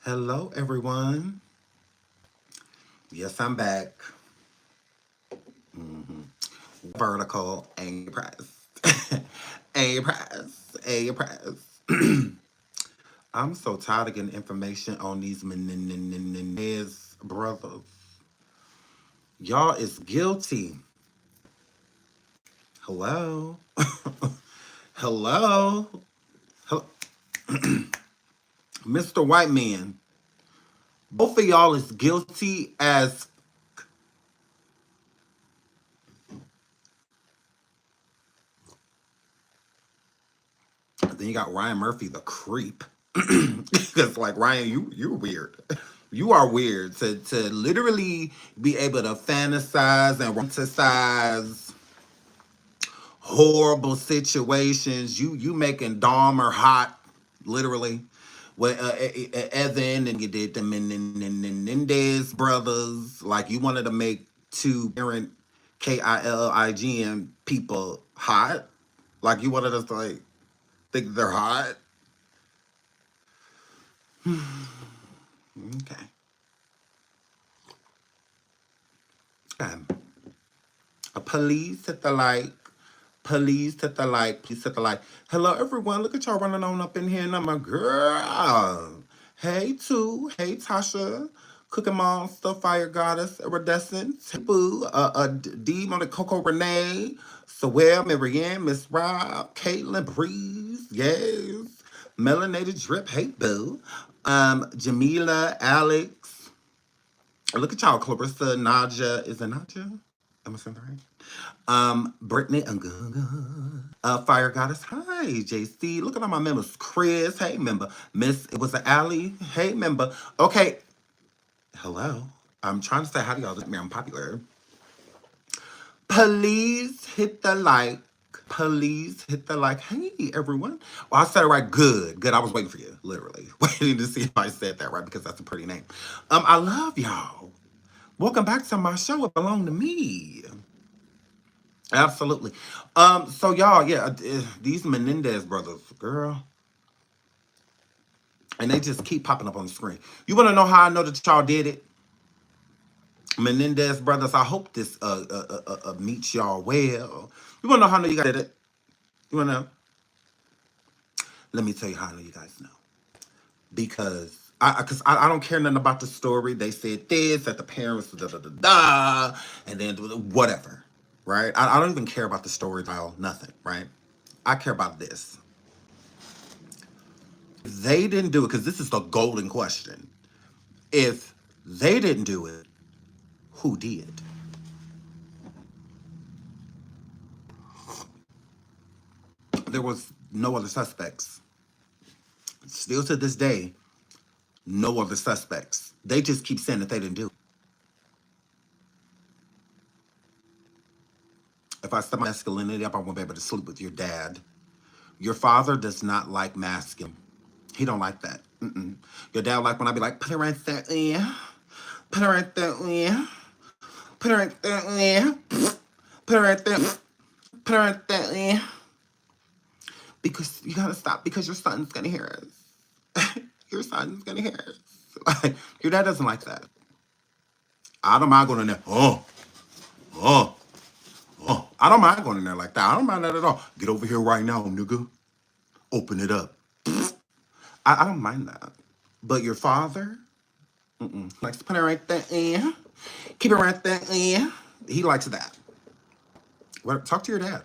Hello, everyone. Yes, I'm back. Vertical, A press. A press. A press. I'm so tired of getting information on these Menendez brothers. Y'all is guilty. Hello? Hello? Hello? Mr. White Man, both of y'all is guilty as. Then you got Ryan Murphy, the creep. Because like Ryan, you're weird. You are weird to literally be able to fantasize and romanticize horrible situations. You making Dahmer hot, literally. With Evan and you did the Menendez brothers. Like you wanted to make two parent KILIGN people hot. Like you wanted us to like think they're hot. Okay. Okay. Please hit the like. Please hit the like. Please hit the like. Hello, everyone. Look at y'all running on up in here. And I'm a girl. Hey, too. Hey, Tasha. Cooking Monster, Fire Goddess, Iridescent, Boo, D, Mona Coco Renee, Sawell, Marianne, Miss Rob, Caitlin, Breeze, yes. Melanated Drip, hey, Boo. Jamila, Alex. Look at y'all, Clarissa, Naja. Is it Naja? Am I saying that right? Brittany, Fire Goddess. Hi, JC. Look at all my members. Chris, hey, member. Miss, it was an Allie. Hey, member. Okay. Hello. I'm trying to say hi to y'all. I'm popular. Please hit the like. Please hit the like. Hey, everyone. Well, I said it right. Good. Good. I was waiting for you, literally. Waiting to see if I said that right because that's a pretty name. I love y'all. Welcome back to my show. It belonged to me. Absolutely. So y'all, yeah, these Menendez brothers, girl, and they just keep popping up on the screen. You want to know how I know that y'all did it? Menendez brothers, I hope this meets y'all well. You want to know how I know you guys did it? You want to know? Let me tell you how I know you guys know. Because I don't care nothing about the story. They said this, that the parents, da da da da, and then whatever, right? I don't even care about the story style, nothing, right? I care about this. They didn't do it because this is the golden question. If they didn't do it, who did? There was no other suspects. Still to this day, no other suspects. They just keep saying that they didn't do it. If I step my masculinity up, I won't be able to sleep with your dad. Your father does not like masculine. He don't like that. Mm-mm. Your dad like when I be like, put it right there, yeah. Put it right there, yeah. Put it right there, yeah. Put it right there. Put it right there, yeah. Because you gotta stop because your son's gonna hear us. Your son's gonna hear us. Like, your dad doesn't like that. I don't mind going in there. Oh. I don't mind going in there like that. I don't mind that at all. Get over here right now, nigga. Open it up. I don't mind that. But your father, likes to put it right there. Yeah. Keep it right there. Yeah. He likes that. Well, talk to your dad.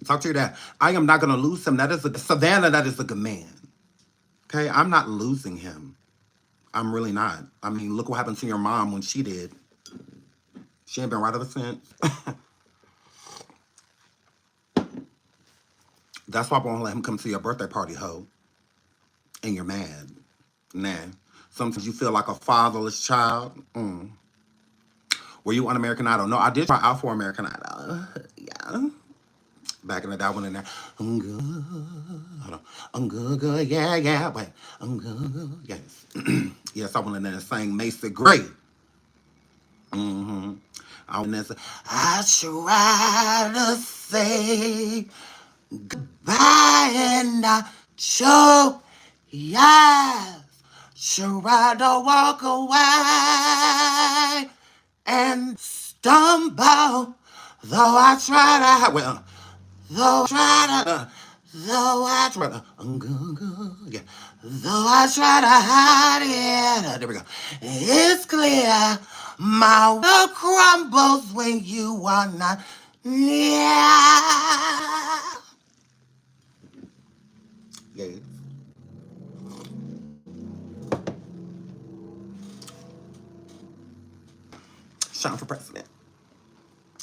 Talk to your dad. I am not gonna lose him. That is a Savannah. That is a good man. Okay, I'm not losing him. I'm really not. I mean, look what happened to your mom when she did. She ain't been right ever since. That's why I won't let him come to your birthday party, ho. And you're mad. Nah. Sometimes you feel like a fatherless child. Were you on American Idol? No, I did try out for American Idol. Yeah. Back in the day, I went in there. I'm good. Hold on. I'm good, good. Yeah, yeah. Wait. I'm good. Yes. Yes, I went in there and sang Macy Gray. I went in there and said, I try to say goodbye and I choke. Yes. Try to walk away and stumble. Though I try to, well, though I try to, yeah, though I try to hide it, there we go. It's clear my world crumbles when you are not near. Yeah. Sean for president.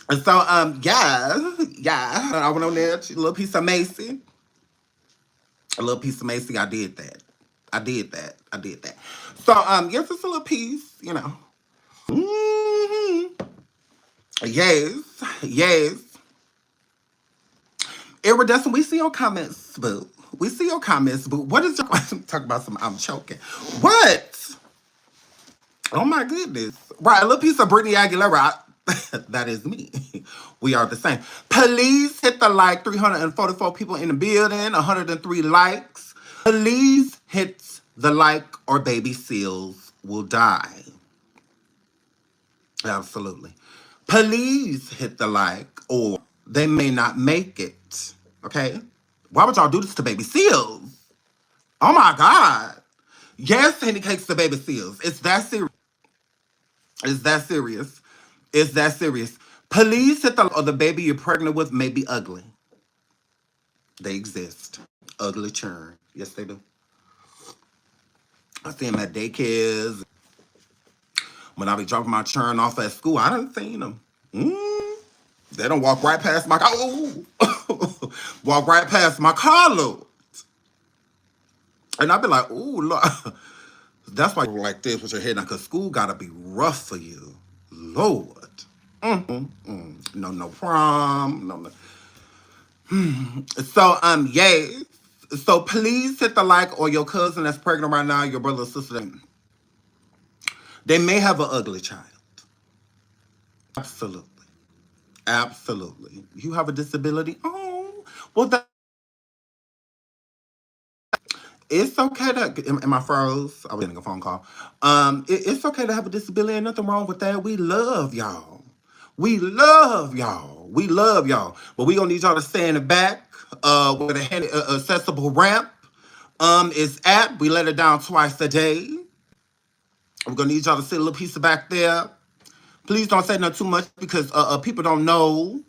And so, yeah, I went on there, a little piece of Macy. A little piece of Macy, I did that. I did that. So, yes, it's a little piece, you know. hmm Yes. Iridescent, we see your comments, boo. We see your comments, boo. What is your talk about some I'm choking? What? Oh my goodness. Right, a little piece of Brittany Aguilera. That is me. We are the same. Police hit the like. 344 people in the building. 103 likes. Police hits the like or baby seals will die. Absolutely. Police hit the like or they may not make it. Okay? Why would y'all do this to baby seals? Oh my God. Yes, Henny cakes to baby seals. It's that serious. It's that serious. It's that serious. Police hit the or the baby you're pregnant with may be ugly. They exist. Ugly churn. Yes, they do. I see them at daycares. When I be dropping my churn off at school, I done seen them. They don't walk right past my car. Walk right past my car, Lord. And I be like, ooh, Lord. That's why you're like this with your head down, because school got to be rough for you. Lord. No prom. No. So, yes. So please hit the like or your cousin that's pregnant right now, your brother or sister. They may have an ugly child. Absolutely. Absolutely. You have a disability? Oh, well, it's okay to, am I froze? I was getting a phone call. It's okay to have a disability. Ain't nothing wrong with that. We love y'all. We love y'all. We love y'all. But we gonna need y'all to stay in the back where the accessible ramp is at. We let it down twice a day. I'm gonna need y'all to sit a little piece of back there. Please don't say nothing too much because people don't know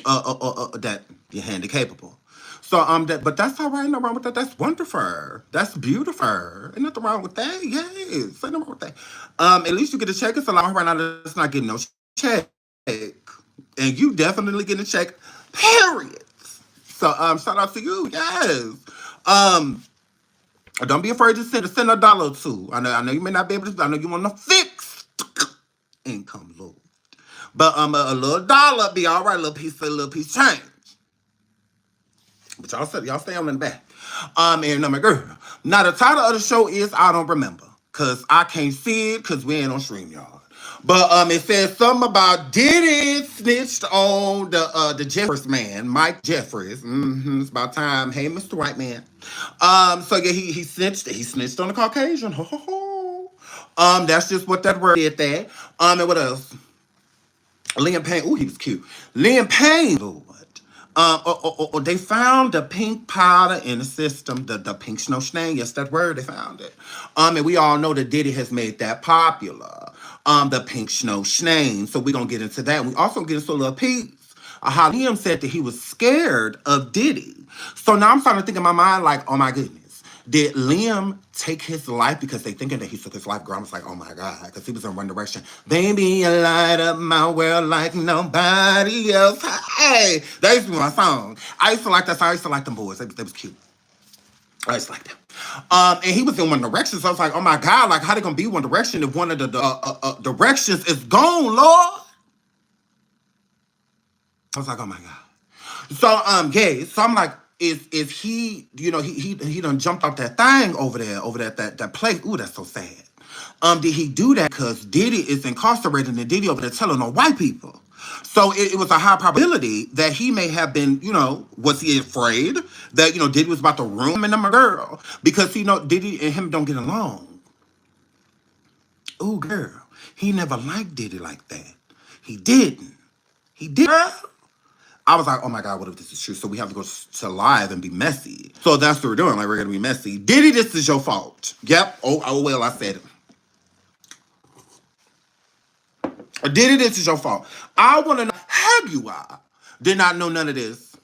that you're handy capable. So but that's all right. Ain't no wrong with that. That's wonderful. That's beautiful. Ain't nothing wrong with that. Yes, ain't nothing wrong with that. At least you get a check. It's a lot right now. That's not getting no check, and you definitely getting a check. Period. So shout out to you. Yes. Don't be afraid to send a dollar or two. I know you may not be able to. I know you want to fix income, Lord. But a little dollar be all right. A little piece change. But y'all stay on in the back. And my girl. Now the title of the show is I don't remember. Cause I can't see it cause we ain't on StreamYard. But it says something about Diddy snitched on the Jeffries man, Mike Jeffries. It's about time. Hey, Mr. White Man. So yeah, he snitched on the Caucasian. Ho ho ho. That's just what that word did there. And what else? Liam Payne. Ooh, he was cute. Liam Payne, Lord. They found the pink powder in the system, the pink snow stain. Yes, that word, they found it. And we all know that Diddy has made that popular. The pink snow stain. So we're gonna get into that. We also get into a little piece. How Liam said that he was scared of Diddy. So now I'm starting to think in my mind, like, oh my goodness. Did Liam take his life because they thinking that he took his life? Girl, I was like, oh my God, because he was in One Direction. Baby, you light up my world like nobody else. Hey, that used to be my song. I used to like that song. I used to like them boys. They was cute. I used to like them. And he was in One Direction, so I was like, oh my God, like how they gonna be One Direction if one of the directions is gone, Lord? I was like, oh my God. So yeah, so I'm like, if he, you know, he done jumped off that thing over there, that place. Ooh, that's so sad. Did he do that because Diddy is incarcerated and Diddy over there telling on white people? So it was a high probability that he may have been, was he afraid that, Diddy was about to ruin him and my girl? Because, Diddy and him don't get along. Ooh, girl. He never liked Diddy like that. He didn't. He did. I was like, oh my God, what if this is true? So we have to go to live and be messy. So that's what we're doing. Like, we're going to be messy. Diddy, this is your fault. Yep. Oh, well, I said it. Diddy, this is your fault. I want to know, have you did not know none of this?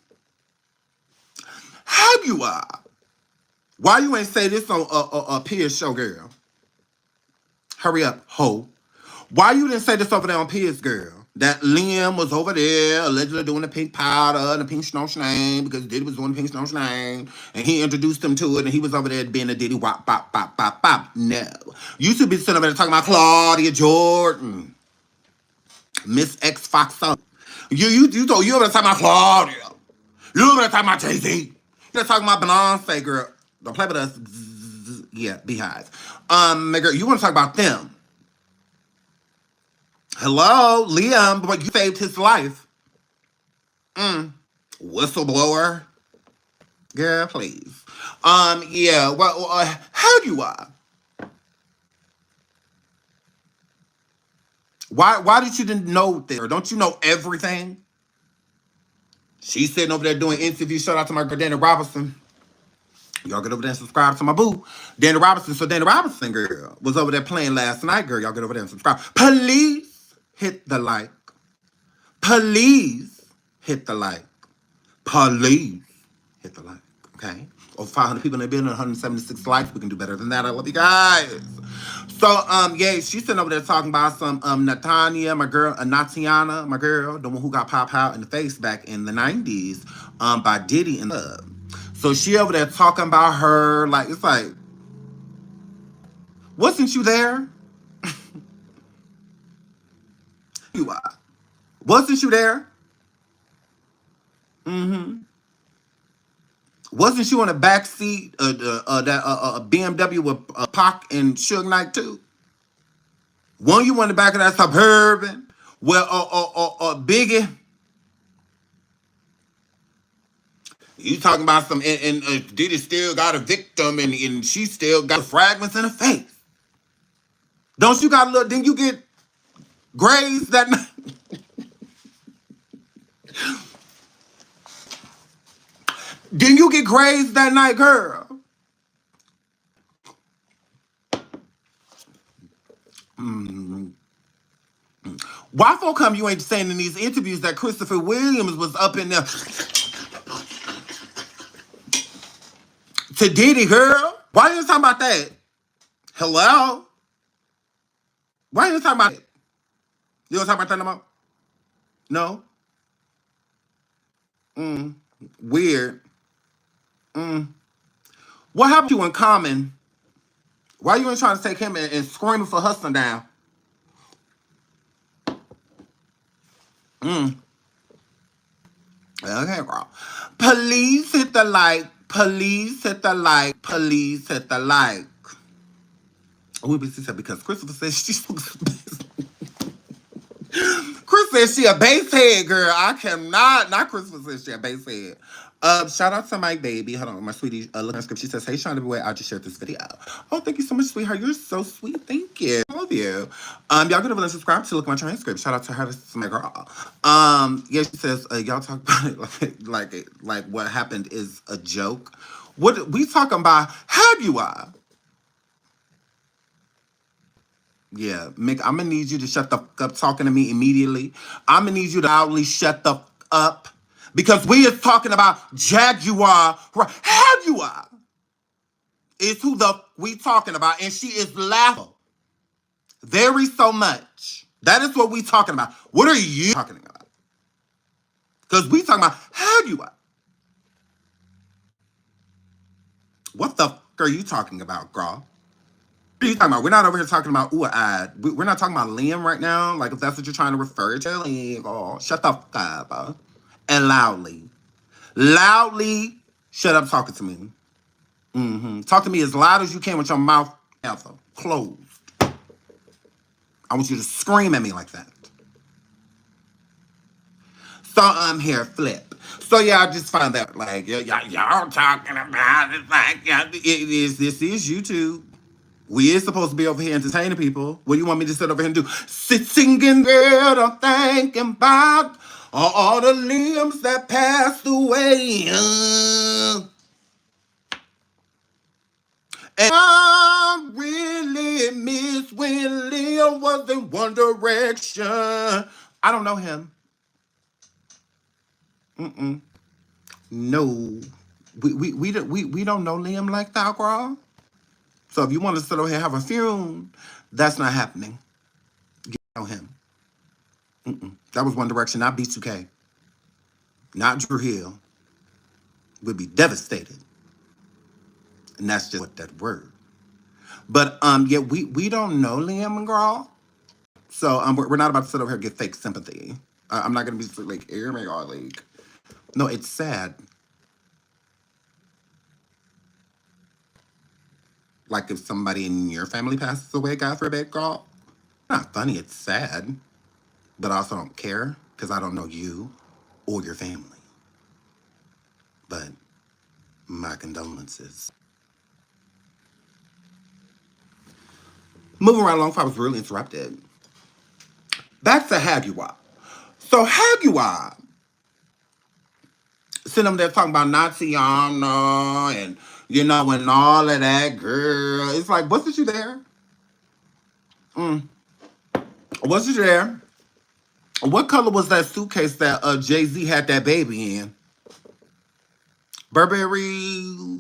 Have you why you ain't say this on a Piers show, girl? Hurry up, ho. Why you didn't say this over there on Piers, girl? That Liam was over there allegedly doing the pink powder and the pink snow name because Diddy was doing the pink snow name and he introduced him to it and he was over there being a Diddy wop, bop, bop, bop, bop. No. You should be sitting over there talking about Claudia Jordan, Miss X Fox. You over there talking about Claudia. You over there talking about Jay-Z. You're talking about Beyonce, girl. Don't play with us. Yeah, beehive. My girl, you want to talk about them. Hello, Liam, but you saved his life. Whistleblower. Girl, please. Yeah, well, how do you, Why did you didn't know there? Don't you know everything? She's sitting over there doing interviews. Shout out to my girl, Danny Robinson. Y'all get over there and subscribe to my boo, Danny Robinson. So Danny Robinson, girl, was over there playing last night, girl. Y'all get over there and subscribe. Please hit the like. Please hit the like. Please hit the like. Okay? Over 500 people in the building, 176 likes. We can do better than that. I love you guys. So, yeah, she's sitting over there talking about some Natanya, my girl, Natiana, my girl, the one who got pop out in the face back in the 90s by Diddy and So she over there talking about her, like, it's like, wasn't you there? You are. Wasn't you there? Wasn't you on the back seat of that BMW with Pac and Suge Knight too? One you on the back of that Suburban where Biggie. You talking about some and Diddy still got a victim and she still got fragments in her face. Don't you got a little? Didn't you get grazed that night? Didn't you get grazed that night, girl? Why for come you ain't saying in these interviews that Christopher Williams was up in there to Diddy, girl? Why you talking about that? Hello? Why you talking about it? You don't talk about that no more? No? Weird. What happened to you in Common? Why you ain't trying to take him and screaming for hustling down? Okay, girl. Please hit the like. Please hit the like. Please hit the like. We said because Christopher says she's Chris says she a base head, girl. I cannot. Not Christopher says she a base head. Shout out to my baby. Hold on, my sweetie. Look at the script. She says, "Hey, SeanDavieWay, I just shared this video. Oh, thank you so much, sweetheart. You're so sweet. Thank you. I love you. Y'all get over and subscribe to look at my transcript. Shout out to her. This is my girl. Yeah, she says, y'all talk about it like what happened is a joke. What we talking about? Have you Yeah, Mick, I'm gonna need you to shut the fuck up talking to me immediately. I'm gonna need you to loudly shut the fuck up. Because we is talking about Jaguar. Jaguar is who the we talking about. And she is laughing very so much. That is what we talking about. What are you talking about? Because we talking about Jaguar. What the fuck are you talking about, girl? What are you talking about? We're not over here talking about we're not talking about Liam right now. Like if that's what you're trying to refer to. Liam, shut the fuck up. And loudly. Loudly, shut up talking to me. Talk to me as loud as you can with your mouth closed. I want you to scream at me like that. So I'm here, flip. So yeah, I just found that like y'all talking about it like yeah, it is. This is YouTube. We is supposed to be over here entertaining people. What do you want me to sit over here and do? Sit singing, girl, I'm thinking about all the limbs that passed away. And I really miss when Liam was in One Direction. I don't know him. Mm-mm. No. We don't know Liam like that, girl. So if you want to sit over here and have a funeral, that's not happening. You know him. Mm-mm. That was One Direction, not B2K, not Drew Hill. Would be devastated, and that's just what that word. But yeah, we don't know Liam and girl, so we're not about to sit over here and get fake sympathy. I'm not gonna be like, oh my god, like, no, it's sad. Like if somebody in your family passes away, God forbid, girl. Not funny, it's sad, but I also don't care because I don't know you or your family. But my condolences. Moving right along, if I was really interrupted. Back to Hagua. So Hagua, sitting up there talking about Naziana and and all of that, girl. It's like, wasn't you there? Mm. Wasn't you there? What color was that suitcase that Jay-Z had that baby in? Burberry,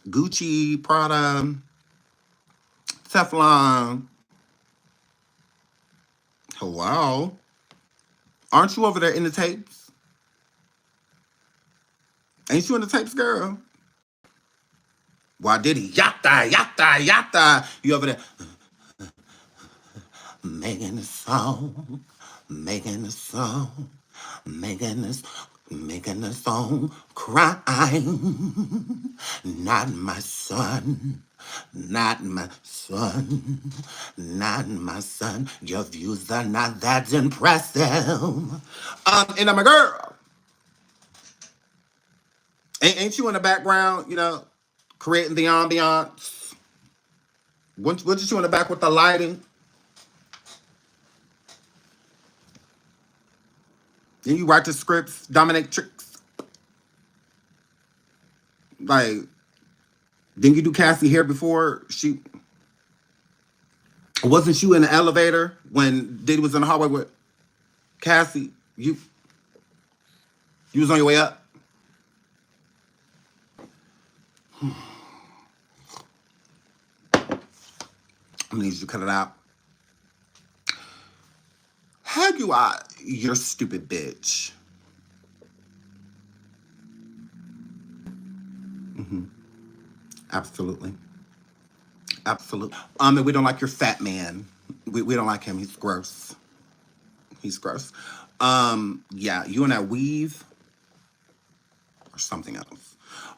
Gucci, Prada, Teflon. Hello? Aren't you over there in the tapes? Ain't you in the tapes, girl? Why did he? Yatta, yatta, yatta. You over there making a song, making a song, making this, making a song, crying. Not my son, not my son, not my son. Your views are not that impressive. And I'm a girl. Ain't you in the background, creating the ambiance? What you in the back with the lighting? Then you write the scripts, dominate tricks. Like, didn't you do Cassie hair before she? Wasn't you in the elevator when Diddy was in the hallway with Cassie? You was on your way up. I need you to cut it out. How you are? You're stupid bitch. Mm-hmm. Absolutely. Absolutely. And we don't like your fat man. We don't like him. He's gross. He's gross. Yeah, you and that weave or something else.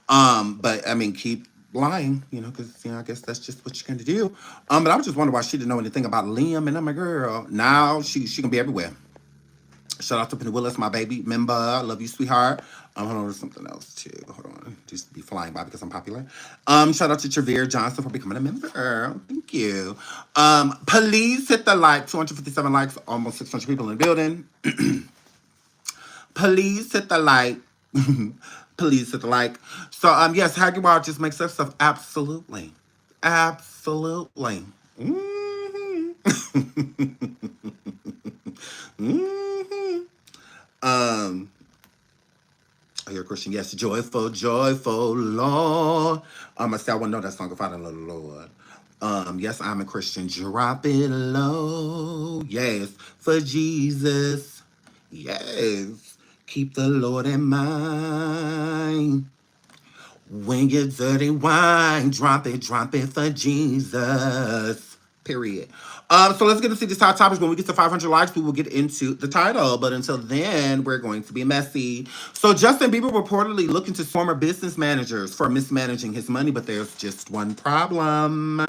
But I mean, keep lying, because I guess that's just what you're gonna do. But I was just wondering why she didn't know anything about Liam and I'm a girl. Now she gonna be everywhere. Shout out to Penny Willis, my baby member. I love you, sweetheart. Hold on, there's something else too. Hold on, just be flying by because I'm popular. Shout out to Travere Johnson for becoming a member. Thank you. Please hit the like. 257 likes, almost 600 people in the building. Please hit the like. Please hit the like. So yes, Hagiwara just makes up stuff. Absolutely, absolutely. Mm-hmm. Mm-hmm. Are you a Christian? Yes, joyful, joyful Lord. I say I want to know that song if I don't know the Lord. Yes, I'm a Christian. Drop it low. Yes, for Jesus. Yes, keep the Lord in mind. When you're dirty wine, drop it for Jesus. Period. So let's get into these hot topics. When we get to 500 likes, we will get into the title. But until then, we're going to be messy. So Justin Bieber reportedly looking to former business managers for mismanaging his money, but there's just one problem.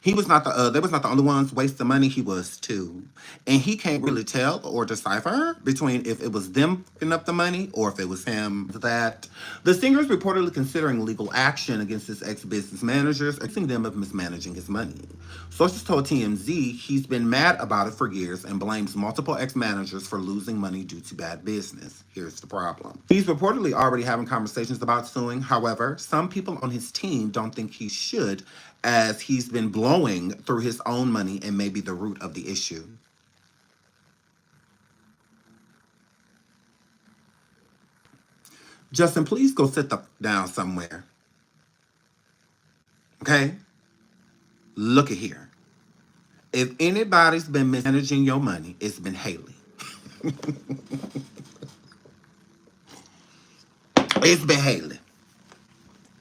He was not the they was not the only ones wasting money. He was too, and he can't really tell or decipher between if it was them picking up the money or if it was him. That the singer is reportedly considering legal action against his ex-business managers, accusing them of mismanaging his money. Sources told TMZ he's been mad about it for years and blames multiple ex-managers for losing money due to bad business. Here's the problem. He's reportedly already having conversations about suing. However, some people on his team don't think he should, as he's been blowing through his own money and may be the root of the issue. Justin, please go sit down somewhere. Okay? Look at here. If anybody's been mismanaging your money, it's been Haley. It's been Haley.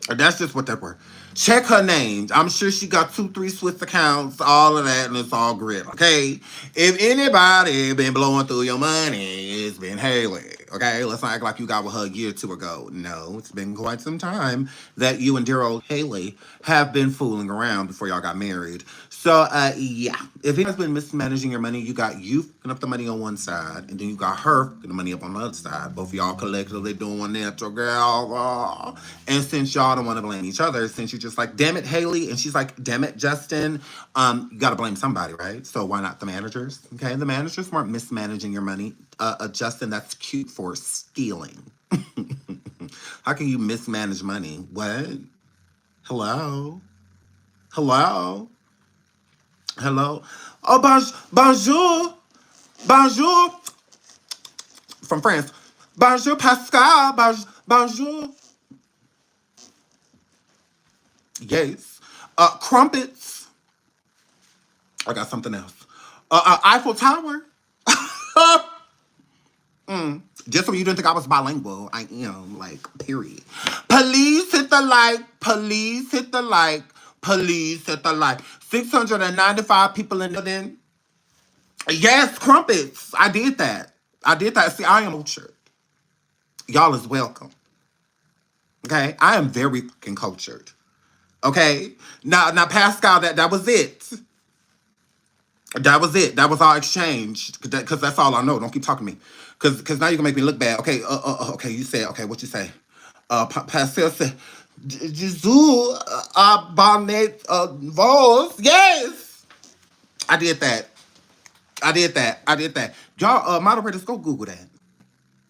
That's just what that word. Check her name. I'm sure she got 2-3 Swiss accounts, all of that, and it's all grit. Okay? If anybody been blowing through your money, it's been Haley. Okay? Let's not act like you got with her a year or two ago. No, it's been quite some time that you and dear old Haley have been fooling around before y'all got married. So, yeah. If it has been mismanaging your money, you got you fucking up the money on one side, and then you got her fucking the money up on the other side. Both of y'all collectively doing that, your girl. And since y'all don't want to blame each other, since you're just like, damn it, Haley, and she's like, damn it, Justin, you got to blame somebody, right? So why not the managers? Okay, the managers weren't mismanaging your money. Justin, that's cute for stealing. How can you mismanage money? What? Hello? Hello? Hello? Oh, bonjour. Bonjour. From France. Bonjour, Pascal. Bonjour. Yes. Crumpets. I got something else. Eiffel Tower. Just so you didn't think I was bilingual, I am, like, period. Please hit the like. Please hit the like. Please hit the like. 695 people in the building. Yes, crumpets. I did that. See, I am cultured. Y'all is welcome. Okay? I am very fucking cultured. Okay? Now, Pascal, that was it. That was it. That was our exchange. Because that's all I know. Don't keep talking to me. Because now you're going to make me look bad. Okay, okay, you said, okay, what you say? Pascal said, Jesus, bonnet, Vos. Yes! I did that. Y'all, moderators, go Google that.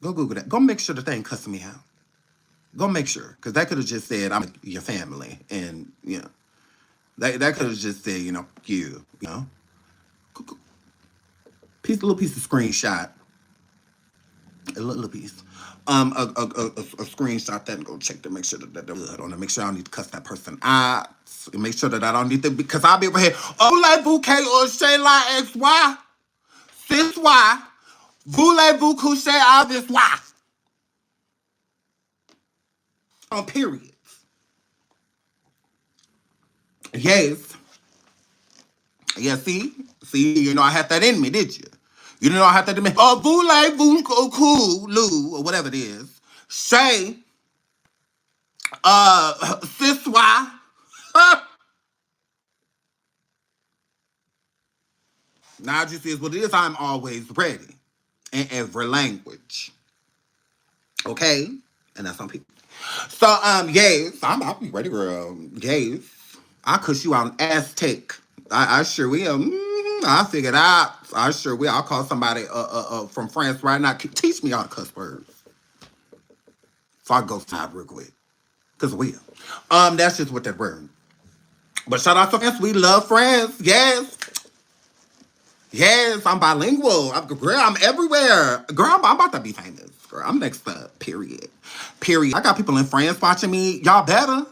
Go Google that. Go make sure the thing cussing me out. Go make sure. Because that could have just said, I'm your family. And, you know, that could have just said, you know, you know. Little piece of screenshot. A little piece. A screenshot that and go check to make sure that they're good on it. Make sure I don't need to cuss that person out. Make sure that I don't need to, because I'll be over here. Voulez-vous or chez la ex-wife? C'est why. Voulez-vous coucher avec moi? On periods. Yes. Yeah, see? You know I had that in me, did you? You didn't know I had that in me. Voulez-vous cool, Lou, or whatever it is. Shay. C'est why. Now just is what it is. I'm always ready in every language. Okay? And that's on people. So, yes, I'll be ready, girl. Yes. I'll cuss you out in Aztec. I sure will. I figured out. I sure will. I'll call somebody from France right now. Teach me all the cuss words. So I go side real quick. Because I will. That's just what that word. But shout out to France. We love France. Yes. Yes, I'm bilingual. Girl, I'm everywhere. Girl, I'm about to be famous. Girl, I'm next up. Period. I got people in France watching me. Y'all better.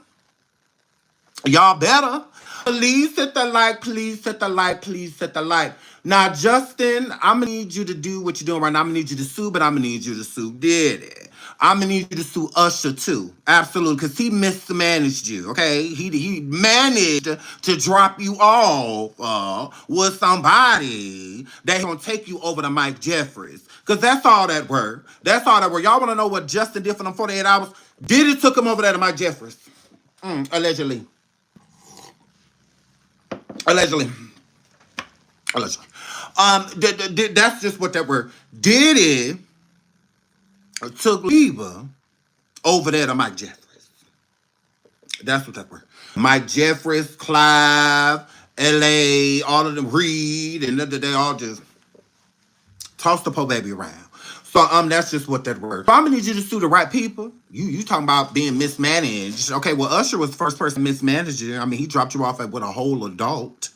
Y'all better. Please hit the like, please hit the like, please hit the like. Now, Justin, I'm gonna need you to do what you're doing right now. I'm gonna need you to sue, but I'm gonna need you to sue Diddy. I'm gonna need you to sue Usher too. Absolutely, because he mismanaged you, okay? He managed to drop you off with somebody that's gonna take you over to Mike Jeffries. Because that's all that were. That's all that were. Y'all wanna know what Justin did for them 48 hours? Diddy took him over there to Mike Jeffries. Allegedly. Allegedly. Allegedly. That's just what that were. Diddy took Bieber over there to Mike Jeffries. That's what that were. Mike Jeffries, Clive, LA, all of them, Reed, and they all just tossed the poor baby around. So that's just what that were. So I'm gonna need you to sue the right people. You talking about being mismanaged. Okay, well Usher was the first person mismanaged you. I mean, he dropped you off with a whole adult.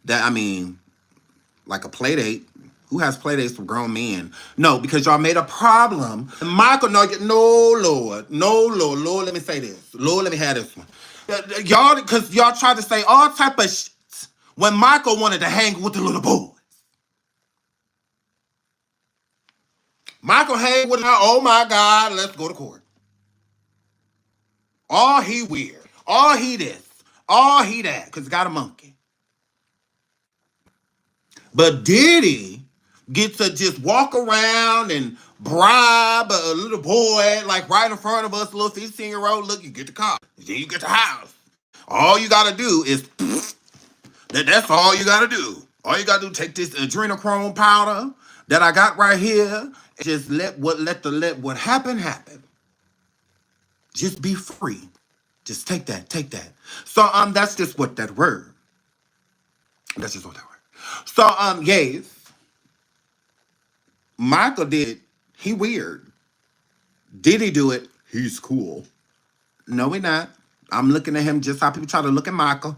That I mean, like a play date. Who has play dates with grown men? No, because y'all made a problem. Michael, no, Lord, let me say this. Lord, let me have this one. Y'all, because y'all tried to say all type of shit when Michael wanted to hang with the little boys. Michael hang with her, oh my God, let's go to court. All he weird. All he this. All he that, because got a monkey. But Diddy gets to just walk around and bribe a little boy, like right in front of us, a little 15-year-old. Look, you get the car. Then you get the house. All you gotta do is that's all you gotta do. All you gotta do, take this adrenochrome powder that I got right here, and just let what happen. Just be free. Just take that. So that's just what that word. That's just what that word. So yes. Michael did it. He weird. Did he do it? He's cool. No, he not. I'm looking at him just how people try to look at Michael.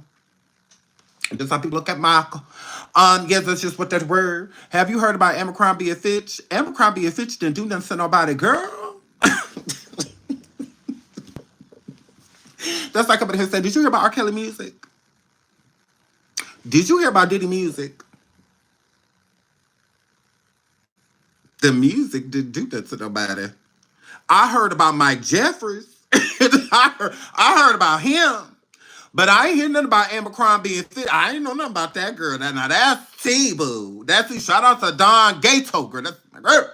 Just how people look at Michael. Yes, that's just what that word. Have you heard about Abercrombie and Fitch? Abercrombie and Fitch didn't do nothing to nobody, girl. That's like somebody who said, did you hear about R. Kelly music? Did you hear about Diddy music? The music didn't do that to nobody. I heard about Mike Jeffries. I heard about him. But I ain't hear nothing about Abercrombie and Fitch. I ain't know nothing about that girl. Now that's T-Boo. That's T. Shout out to Don Gato, girl. That's my girl.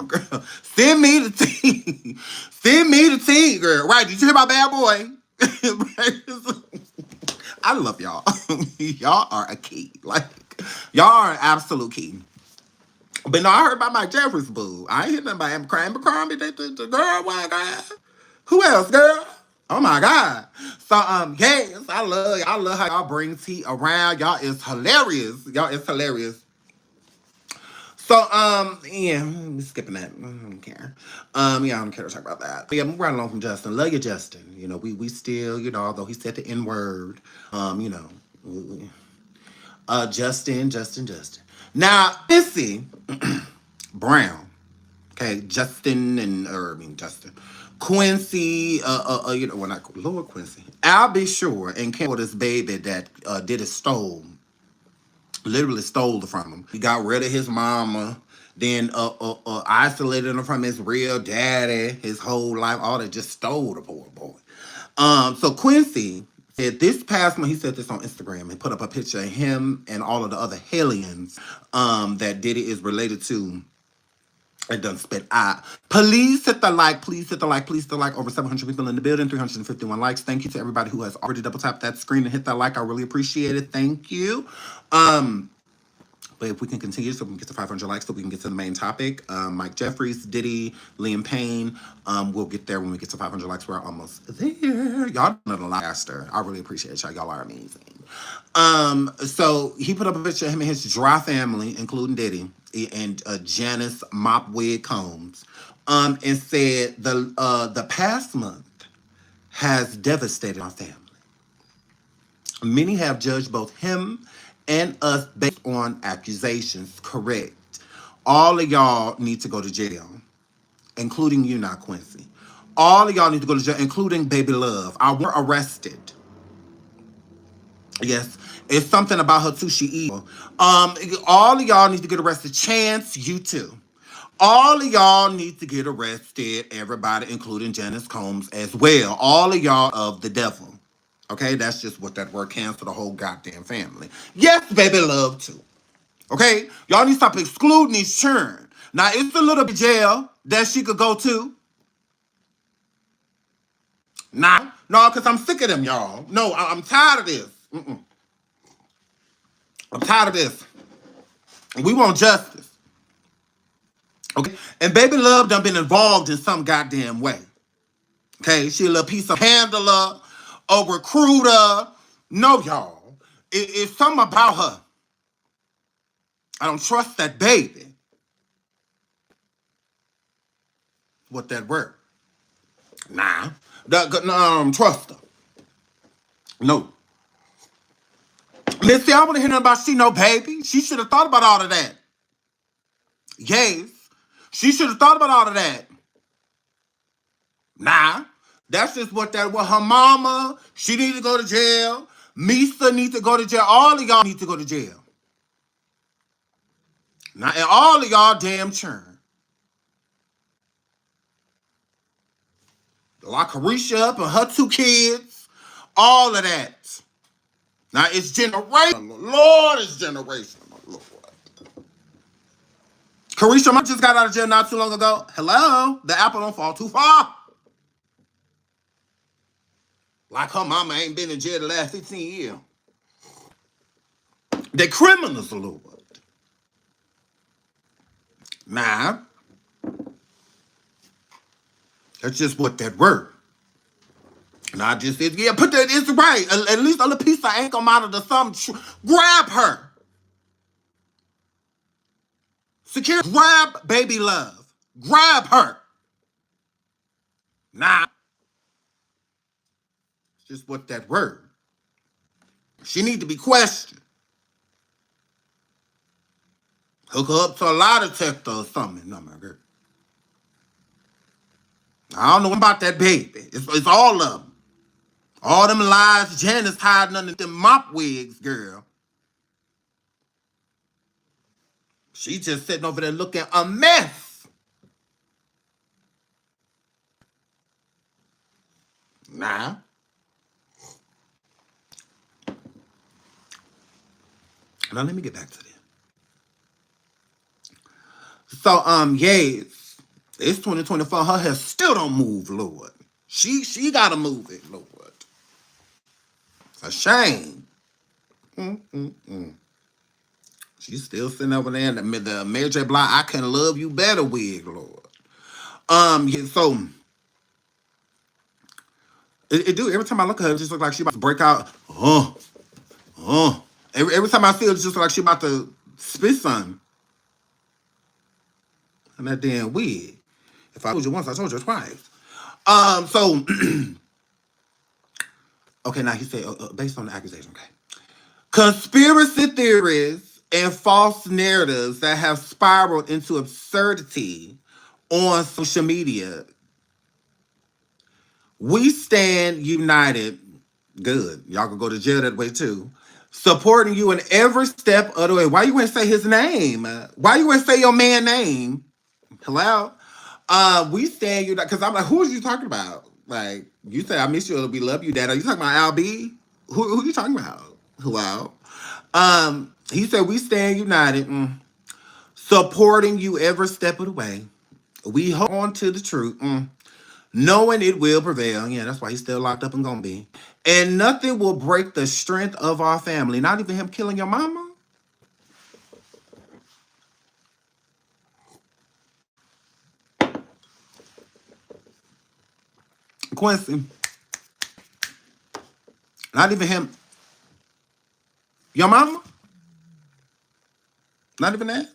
Girl, send me the tea. Send me the tea, girl. Right, did you hear about Bad Boy? I love y'all. Y'all are a key. Like, y'all are an absolute key. But no, I heard about Mike Jeffries, boo. I ain't hear nothing about Abercrombie. The girl, my God. Who else, girl? Oh my God. So yes, I love how y'all bring tea around. Y'all is hilarious. So yeah, I'm skipping that. I don't care. Yeah, I don't care to talk about that. But yeah, I'm right along from Justin. Love you, Justin. You know, we still, you know, although he said the N-word, you know, Justin. Now, Quincy Brown. Okay, Justin. Quincy, you know, well, not Lord Quincy. I'll be sure and came with this baby that Diddy stole, literally stole from him. He got rid of his mama, then isolated him from his real daddy, his whole life, all that, just stole the poor boy. So Quincy said this past month, he said this on Instagram and put up a picture of him and all of the other hellions that Diddy is related to. It done spit out. Please hit the like. Please hit the like. Please hit the like. Over 700 people in the building. 351 likes. Thank you to everybody who has already double tapped that screen and hit that like. I really appreciate it. Thank you. But if we can continue so we can get to 500 likes so we can get to the main topic. Mike Jeffries, Diddy, Liam Payne. We'll get there when we get to 500 likes. We're almost there. Y'all done it a lot faster. I really appreciate y'all. Y'all are amazing. So he put up a picture of him and his dry family, including Diddy and Janice Mopwig Combs, and said the past month has devastated our family. Many have judged both him and us based on accusations. Correct. All of y'all need to go to jail, including you, not Quincy. All of y'all need to go to jail, including Baby Love. I were arrested. Yes, it's something about her too. She evil. All of y'all need to get arrested. Chance, you too. All of y'all need to get arrested. Everybody, including Janice Combs as well. All of y'all of the devil. Okay, that's just what that word can for the whole goddamn family. Yes, baby, love too. Okay, y'all need to stop excluding these children. Now it's a little bit jail that she could go to. Nah, no, because I'm sick of them, y'all. No, I'm tired of this. I'm tired of this. We want justice. Okay, and baby love done been involved in some goddamn way. Okay, she a little piece of handler, a recruiter. No, y'all. It's something about her. I don't trust that baby. What that word? Nah. Trust her. No. Missy, I want to hear nothing about she no baby. She should have thought about all of that. Yes. She should have thought about all of that. Nah. That's just what her mama, she need to go to jail. Misa needs to go to jail. All of y'all need to go to jail. Now, and all of y'all damn churn. Lock Carisha up and her 2 kids. All of that. Now, it's generational. Lord, it's generational. Lord. Carisha just got out of jail not too long ago. Hello? The apple don't fall too far. Like her mama ain't been in jail the last 15 years. They criminals, Lord. Nah. That's just what that word. And I just said, yeah, put that, it's right. At least a little piece of ankle out of the thumb. Grab her. Secure. Grab baby love. Grab her. Nah. It's just what that word. She need to be questioned. Hook her up to a lie detector or something. No, my girl. I don't know about that baby. It's all of them. All them lies Janice hiding under them mop wigs, girl. She just sitting over there looking a mess. Nah. Now let me get back to this. So yes, it's 2024. Her hair still don't move, Lord. She gotta move it, Lord. It's a shame. She's still sitting over there in the Mary J. Blige I Can Love You Better wig, Lord. Yeah, so it do every time I look at her, it just look like she about to break out. Every time I see her, it's just like she about to spit something. And that damn wig. If I told you once, I told you twice. So okay, now he said based on the accusation, okay. Conspiracy theories and false narratives that have spiraled into absurdity on social media. We stand united. Good. Y'all can go to jail that way too. Supporting you in every step of the way. Why you ain't say his name? Why you ain't say your man name? Hello? We stand united. Because I'm like, who are you talking about? Like, you say, I miss you, we love you, Dad. Are you talking about Al B? Who are you talking about? Hello? He said, we stand united, supporting you every step of the way. We hold on to the truth, knowing it will prevail. Yeah, that's why he's still locked up and gonna be. And nothing will break the strength of our family. Not even him killing your mama. Quincy. Not even him. Your mama? Not even that?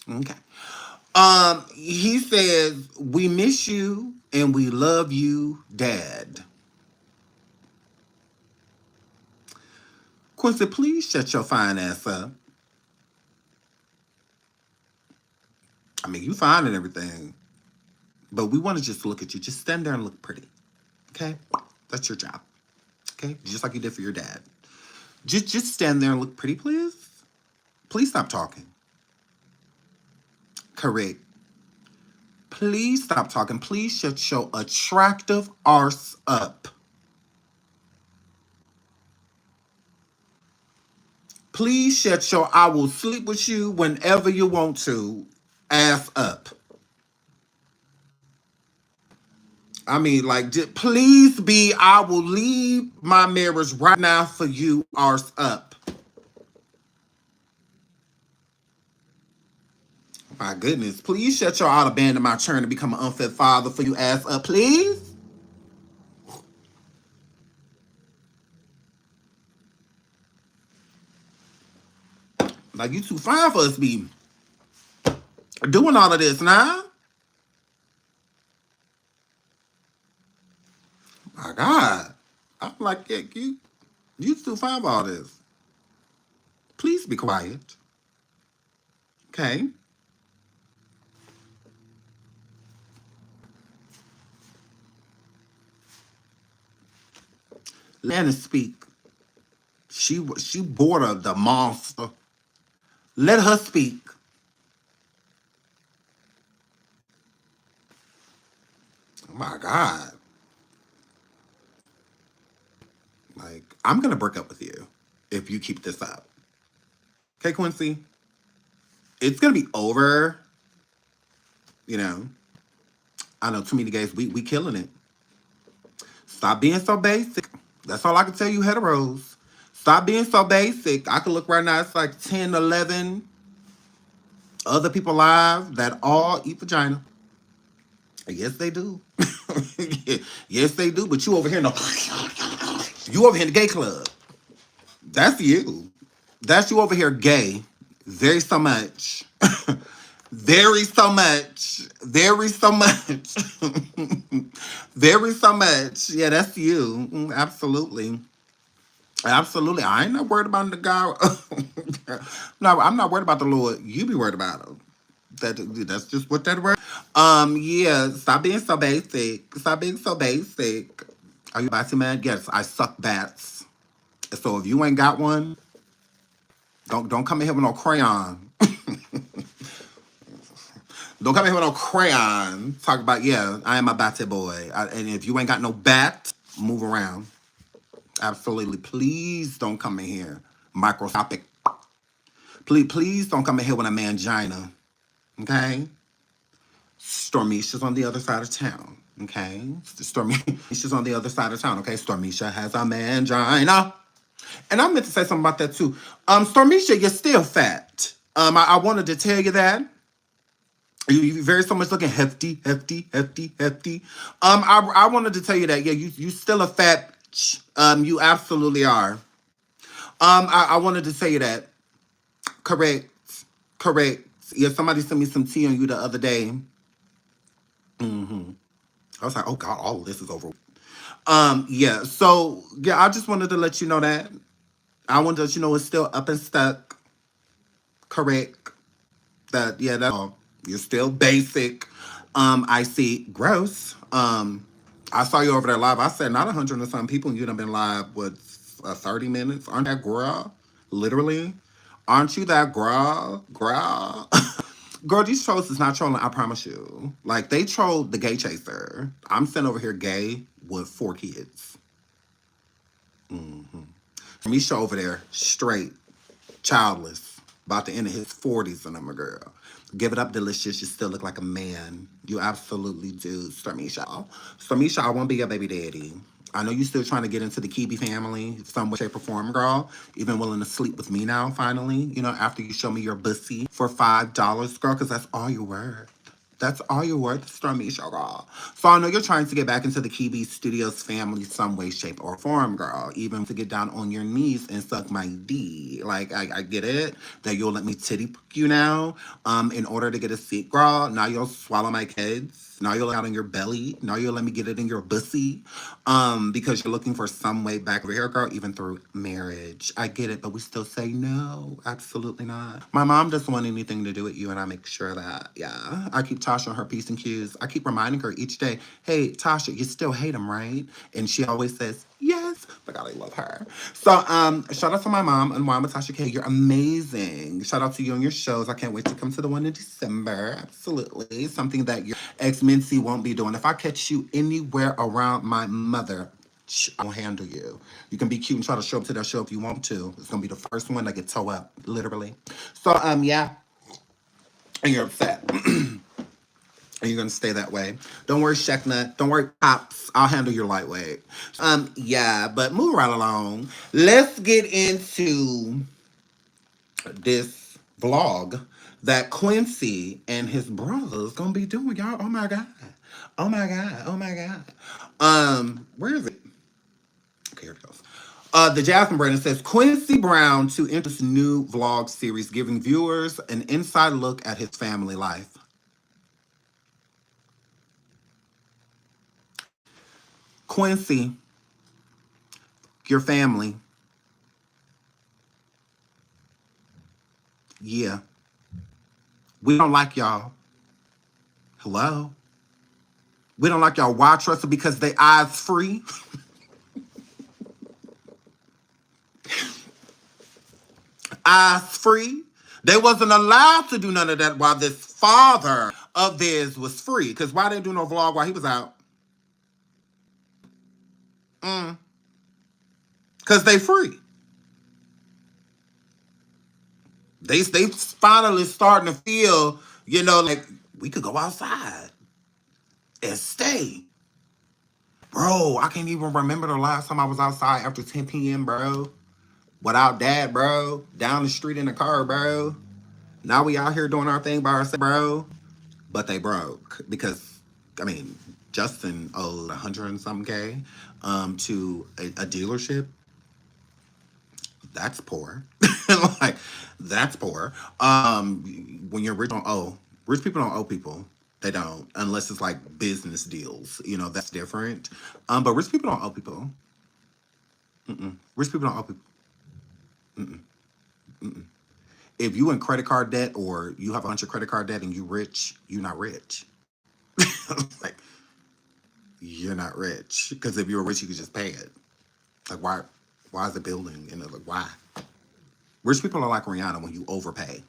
Okay. He says, we miss you and we love you, Dad. Quincy, please shut your fine ass up. I mean, you fine and everything. But we want to just look at you. Just stand there and look pretty. Okay? That's your job. Okay? Just like you did for your dad. Just stand there and look pretty, please. Please stop talking. Correct. Please stop talking. Please shut your attractive arse up. Please shut your I will sleep with you whenever you want to ass up. I mean, like, please be I will leave my marriage right now for you arse up. My goodness. Please shut your out abandon my churn to become an unfit father for you ass up, please. Like, you too fine for us to be doing all of this now. My God. I'm like, yeah, you too fine for all this. Please be quiet. Okay? Let her speak. She bored the monster. Let her speak. Oh my God. Like, I'm gonna break up with you if you keep this up. Okay, Quincy? It's gonna be over. You know. I know too many gays. We killing it. Stop being so basic. That's all I can tell you, heteros. Stop being so basic. I can look right now. It's like 10, 11 other people live that all eat vagina. Yes, they do. Yes, they do. But you over here, no. You over here in the gay club. That's you. That's you over here gay. Very so much. Very so much. Very so much. Very so much. Yeah, that's you. Absolutely. Absolutely. I ain't not worried about the guy. No, I'm not worried about the Lord. You be worried about him. That's just what that word. Yeah, stop being so basic. Stop being so basic. Are you a batsy man? Yes, I suck bats. So if you ain't got one, don't come in here with no crayon. Don't come in here with no crayon. Talk about, yeah, I am a batty boy. And if you ain't got no bat, move around. Absolutely. Please don't come in here. Microscopic. Please don't come in here with a mangina. Okay? Stormisha's on the other side of town. Okay? Stormisha's on the other side of town. Okay? Stormisha has a mangina. And I meant to say something about that too. Stormisha, you're still fat. I wanted to tell you that. You very so much looking hefty. I wanted to tell you that. Yeah, you still a fat. You absolutely are. I wanted to tell you that. Correct. Yeah, somebody sent me some tea on you the other day. I was like, oh God, all of this is over. Yeah. So yeah, I just wanted to let you know that. I wanted to let you know it's still up and stuck. Correct. That yeah, that's all. You're still basic. I see gross. I saw you over there live. I said not 100 and some people, and you done been live with 30 minutes. Aren't that girl? Literally. Aren't you that girl? Girl. Girl, these trolls is not trolling, I promise you. Like, they trolled the gay chaser. I'm sitting over here gay with 4 kids. Misha over there, straight, childless, about to enter his 40s, and I'm a girl. Give it up, delicious. You still look like a man. You absolutely do, Stormisha. Stormisha, I won't be your baby daddy. I know you still trying to get into the Kibi family, some way, shape, or form, girl. You've been willing to sleep with me now, finally. You know, after you show me your bussy for $5, girl, because that's all you're worth. That's all you're worth, Stormisha, girl. So I know you're trying to get back into the Kibi Studios family some way, shape, or form, girl. Even to get down on your knees and suck my D. Like, I get it. That you'll let me titty poke you now. In order to get a seat, girl. Now you'll swallow my kids. Now you'll let out in your belly. Now you'll let me get it in your bussy. Because you're looking for some way back over here, girl, even through marriage. I get it, but we still say no. Absolutely not. My mom doesn't want anything to do with you, and I make sure that, yeah. I keep Tasha on her P's and Q's. I keep reminding her each day, hey, Tasha, you still hate him, right? And she always says, yes. But God, I love her. So shout out to my mom and Mama Tasha K. You're amazing. Shout out to you on your shows. I can't wait to come to the one in December. Absolutely. Something that your ex-Mincy won't be doing. If I catch you anywhere around my mother, I'll handle you. You can be cute and try to show up to that show if you want to. It's gonna be the first one that get toe up, literally. So yeah, and you're upset. And you're gonna stay that way. Don't worry, Shekna. Don't worry, Pops. I'll handle your lightweight. Yeah, but move right along. Let's get into this vlog that Quincy and his brothers gonna be doing, y'all. Oh my god. Oh my god. Oh my god. Where is it? Okay, here it goes. The Jasmine Brandon says Quincy Brown to enter this new vlog series, giving viewers an inside look at his family life. Quincy, your family, yeah, we don't like y'all. Hello, we don't like y'all. Why trust them? Because they eyes free. Eyes free. They wasn't allowed to do none of that while this father of theirs was free. Because why didn't do no vlog while he was out? Because they free. They finally starting to feel, like we could go outside and stay. Bro, I can't even remember the last time I was outside after 10 p.m., bro. Without dad, bro. Down the street in the car, bro. Now we out here doing our thing by ourselves, bro. But they broke because, I mean, Justin owed 100 and something K to a dealership. That's poor. Like, that's poor. When you're rich, don't owe. Rich people don't owe people. They don't, unless it's like business deals. That's different. But rich people don't owe people. Rich people don't owe people. If you in credit card debt or you have a bunch of credit card debt and you rich, you're not rich. Like, you're not rich. Because if you were rich, you could just pay it. Like, why is it building? Like, why? Rich people are like Rihanna when you overpay.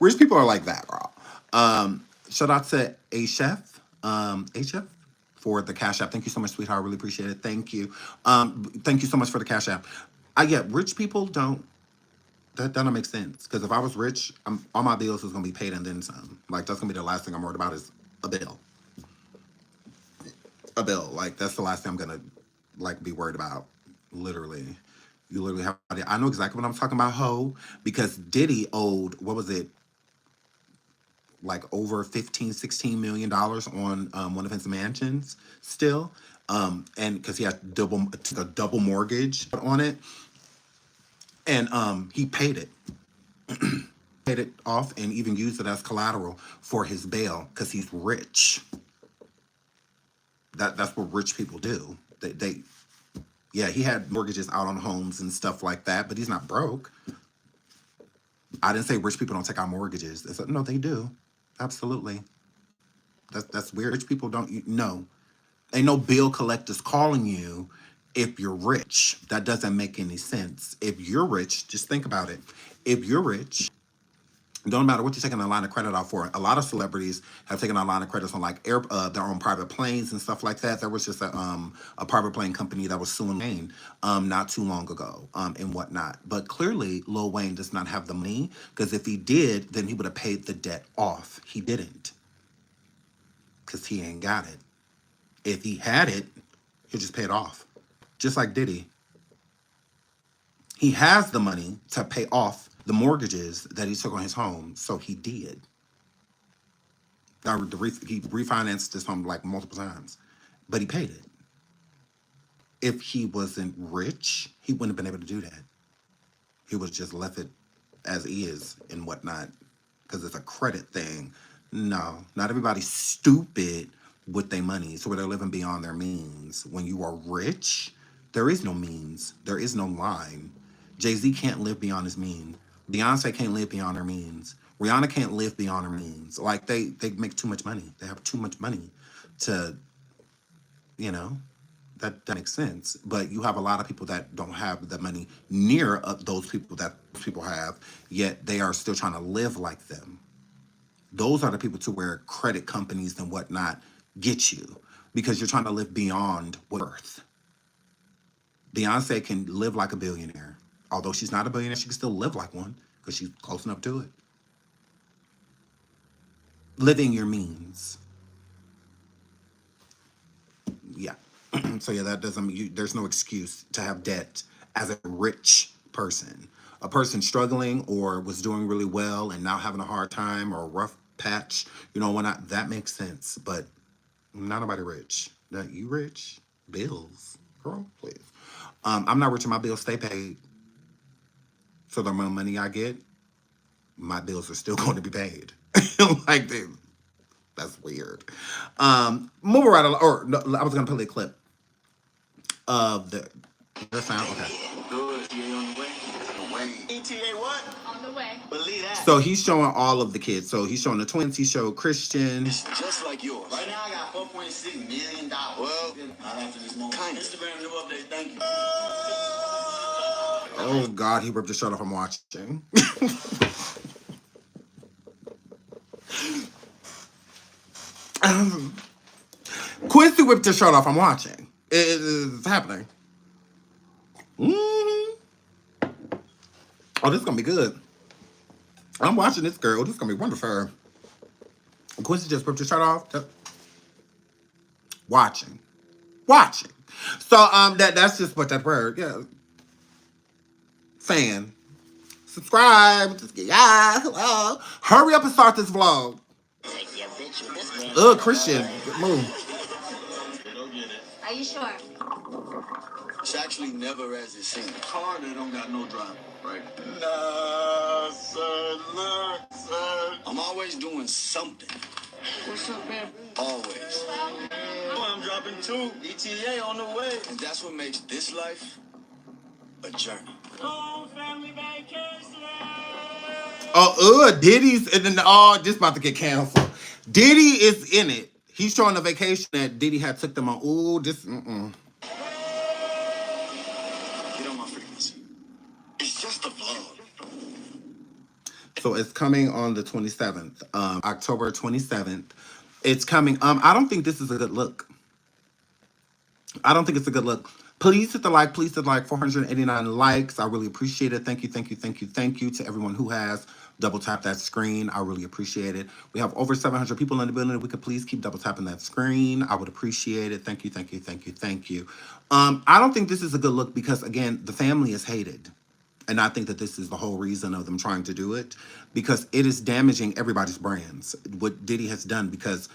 Rich people are like that, girl. Shout out to A Chef, for the Cash App. Thank you so much, sweetheart. I really appreciate it. Thank you. Thank you so much for the Cash App. Yeah, rich people don't. That don't make sense. Because if I was rich, all my bills is gonna be paid and then some. Like, that's gonna be the last thing I'm worried about is a bill. A bill. Like, that's the last thing I'm gonna be worried about. Literally. You literally have. I know exactly what I'm talking about, ho. Because Diddy owed, what was it? Like over $15-16 million on one of his mansions still. And because he had a double mortgage on it. And he paid it. Paid it off and even used it as collateral for his bail because he's rich. That's what rich people do. Yeah, he had mortgages out on homes and stuff like that, but he's not broke. I didn't say rich people don't take out mortgages. No, they do. Absolutely. That's weird. Rich people don't know. Ain't no bill collectors calling you if you're rich. That doesn't make any sense. If you're rich, just think about it. If you're rich, don't matter what you're taking a line of credit out for. A lot of celebrities have taken a line of credits on like their own private planes and stuff like that. There was just a private plane company that was suing Wayne not too long ago and whatnot. But clearly, Lil Wayne does not have the money because if he did, then he would have paid the debt off. He didn't because he ain't got it. If he had it, he'll just pay it off. Just like Diddy. He has the money to pay off the mortgages that he took on his home, so he did. He refinanced his home like multiple times, but he paid it. If he wasn't rich, he wouldn't have been able to do that. He would have just left it as is and whatnot, because it's a credit thing. No, not everybody's stupid with their money, so where they're living beyond their means. When you are rich, there is no means. There is no line. Jay-Z can't live beyond his means. Beyonce can't live beyond her means. Rihanna can't live beyond her means. Like they make too much money. They have too much money to, you know, that makes sense. But you have a lot of people that don't have the money near those people that those people have, yet they are still trying to live like them. Those are the people to where credit companies and whatnot get you because you're trying to live beyond worth. Beyonce can live like a billionaire. Although she's not a billionaire, she can still live like one because she's close enough to it. Living your means. Yeah. So yeah, that doesn't there's no excuse to have debt as a rich person. A person struggling or was doing really well and now having a hard time or a rough patch, when that makes sense. But not nobody rich. That you rich? Bills. Girl, please. I'm not rich and my bills stay paid. So the more money I get, my bills are still going to be paid. Like that's weird. Moving right along, or no, I was gonna play a clip of the sound. Okay. Good. ETA on the way. ETA what? On the way. Believe that. So he's showing all of the kids. So he's showing the twins. He showed Christian. It's just like yours. Right now I got $4.6 million. Well, not after this moment. Kind of. Instagram new update. Thank you. Oh God, he ripped the shirt off. I'm watching. Quincy whipped his shirt off. I'm watching. It's happening. Mm-hmm. Oh, this is gonna be good. I'm watching this girl. This is gonna be wonderful. Quincy just ripped his shirt off. Watching. So that's just what that word. Yeah. Fan. Subscribe. Yeah. Hello. Hurry up and start this vlog. Christian, move. Are you sure? It's actually never as it seems. Car that don't got no driver, right? Nah, sir, look, sir. I'm always doing something. What's up, man? Always. I'm dropping 2. ETA on the way. And that's what makes this life a journey. Oh, family vacation. Diddy's and then this about to get canceled. Diddy is in it. He's showing a vacation that Diddy had took them on. Ooh, this. Get on my frequency. It's just a vlog. So it's coming on the 27th, October 27th. It's coming. I don't think this is a good look. I don't think it's a good look. Please hit the like. Please hit the like. 489 likes. I really appreciate it. Thank you to everyone who has double tap that screen. I really appreciate it. We have over 700 people in the building. If we could please keep double tapping that screen, I would appreciate it. Thank you. I don't think this is a good look because, again, the family is hated. And I think that this is the whole reason of them trying to do it because it is damaging everybody's brands, what Diddy has done, because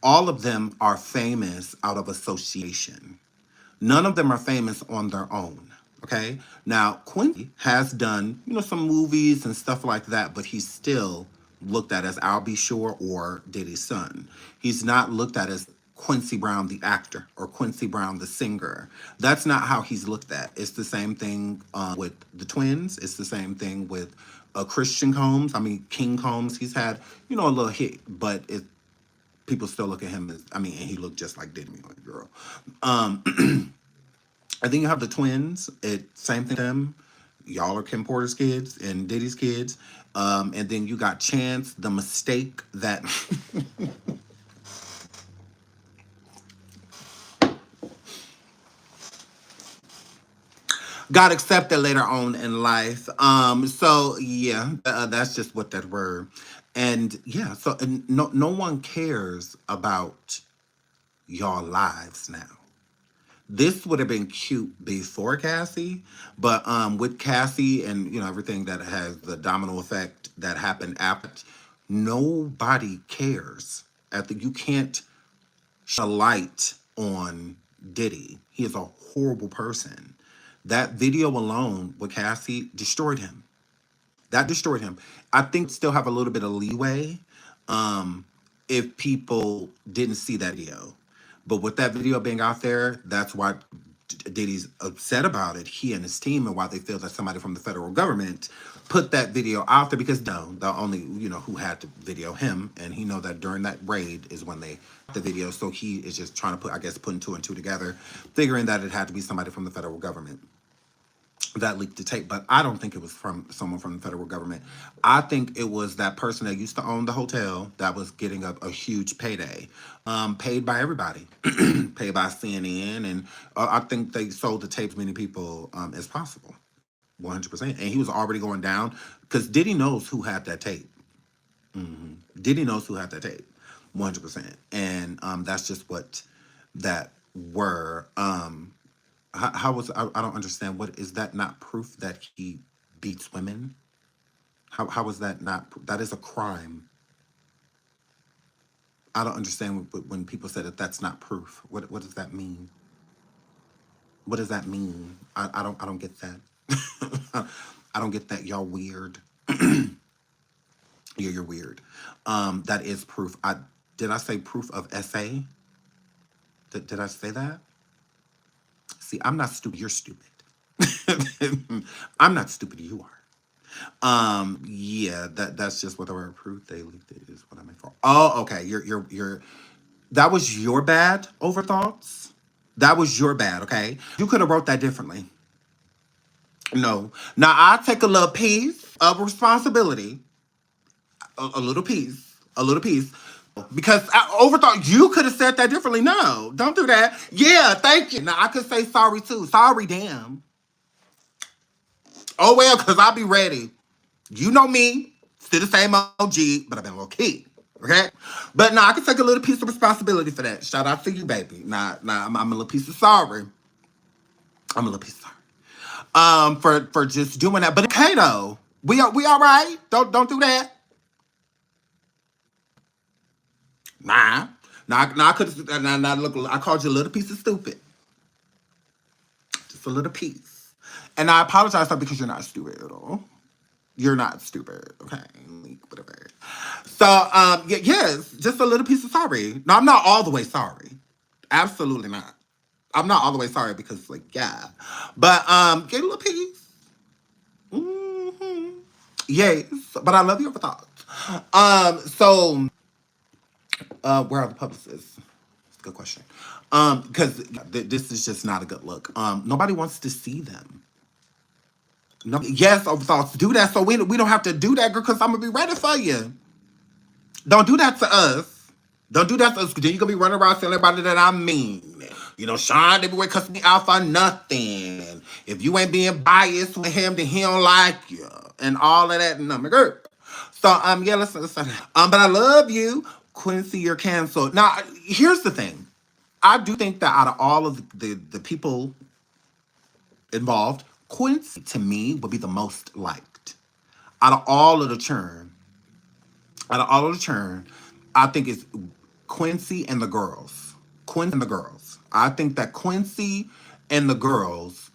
all of them are famous out of association. None of them are famous on their own. Okay. Now, Quincy has done, some movies and stuff like that, but he's still looked at as I'll Be Sure or Diddy's son. He's not looked at as Quincy Brown, the actor, or Quincy Brown, the singer. That's not how he's looked at. It's the same thing with the twins. It's the same thing with Christian Combs. I mean, King Combs. He's had, a little hit, but people still look at him as, and he looked just like Diddy, girl. I think you have the twins. Same thing to them. Y'all are Kim Porter's kids and Diddy's kids. And then you got Chance, the mistake that... got accepted later on in life. So yeah, that's just what that were. And yeah, so no one cares about y'all lives now. This would have been cute before Cassie, but with Cassie and everything that has the domino effect that happened after, nobody cares. You can't shine a light on Diddy. He is a horrible person. That video alone with Cassie destroyed him. That destroyed him. I think still have a little bit of leeway if people didn't see that video. But with that video being out there, that's why Diddy's upset about it, he and his team, and why they feel that somebody from the federal government put that video out there, because no, the only, who had to video him, and he know that during that raid is when they the video, so he is just trying to put, I guess, putting two and two together, figuring that it had to be somebody from the federal government that leaked the tape. But I don't think it was from someone from the federal government. I think it was that person that used to own the hotel that was getting a huge payday, paid by everybody, paid by CNN, and I think they sold the tape to many people as possible, 100%. And he was already going down because Diddy knows who had that tape. Diddy knows who had that tape, 100%. And that's just what that were. How was I don't understand. What is that? Not proof that he beats women? How is that not? That is a crime. I don't understand when people say that that's not proof. What does that mean? What does that mean? I don't get that. I don't get that. Y'all weird. Yeah, you're weird. That is proof. Did I say proof of SA? Did I say that? See, I'm not stupid. You're stupid. I'm not stupid. You are. Yeah, that's just what the word proof they leaked it is what I meant for. Oh, okay. You're. That was your bad overthoughts. That was your bad. Okay, you could have wrote that differently. No. Now I take a little piece of responsibility. A little piece. A little piece. Because I overthought you could have said that differently. No, don't do that. Yeah, thank you. Now I could say sorry too. Sorry, damn. Oh well, because I'll be ready. You know me, still the same OG, but I've been low key. Okay? But now I can take a little piece of responsibility for that. Shout out to you, baby. Nah, I'm a little piece of sorry. I'm a little piece of sorry. For just doing that. But okay though. We all right? Don't do that. Nah. Nah, I could nah, look, I called you a little piece of stupid. Just a little piece. And I apologize because you're not stupid at all. You're not stupid, okay? Whatever. So, yes, just a little piece of sorry. No, I'm not all the way sorry. Absolutely not. I'm not all the way sorry because, like, yeah. But, get a little piece. Yes, but I love your thoughts. So, where are the publicists? That's a good question. Because this is just not a good look. Nobody wants to see them. No, yes, overthoughts do that, so we don't have to do that, girl, because I'm gonna be ready for you. Don't do that to us. Don't do that to us, because then you're gonna be running around telling everybody that I'm mean. SeanDavieWay cuss me out for nothing. If you ain't being biased with him, then he don't like you. And all of that, no, my girl. So, yeah, listen. But I love you. Quincy, you're canceled. Now, here's the thing. I do think that out of all of the people involved, Quincy, to me, would be the most liked. Out of all of the churn, I think it's Quincy and the girls. Quincy and the girls. I think that Quincy and the girls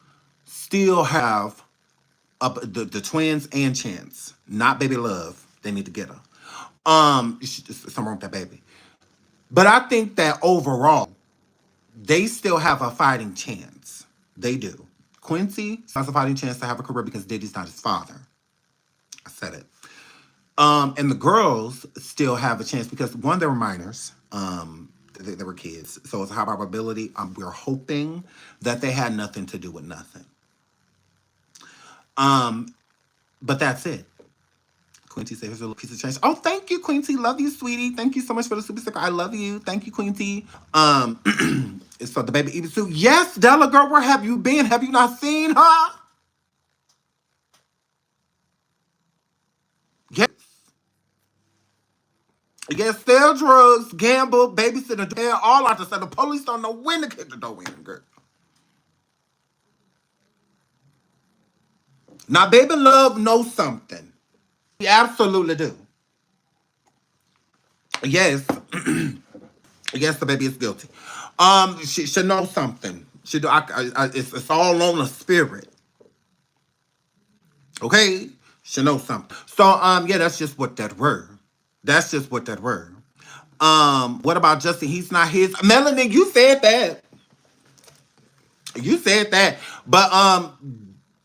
still have the twins and Chance. Not Baby Love. They need to get her. Something wrong with that baby. But I think that overall, they still have a fighting chance. They do. Quincy has a fighting chance to have a career because Diddy's not his father. I said it. And the girls still have a chance because one, they were minors. They were kids. So it's a high probability. We're hoping that they had nothing to do with nothing. But that's it. Quincy said, here's a little piece of change. Oh, thank you, Quincy. Love you, sweetie. Thank you so much for the super sticker. I love you. Thank you, Quincy. So the baby eating soup. Yes, Della, girl, where have you been? Have you not seen her? Yes. Yes, sell drugs, gamble, babysit, and all out the side. The police don't know when to kick the door in, girl. Now, baby love knows something. We absolutely do. Yes. Yes, the baby is guilty. She should know something. She do. It's all on the spirit. Okay, she knows something. So yeah, that's just what that word. That's just what that word. What about Justin? He's not his. Melanie, you said that. You said that. But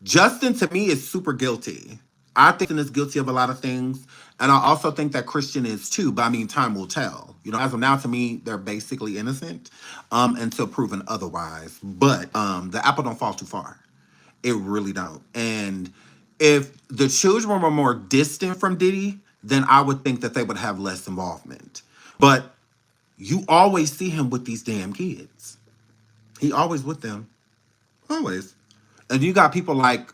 Justin to me is super guilty. I think Justin is guilty of a lot of things. And I also think that Christian is too, but I mean time will tell. You know, as of now to me, they're basically innocent until proven otherwise. But the apple don't fall too far. It really don't. And if the children were more distant from Diddy, then I would think that they would have less involvement. But you always see him with these damn kids. He always with them. Always. And you got people like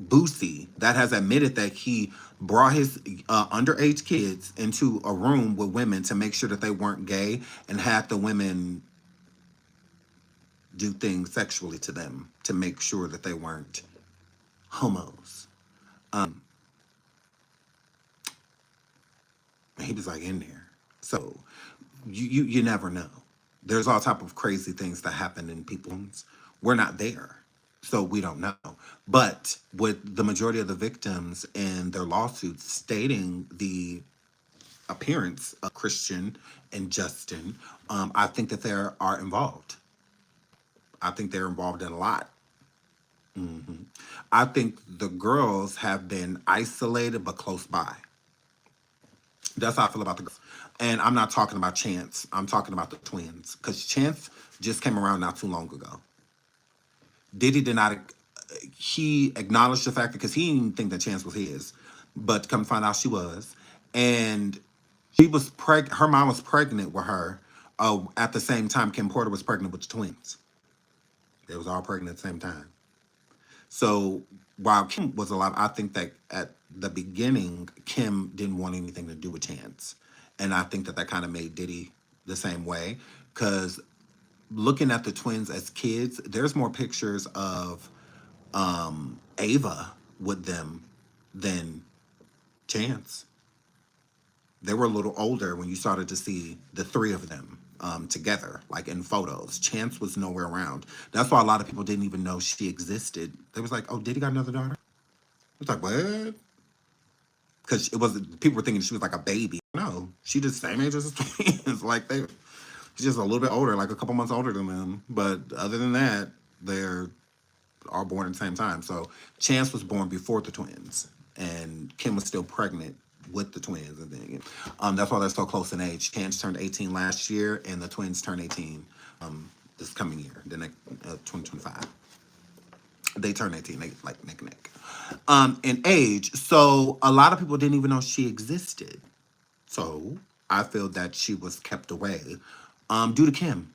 Boosie that has admitted that he brought his underage kids into a room with women to make sure that they weren't gay and had the women do things sexually to them to make sure that they weren't homos. And he was like in there. So you never know. There's all type of crazy things that happen in people's. We're not there. So we don't know. But with the majority of the victims and their lawsuits stating the appearance of Christian and Justin, I think that they are involved. I think they're involved in a lot. I think the girls have been isolated but close by. That's how I feel about the girls. And I'm not talking about Chance. I'm talking about the twins. Because Chance just came around not too long ago. Diddy did not, he acknowledged the fact because he didn't think that Chance was his. But come find out she was. And she was her mom was pregnant with her. At the same time, Kim Porter was pregnant with the twins. They was all pregnant at the same time. So while Kim was alive, I think that at the beginning, Kim didn't want anything to do with Chance. And I think that that kind of made Diddy the same way. Because looking at the twins as kids, there's more pictures of Ava with them than Chance. They were a little older when you started to see the three of them together, like in photos. Chance was nowhere around. That's why a lot of people didn't even know she existed. They was like, "Oh, Diddy got another daughter?" It's like, "What?" Because it was people were thinking she was like a baby. No, she just same age as the twins. Like she's just a little bit older, like a couple months older than them. But other than that, they're all born at the same time. So Chance was born before the twins, and Kim was still pregnant with the twins, and then that's why they're so close in age. Chance turned 18 last year, and the twins turned 18 this coming year, the next 2025. They turned 18, they like neck and neck in age. So a lot of people didn't even know she existed. So I feel that she was kept away due to Kim.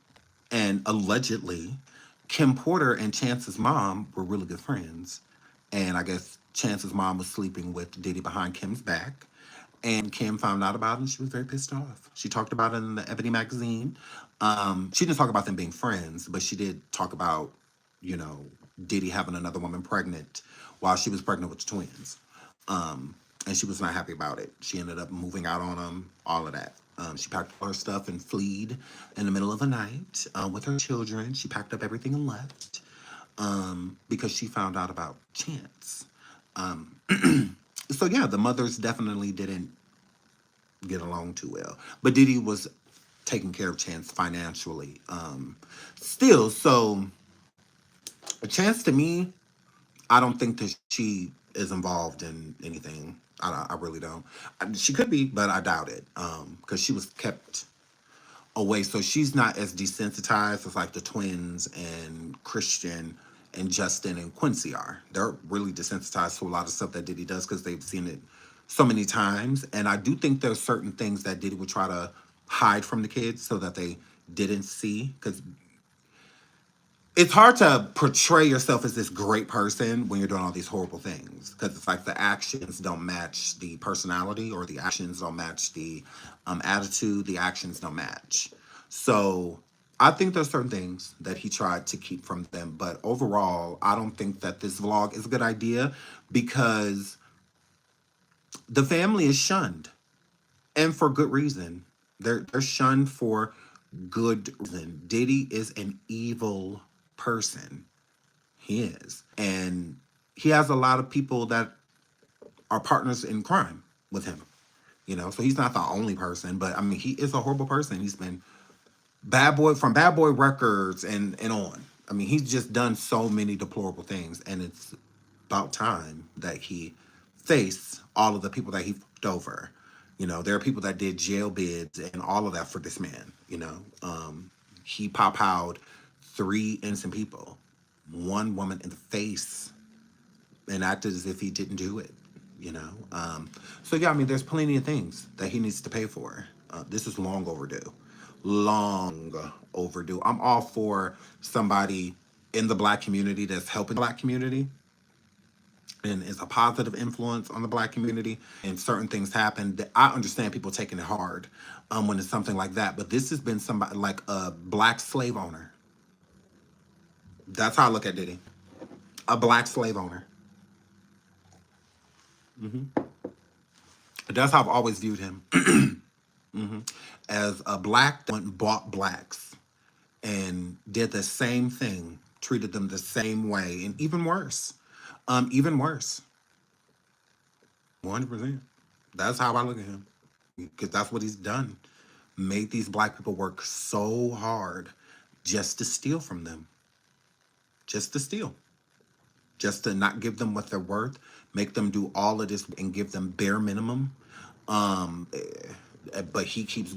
And allegedly, Kim Porter and Chance's mom were really good friends. And I guess Chance's mom was sleeping with Diddy behind Kim's back. And Kim found out about it and she was very pissed off. She talked about it in the Ebony magazine. She didn't talk about them being friends, but she did talk about, you know, Diddy having another woman pregnant while she was pregnant with the twins. And she was not happy about it. She ended up moving out on him, all of that. She packed all her stuff and fled in the middle of the night with her children. She packed up everything and left because she found out about Chance. So yeah, the mothers definitely didn't get along too well. But Diddy was taking care of Chance financially. Still, so Chance to me, I don't think that she is involved in anything. I really don't. She could be, but I doubt it. Because she was kept away. So she's not as desensitized as like the twins and Christian and Justin and Quincy are. They're really desensitized to a lot of stuff that Diddy does because they've seen it so many times. And I do think there's certain things that Diddy would try to hide from the kids so that they didn't see. Because it's hard to portray yourself as this great person when you're doing all these horrible things because it's like the actions don't match the personality or the actions don't match the attitude, the actions don't match. So I think there's certain things that he tried to keep from them, but overall I don't think that this vlog is a good idea because the family is shunned, and for good reason. They're shunned for good reason. Diddy is an evil person. He is. And he has a lot of people that are partners in crime with him. You know, so he's not the only person, but I mean, he is a horrible person. He's been bad boy from Bad Boy Records and on. I mean, he's just done so many deplorable things, and it's about time that he face all of the people that he fucked over. You know, there are people that did jail bids and all of that for this man. You know, he pop-powed 3 innocent people, one woman in the face, and acted as if he didn't do it. You know, so yeah, I mean, there's plenty of things that he needs to pay for. This is long overdue, long overdue. I'm all for somebody in the black community that's helping the black community and is a positive influence on the black community, and certain things happen. That I understand people taking it hard when it's something like that, but this has been somebody like a black slave owner. That's how I look at Diddy. A black slave owner. That's how I've always viewed him. As a black that went and bought blacks and did the same thing, treated them the same way, and even worse. Even worse. 100%. That's how I look at him. Because that's what he's done. Made these black people work so hard just to steal from them. Just to steal. Just to not give them what they're worth, make them do all of this and give them bare minimum. But he keeps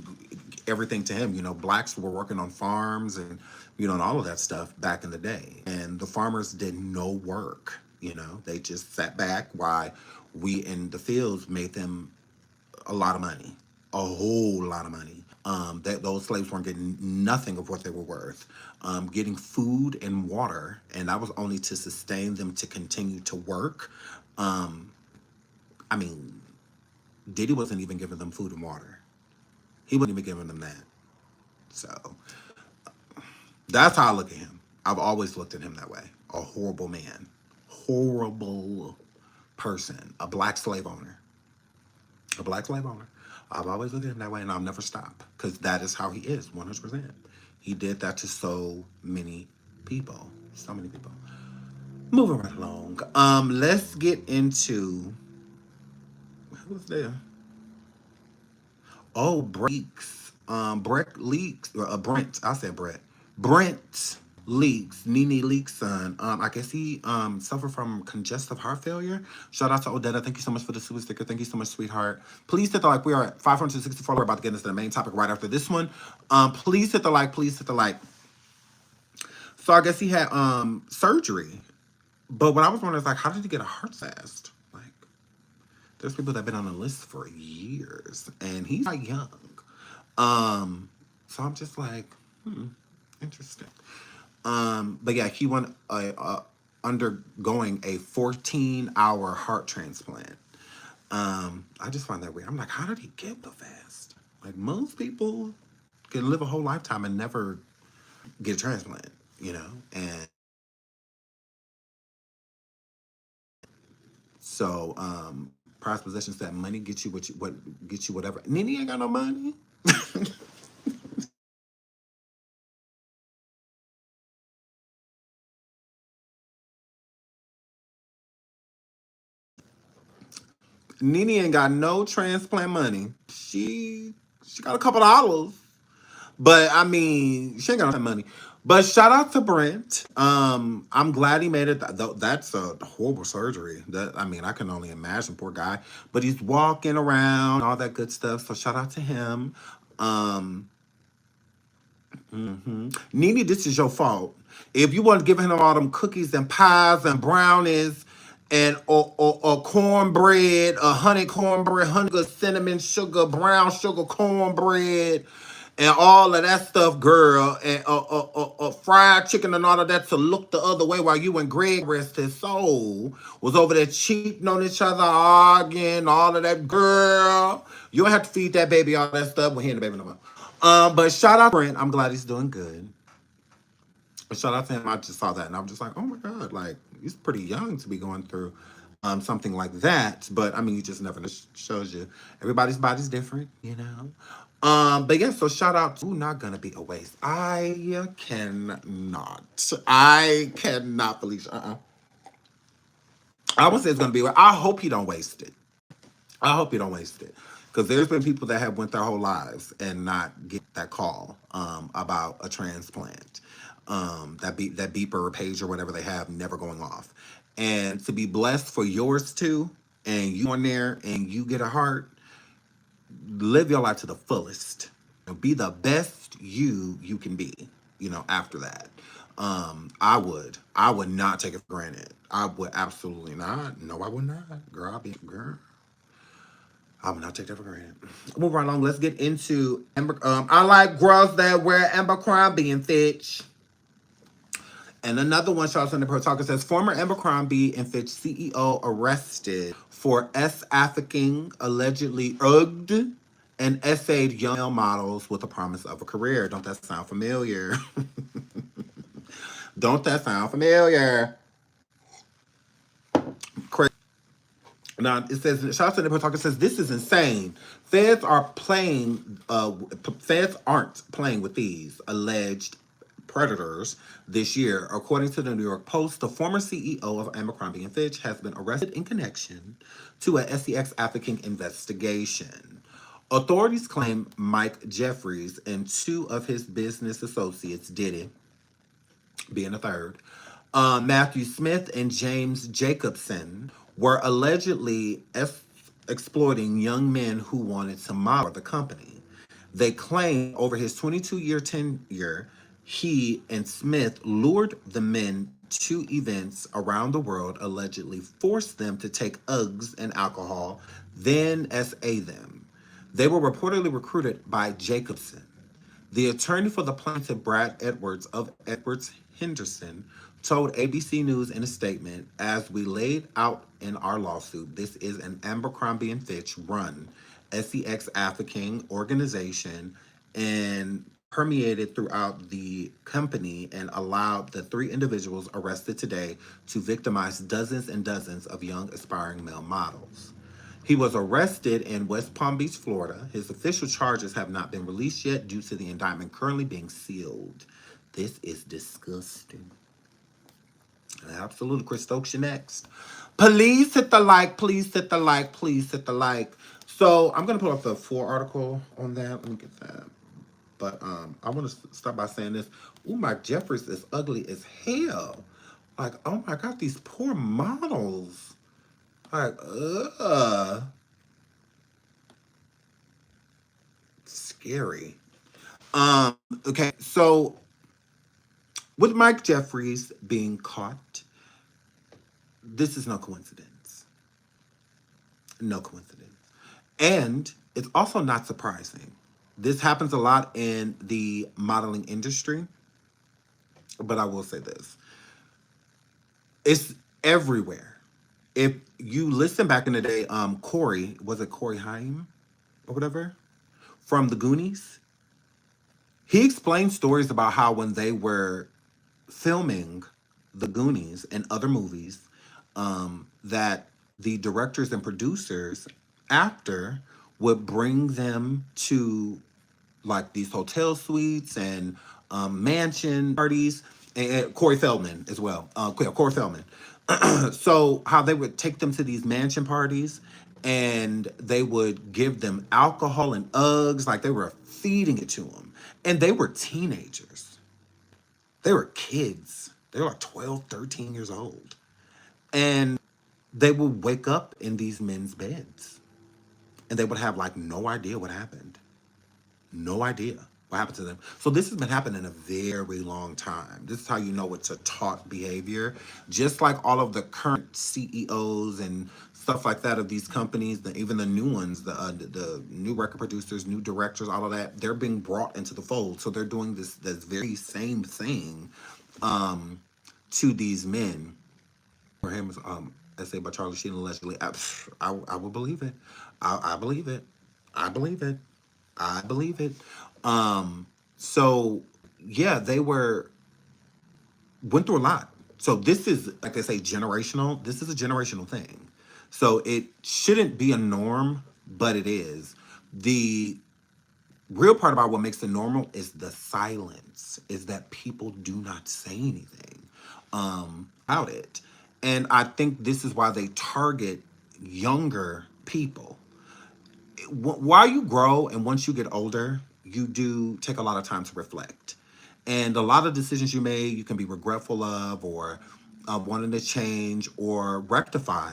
everything to him. You know, blacks were working on farms and, you know, and all of that stuff back in the day. And the farmers did no work. You know, they just sat back while we in the fields made them a lot of money, a whole lot of money. That those slaves weren't getting nothing of what they were worth. Getting food and water, and that was only to sustain them to continue to work. I mean, Diddy wasn't even giving them food and water. He wasn't even giving them that. So that's how I look at him. I've always looked at him that way. A horrible man, horrible person, a black slave owner. A black slave owner. I've always looked at him that way, and I'll never stop because that is how he is, 100%. He did that to so many people, so many people. Moving right along. Let's get into who's there. Oh, Brent Leakes. Brent Leakes. Brent. I said Brett. Brent Leakes. Nene Leakes' son. I guess he suffered from congestive heart failure. Shout out to Odetta. Thank you so much for the super sticker. Thank you so much, sweetheart. Please hit the like. We are at 564. We're about to get into the main topic right after this one. Please hit the like. Please hit the like. So I guess he had surgery. But what I was wondering is, like, how did he get a heart fast? Like, there's people that have been on the list for years, and he's not young. So I'm just like, interesting. But yeah, he went undergoing a 14-hour heart transplant. I just find that weird. I'm like, how did he get so fast? Like, most people can live a whole lifetime and never get a transplant, you know? And so, prized possessions said money gets you what gets you whatever. Nene ain't got no money. Nene ain't got no transplant money. She got a couple dollars, but I mean, she ain't got no money. But shout out to Brent. I'm glad he made it. That's a horrible surgery. That, I mean, I can only imagine, poor guy. But he's walking around, all that good stuff. So shout out to him. Nene, this is your fault. If you want to give him all them cookies and pies and brownies and or cornbread, honey cornbread, honey good cinnamon sugar, brown sugar cornbread, and all of that stuff, girl, and fried chicken and all of that to look the other way while you and Greg, rest his soul, was over there cheating on each other, arguing, all of that, girl. You don't have to feed that baby all that stuff when he and the baby no more. But shout out to Brent. I'm glad he's doing good. But shout out to him. I just saw that and I'm just like, oh my God, like he's pretty young to be going through something like that. But I mean, you just never know. Shows you everybody's body's different, you know. But yeah, so shout out to not gonna be a waste. I cannot believe I would say it's gonna be. I hope he don't waste it. I hope he don't waste it. Because there's been people that have went their whole lives and not get that call about a transplant. That beeper or page or whatever they have never going off. And to be blessed for yours too, and you on there and you get a heart, live your life to the fullest. Be the best you can be, after that. I would not take it for granted. I would absolutely not. No, I would not. Girl. I would not take that for granted. Move right along. Let's get into I like girls that wear Abercrombie and Fitch. And another one, Charles on the Pro Talker says, former Abercrombie and Fitch CEO arrested for S-trafficking, allegedly ugged and essayed young male models with a promise of a career. Don't that sound familiar? Don't that sound familiar? Crazy. Now it says, shout out to the Pro Talker says, this is insane. Feds aren't playing with these alleged predators this year. According to the New York Post, the former CEO of Abercrombie and Fitch has been arrested in connection to a SEX trafficking investigation. Authorities claim Mike Jeffries and two of his business associates, Diddy being a third, Matthew Smith and James Jacobson, were allegedly exploiting young men who wanted to model the company. They claim over his 22-year tenure, he and Smith lured the men to events around the world, allegedly forced them to take Uggs and alcohol, then SA them. They were reportedly recruited by Jacobson. The attorney for the plaintiff, Brad Edwards of Edwards Henderson, told ABC News in a statement, as we laid out in our lawsuit, this is an Abercrombie and Fitch run SEX trafficking organization and permeated throughout the company and allowed the three individuals arrested today to victimize dozens and dozens of young aspiring male models. He was arrested in West Palm Beach, Florida. His official charges have not been released yet due to the indictment currently being sealed. This is disgusting. Absolutely. Chris Stokes, you next. Please hit the like. Please hit the like. Please hit the like. So I'm going to put up the full article on that. Let me get that. But I want to start by saying this. Oh, Mike Jeffries is ugly as hell. Like, oh my God, these poor models. Like, scary. Okay, so with Mike Jeffries being caught, this is no coincidence. No coincidence. And it's also not surprising. This happens a lot in the modeling industry, but I will say this. It's everywhere. If you listen back in the day, Corey, was it Corey Haim or whatever, from the Goonies? He explained stories about how when they were filming the Goonies and other movies, that the directors and producers after would bring them to like these hotel suites and mansion parties, and Corey Feldman as well. Corey Feldman. So how they would take them to these mansion parties and they would give them alcohol and Uggs, like they were feeding it to them. And they were teenagers. They were kids. They were like 12, 13 years old. And they would wake up in these men's beds. And they would have like no idea what happened. No idea what happened to them. So this has been happening a very long time. This is how you know it's a taught behavior. Just like all of the current CEOs and stuff like that of these companies, even the new ones, the new record producers, new directors, all of that, they're being brought into the fold. So they're doing this very same thing to these men. For him, essay by Charlie Sheen allegedly. I will believe it. I believe it. I believe it. I believe it. So yeah, they went through a lot. So this is, like they say, generational. This is a generational thing. So it shouldn't be a norm, but it is. The real part about what makes it normal is the silence, is that people do not say anything about it. And I think this is why they target younger people. while you grow and once you get older, you do take a lot of time to reflect. And a lot of decisions you made, you can be regretful of, or wanting to change or rectify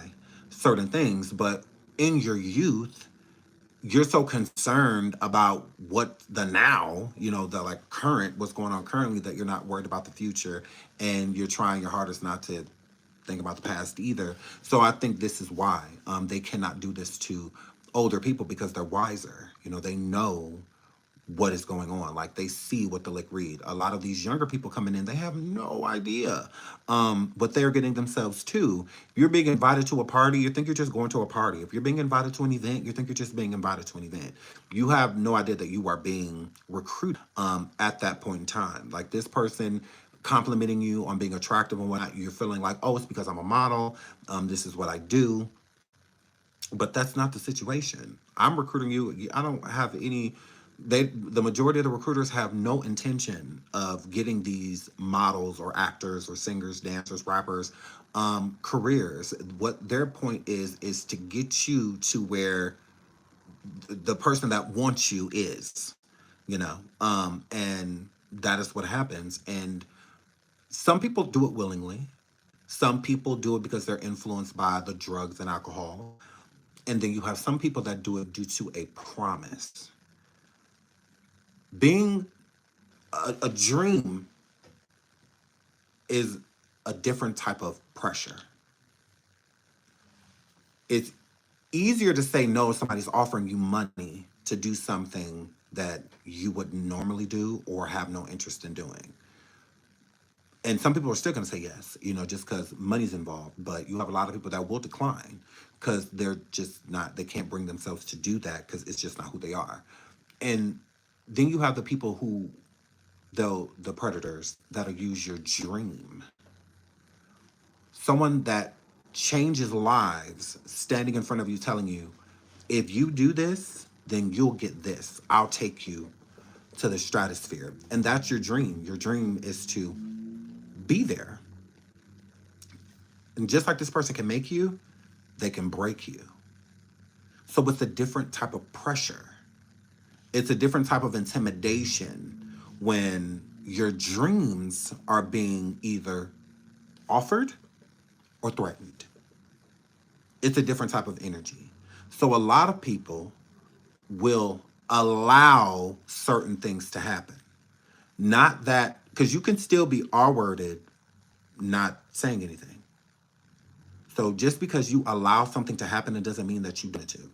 certain things. But in your youth, you're so concerned about what the now, the like current, what's going on currently, that you're not worried about the future, and you're trying your hardest not to think about the past either. So I think this is why they cannot do this to older people, because they're wiser. They know what is going on. Like, they see what the lick read. A lot of these younger people coming in, they have no idea what they're getting themselves to. If you're being invited to a party, you think you're just going to a party. If you're being invited to an event, you think you're just being invited to an event. You have no idea that you are being recruited at that point in time. Like, this person complimenting you on being attractive and whatnot, you're feeling like, oh, it's because I'm a model. This is what I do. But that's not the situation. I'm recruiting you. I don't have any. The majority of the recruiters have no intention of getting these models or actors or singers, dancers, rappers careers. What their point is to get you to where the person that wants you is, and that is what happens. And some people do it willingly. Some people do it because they're influenced by the drugs and alcohol. And then you have some people that do it due to a promise. Being a dream is a different type of pressure. It's easier to say no if somebody's offering you money to do something that you wouldn't normally do or have no interest in doing. And some people are still going to say yes, just because money's involved. But you have a lot of people that will decline because they're just not, they can't bring themselves to do that because it's just not who they are. And then you have the people who, the predators that'll use your dream. Someone that changes lives standing in front of you telling you, if you do this, then you'll get this. I'll take you to the stratosphere. And that's your dream. Your dream is to be there. And just like this person can make you, they can break you. So it's a different type of pressure. It's a different type of intimidation when your dreams are being either offered or threatened. It's a different type of energy. So a lot of people will allow certain things to happen. Not that, because you can still be R-worded not saying anything. So just because you allow something to happen, it doesn't mean that you wanted to.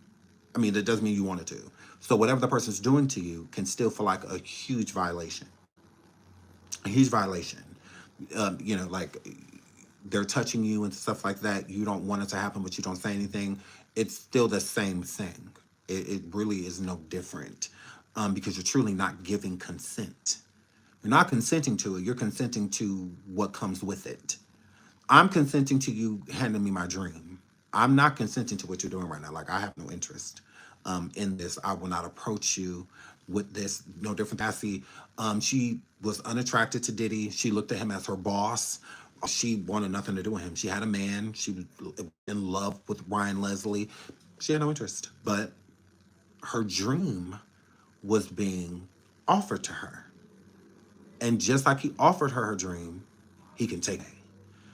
I mean, it doesn't mean you wanted to. So whatever the person's doing to you can still feel like a huge violation. A huge violation. Like they're touching you and stuff like that. You don't want it to happen, but you don't say anything. It's still the same thing. It really is no different because you're truly not giving consent. You're not consenting to it. You're consenting to what comes with it. I'm consenting to you handing me my dream. I'm not consenting to what you're doing right now. Like, I have no interest in this. I will not approach you with this. No different. Cassie, she was unattracted to Diddy. She looked at him as her boss. She wanted nothing to do with him. She had a man. She was in love with Ryan Leslie. She had no interest. But her dream was being offered to her. And just like he offered her dream, he can take it.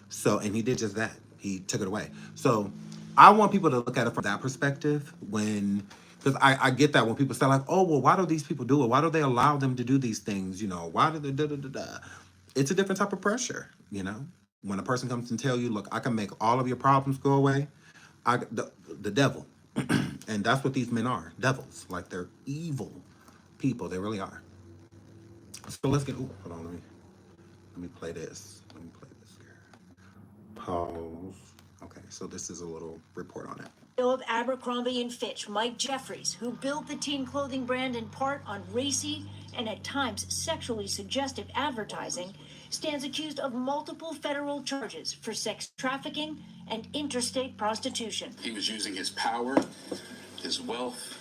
So, and he did just that. He took it away. So I want people to look at it from that perspective because I get that when people say like, oh, well, why do these people do it? Why do they allow them to do these things? Why do they da-da-da-da? It's a different type of pressure, When a person comes and tell you, look, I can make all of your problems go away, the devil. And that's what these men are, devils. Like, they're evil people. They really are. So let's get, hold on, let me play this. Let me play this here. Pause. Okay, so this is a little report on it. Of Abercrombie and Fitch, Mike Jeffries, who built the teen clothing brand in part on racy and at times sexually suggestive advertising, stands accused of multiple federal charges for sex trafficking and interstate prostitution. He was using his power, his wealth,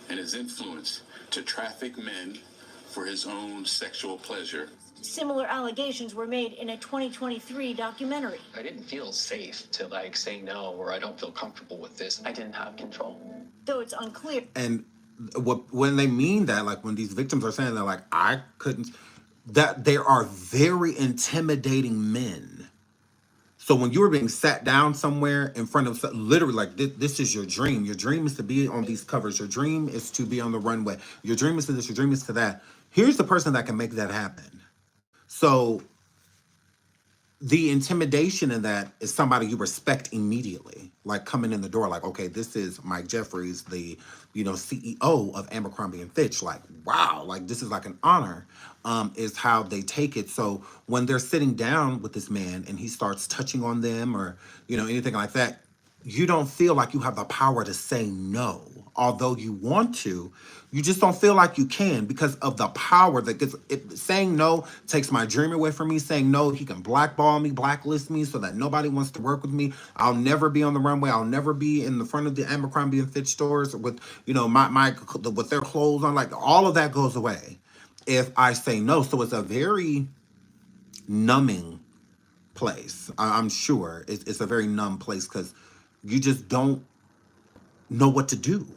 and his influence to traffic men for his own sexual pleasure. Similar allegations were made in a 2023 documentary. I didn't feel safe to say no, or I don't feel comfortable with this. I didn't have control. though it's unclear. And when they mean that, like when these victims are saying they're like, I couldn't, that there are very intimidating men. So when you were being sat down somewhere in front of, literally like this is your dream. Your dream is to be on these covers. Your dream is to be on the runway. Your dream is to this. Your dream is to that. Here's the person that can make that happen. So the intimidation in that is somebody you respect immediately, like coming in the door, like, okay, this is Mike Jeffries, the, CEO of Abercrombie and Fitch. Like, wow, like this is like an honor, is how they take it. So when they're sitting down with this man and he starts touching on them or, anything like that, you don't feel like you have the power to say no. Although you want to, you just don't feel like you can because of the power that gets it. Saying no takes my dream away from me. Saying no, he can blackball me, blacklist me so that nobody wants to work with me. I'll never be on the runway. I'll never be in the front of the Abercrombie and Fitch stores with, my with their clothes on. Like all of that goes away if I say no. So it's a very numbing place. I'm sure it's a very numb place because you just don't know what to do,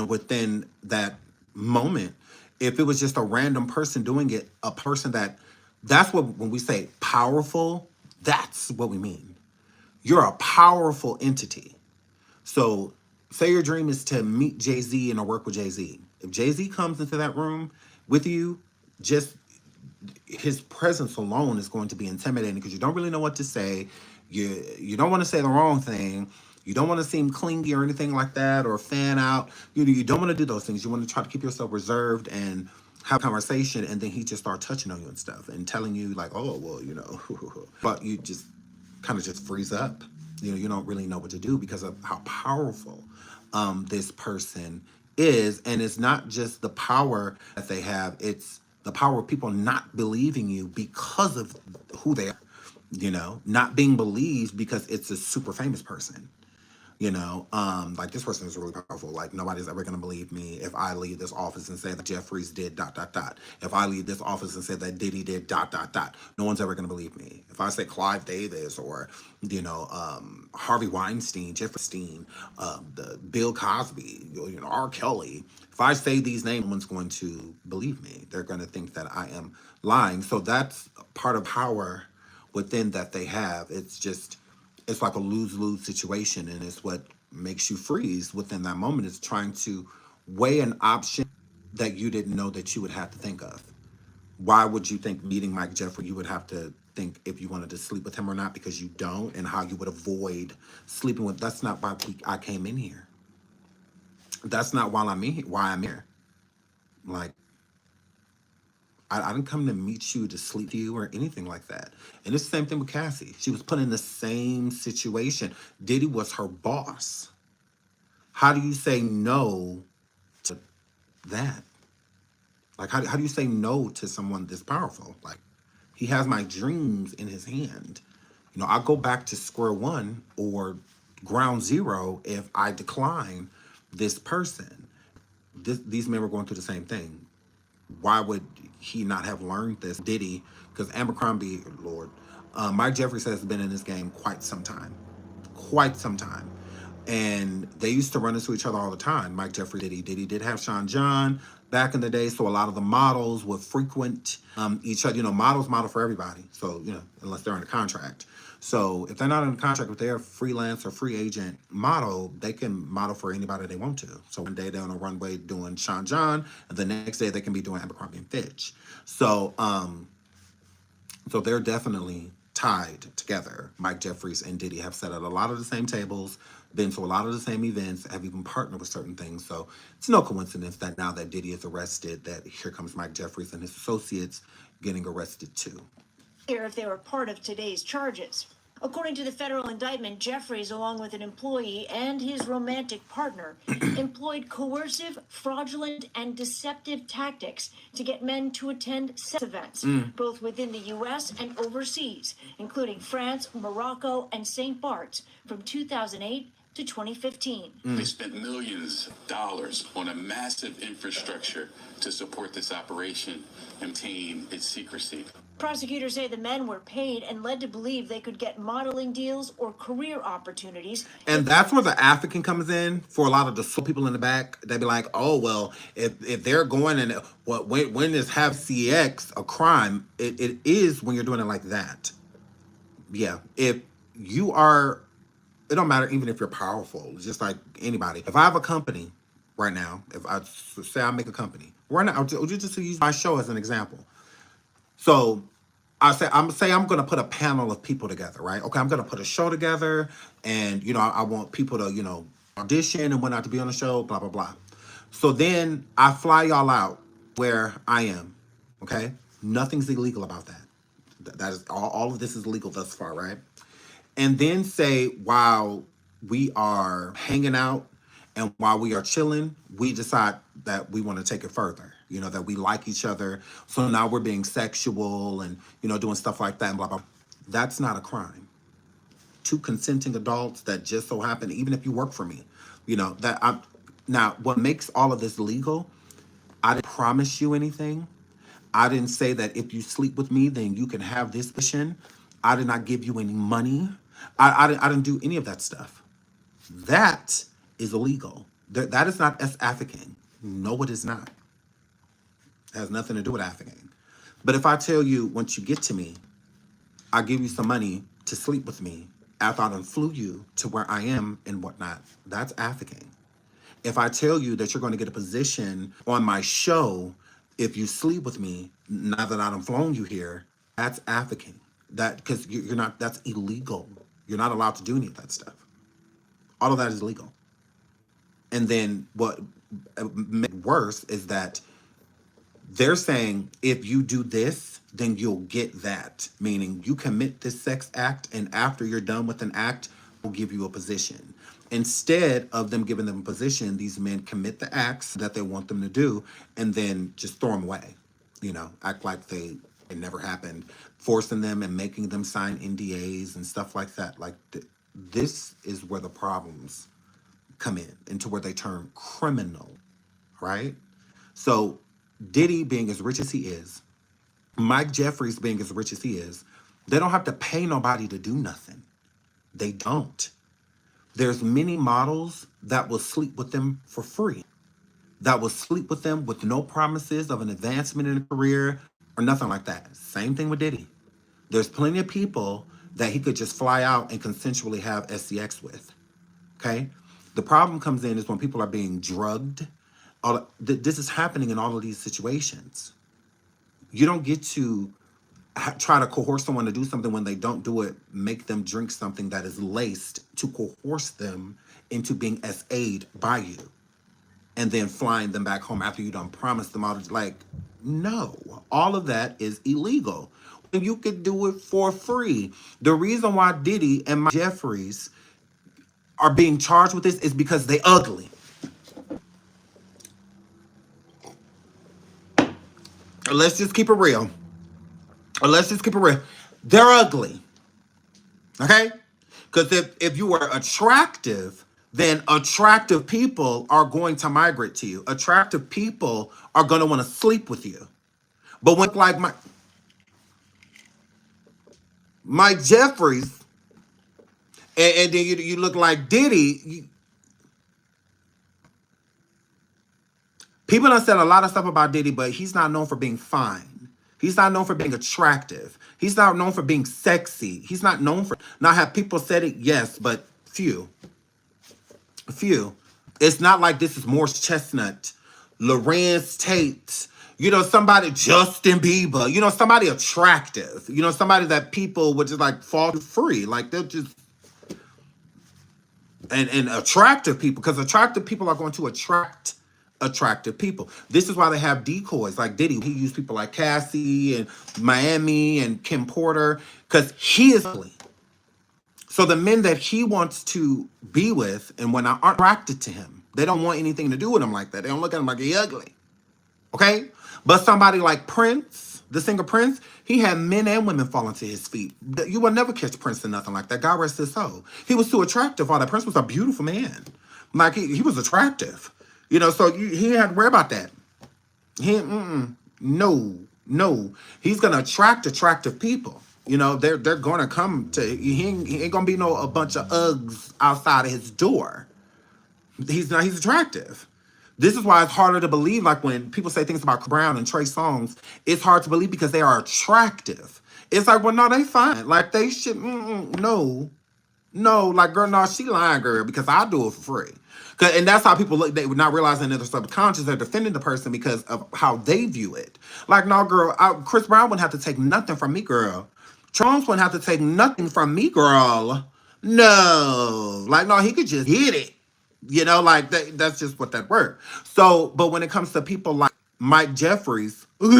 within that moment. If it was just a random person doing it, a person that's what, when we say powerful, that's what we mean. You're a powerful entity. So say your dream is to meet Jay-Z and to work with Jay-Z. If Jay-Z comes into that room with you, just his presence alone is going to be intimidating because you don't really know what to say. You don't want to say the wrong thing. You don't want to seem clingy or anything like that or fan out. You don't want to do those things. You want to try to keep yourself reserved and have a conversation, and then he just start touching on you and stuff and telling you like, oh, well, but you just kind of just freeze up. You don't really know what to do because of how powerful this person is. And it's not just the power that they have, it's the power of people not believing you because of who they are, not being believed because it's a super famous person. Like this person is really powerful. Like nobody's ever going to believe me if I leave this office and say that Jeffries did ... If I leave this office and say that Diddy did ... No one's ever going to believe me. If I say Clive Davis or, Harvey Weinstein, Jeffries, the Bill Cosby, R. Kelly. If I say these names, no one's going to believe me. They're going to think that I am lying. So that's part of power within that they have. It's like a lose-lose situation, and it's what makes you freeze within that moment. It's trying to weigh an option that you didn't know that you would have to think of. Why would you think meeting Mike Jeffrey, you would have to think if you wanted to sleep with him or not because you don't, and how you would avoid sleeping with. That's not why I came in here. That's not why I'm here. Like, I didn't come to meet you to sleep with you or anything like that. And it's the same thing with Cassie. She was put in the same situation. Diddy was her boss. How do you say no to that? Like, how do you say no to someone this powerful? Like, he has my dreams in his hand. I'll go back to square one or ground zero if I decline this person. These men were going through the same thing. Why would he not have learned this? Diddy, because Abercrombie, Lord, Mike Jeffries has been in this game quite some time. And they used to run into each other all the time. Mike Jeffrey, Diddy did have Sean John back in the day, so a lot of the models would frequent each other. Models model for everybody, so, unless they're in a contract. So if they're not in a contract with their freelance or free agent model, they can model for anybody they want to. So one day they're on a runway doing Sean John, and the next day they can be doing Abercrombie and Fitch. So, so they're definitely tied together. Mike Jeffries and Diddy have sat at a lot of the same tables, been to a lot of the same events, have even partnered with certain things. So it's no coincidence that now that Diddy is arrested, that here comes Mike Jeffries and his associates getting arrested too. Here, if they were part of today's charges. According to the federal indictment, Jeffries, along with an employee and his romantic partner, employed coercive, fraudulent, and deceptive tactics to get men to attend sex events, both within the U.S. and overseas, including France, Morocco, and St. Bart's from 2008 to 2015. They spent millions of dollars on a massive infrastructure to support this operation and maintain its secrecy. Prosecutors say the men were paid and led to believe they could get modeling deals or career opportunities. And that's where the African comes in for a lot of the soul people in the back. They'd be like, oh, well, if they're going and when is have CX a crime, it is when you're doing it like that. Yeah. If you are, it don't matter even if you're powerful, just like anybody. If I have a company right now, if I say I make a company, right now, I'll just use my show as an example. So I'm going to put a panel of people together, right? Okay, I'm going to put a show together, and I want people to audition and whatnot to be on the show, blah blah blah. So then I fly y'all out where I am. Okay, nothing's illegal about that. That is all of this is legal thus far, right? And then say while we are hanging out and while we are chilling, we decide that we want to take it further. That we like each other. So now we're being sexual and, doing stuff like that and blah, blah. That's not a crime. Two consenting adults that just so happen, even if you work for me, now what makes all of this legal, I didn't promise you anything. I didn't say that if you sleep with me, then you can have this position. I did not give you any money. I didn't do any of that stuff. That is illegal. That is not as African. No, it is not. It has nothing to do with African. But if I tell you, once you get to me, I'll give you some money to sleep with me after I done flew you to where I am and whatnot, that's African. If I tell you that you're going to get a position on my show if you sleep with me, now that I done flown you here, that's African. That because you're not, that's illegal. You're not allowed to do any of that stuff. All of that is illegal. And then what makes it worse is that they're saying if you do this, then you'll get that. Meaning you commit this sex act, and after you're done with an act, we'll give you a position. Instead of them giving them a position, these men commit the acts that they want them to do and then just throw them away. Act like they it never happened, forcing them and making them sign NDAs and stuff like that. Like this is where the problems come in, into where they turn criminal, right? So Diddy being as rich as he is, Mike Jeffries being as rich as he is, they don't have to pay nobody to do nothing. They don't. There's many models that will sleep with them for free, that will sleep with them with no promises of an advancement in a career or nothing like that. Same thing with Diddy. There's plenty of people that he could just fly out and consensually have SCX with, okay? The problem comes in is when people are being drugged. This is happening in all of these situations. You don't get to try to coerce someone to do something when they don't do it, make them drink something that is laced to coerce them into being SA'd by you and then flying them back home after you done promised them all. Like, no, all of that is illegal. You could do it for free. The reason why Diddy and Mike Jeffries are being charged with this is because they ugly. Let's just keep it real. They're ugly. Okay? Because if you were attractive, then attractive people are going to migrate to you. Attractive people are going to want to sleep with you. But when like Mike Jeffries, and then you look like Diddy, people have said a lot of stuff about Diddy, but he's not known for being fine. He's not known for being attractive. He's not known for being sexy. He's not known for... Now, have people said it? Yes, but few. It's not like this is Morris Chestnut, Lorenz Tate, somebody, Justin Bieber, somebody attractive, somebody that people would just like fall free. Like they'll just... And attractive people, because attractive people are going to attract attractive people. This is why they have decoys like Diddy. He used people like Cassie and Miami and Kim Porter because he is ugly. So the men that he wants to be with and when aren't attracted to him, they don't want anything to do with him like that. They don't look at him like he's ugly. Okay? But somebody like Prince The singer Prince, he had men and women falling to his feet. You will never catch Prince in nothing like that. God rest his soul. He was too attractive. All that. Prince was a beautiful man. Like, he was attractive. You know, so he didn't have to worry about that. No. He's going to attract attractive people. You know, they're going to come to, he ain't going to be a bunch of Uggs outside of his door. He's attractive. This is why it's harder to believe, like when people say things about Brown and Trey Songz, it's hard to believe because they are attractive. It's like, well, no, they fine. Like, they should, no, like, girl, no, she lying, girl, because I do it for free. And that's how people look. They were not realizing that their subconscious, they're defending the person because of how they view it. Like, no, girl, Chris Brown wouldn't have to take nothing from me, girl. Trump wouldn't have to take nothing from me, girl. No. Like, no, he could just hit it. You know, like, that's just what that word. So, but when it comes to people like Mike Jeffries, like,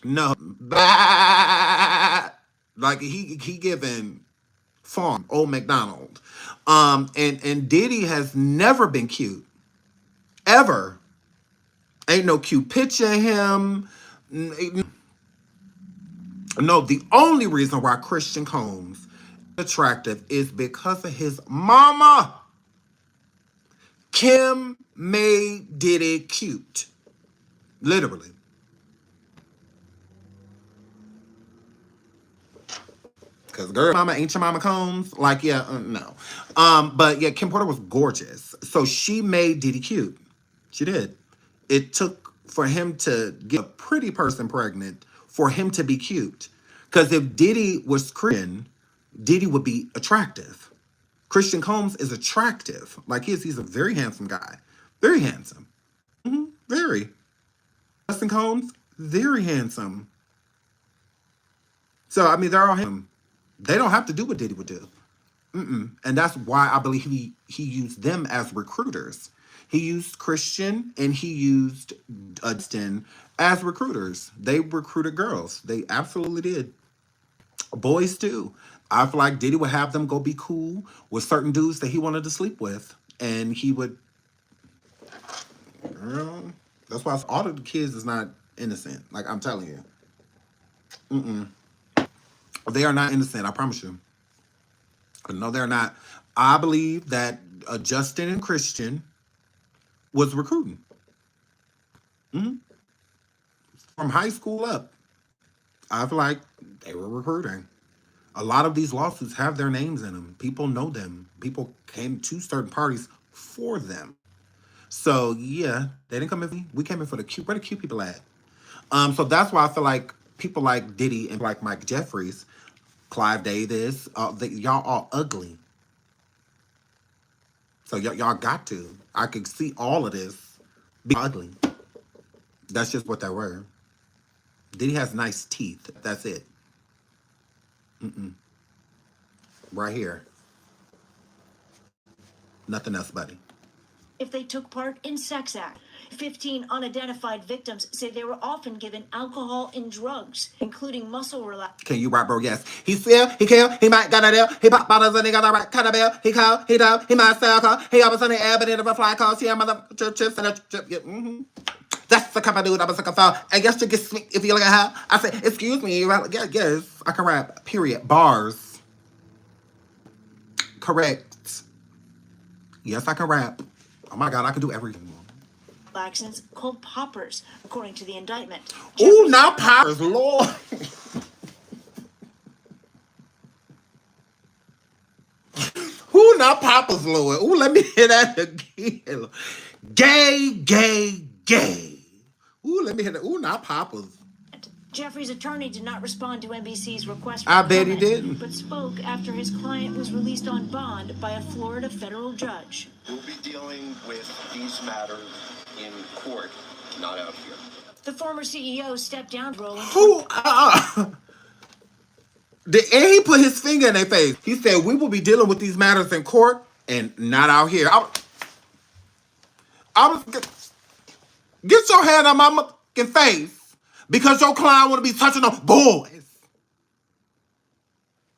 no, like he giving farm old McDonald, and Diddy has never been cute, ever. Ain't no cute picture of him. No, the only reason why Christian Combs is attractive is because of his mama. Kim made Diddy cute. Literally. Because girl, mama ain't your mama Combs. Like, yeah, no. But yeah, Kim Porter was gorgeous. So she made Diddy cute. She did. It took for him to get a pretty person pregnant for him to be cute. Because if Diddy was Christian, Diddy would be attractive. Christian Combs is attractive. Like, he's a very handsome guy. Very handsome. Very. Christian Combs, very handsome. So, I mean, they're all handsome. They don't have to do what Diddy would do. And that's why I believe he used them as recruiters. He used Christian and he used Dustin as recruiters. They recruited girls. They absolutely did. Boys too. I feel like Diddy would have them go be cool with certain dudes that he wanted to sleep with. And he would, that's why all of the kids is not innocent. Like, I'm telling you. They are not innocent, I promise you. No, they're not. I believe that Justin and Christian was recruiting. From high school up. I feel like they were recruiting. A lot of these lawsuits have their names in them. People know them. People came to certain parties for them. So, yeah, they didn't come in. We came in for the cute. Where the cute people at? So that's why I feel like people like Diddy and like Mike Jeffries, Clive Davis, y'all all ugly. So y'all got to. I could see all of this be ugly. That's just what they were. Diddy has nice teeth. That's it. Right here. Nothing else, buddy. If they took part in sex acts. 15 unidentified victims say they were often given alcohol and drugs, including muscle relaxation. Can you rap, bro? Yes. He sell, he kill, he might got a deal, he pop bottles and he got the right kind of bill. He call, he dub, he might sell car, he always on the air, but in a fly call, see him mother chips and a chip. Yeah, That's the kind of dude I was looking for. And yes, you get sweet if you look at her. I say, excuse me, yeah, yes, I can rap. Period. Bars. Correct. Yes, I can rap. Oh my God, I can do everything. Laxants called poppers, according to the indictment. Ooh, now poppers, Lord. Ooh, now poppers, Lord. Ooh, let me hear that again. Gay. Ooh, let me hear that. Ooh, now poppers. Jeffries' attorney did not respond to NBC's request for I bet comment, he didn't. but spoke after his client was released on bond by a Florida federal judge. We'll be dealing with these matters in court, not out here. The former CEO stepped down, rolling. Who? And he put his finger in their face. He said, we will be dealing with these matters in court and not out here. Get your hand on my fucking face because your client want to be touching on boys.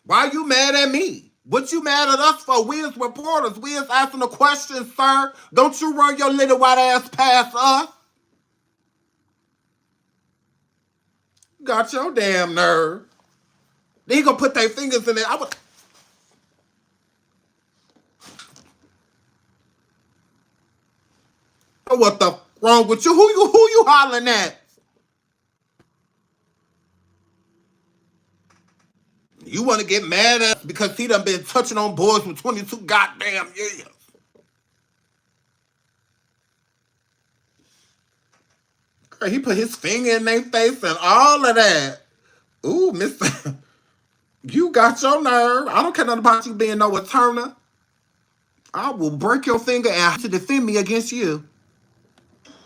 Why are you mad at me? What you mad at us for? We as reporters, we as asking the questions, sir. Don't you run your little white ass past us. Got your damn nerve. They gonna put their fingers in it. What the wrong with you? Who you hollering at? You want to get mad at us because he done been touching on boys for 22 goddamn years. Girl, he put his finger in their face and all of that. Ooh, mister, you got your nerve. I don't care nothing about you being no attorney. I will break your finger and have to defend me against you.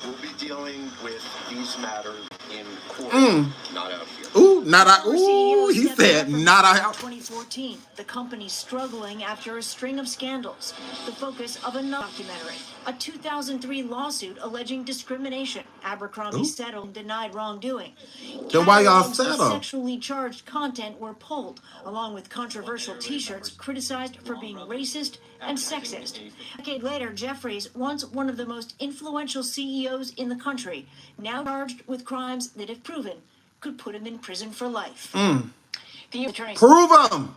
We'll be dealing with these matters in court, not out here. Ooh, not out. Ooh, he said not out. 2014, the company struggling after a string of scandals. The focus of a documentary, a 2003 lawsuit alleging discrimination. Abercrombie settled and denied wrongdoing. Then why y'all Catalogs of settle? sexually charged content were pulled, along with controversial T-shirts criticized for being racist and sexist. A decade later, Jeffries, once one of the most influential CEOs in the country, now charged with crimes that, if proven, could put him in prison for life. The attorney Prove them.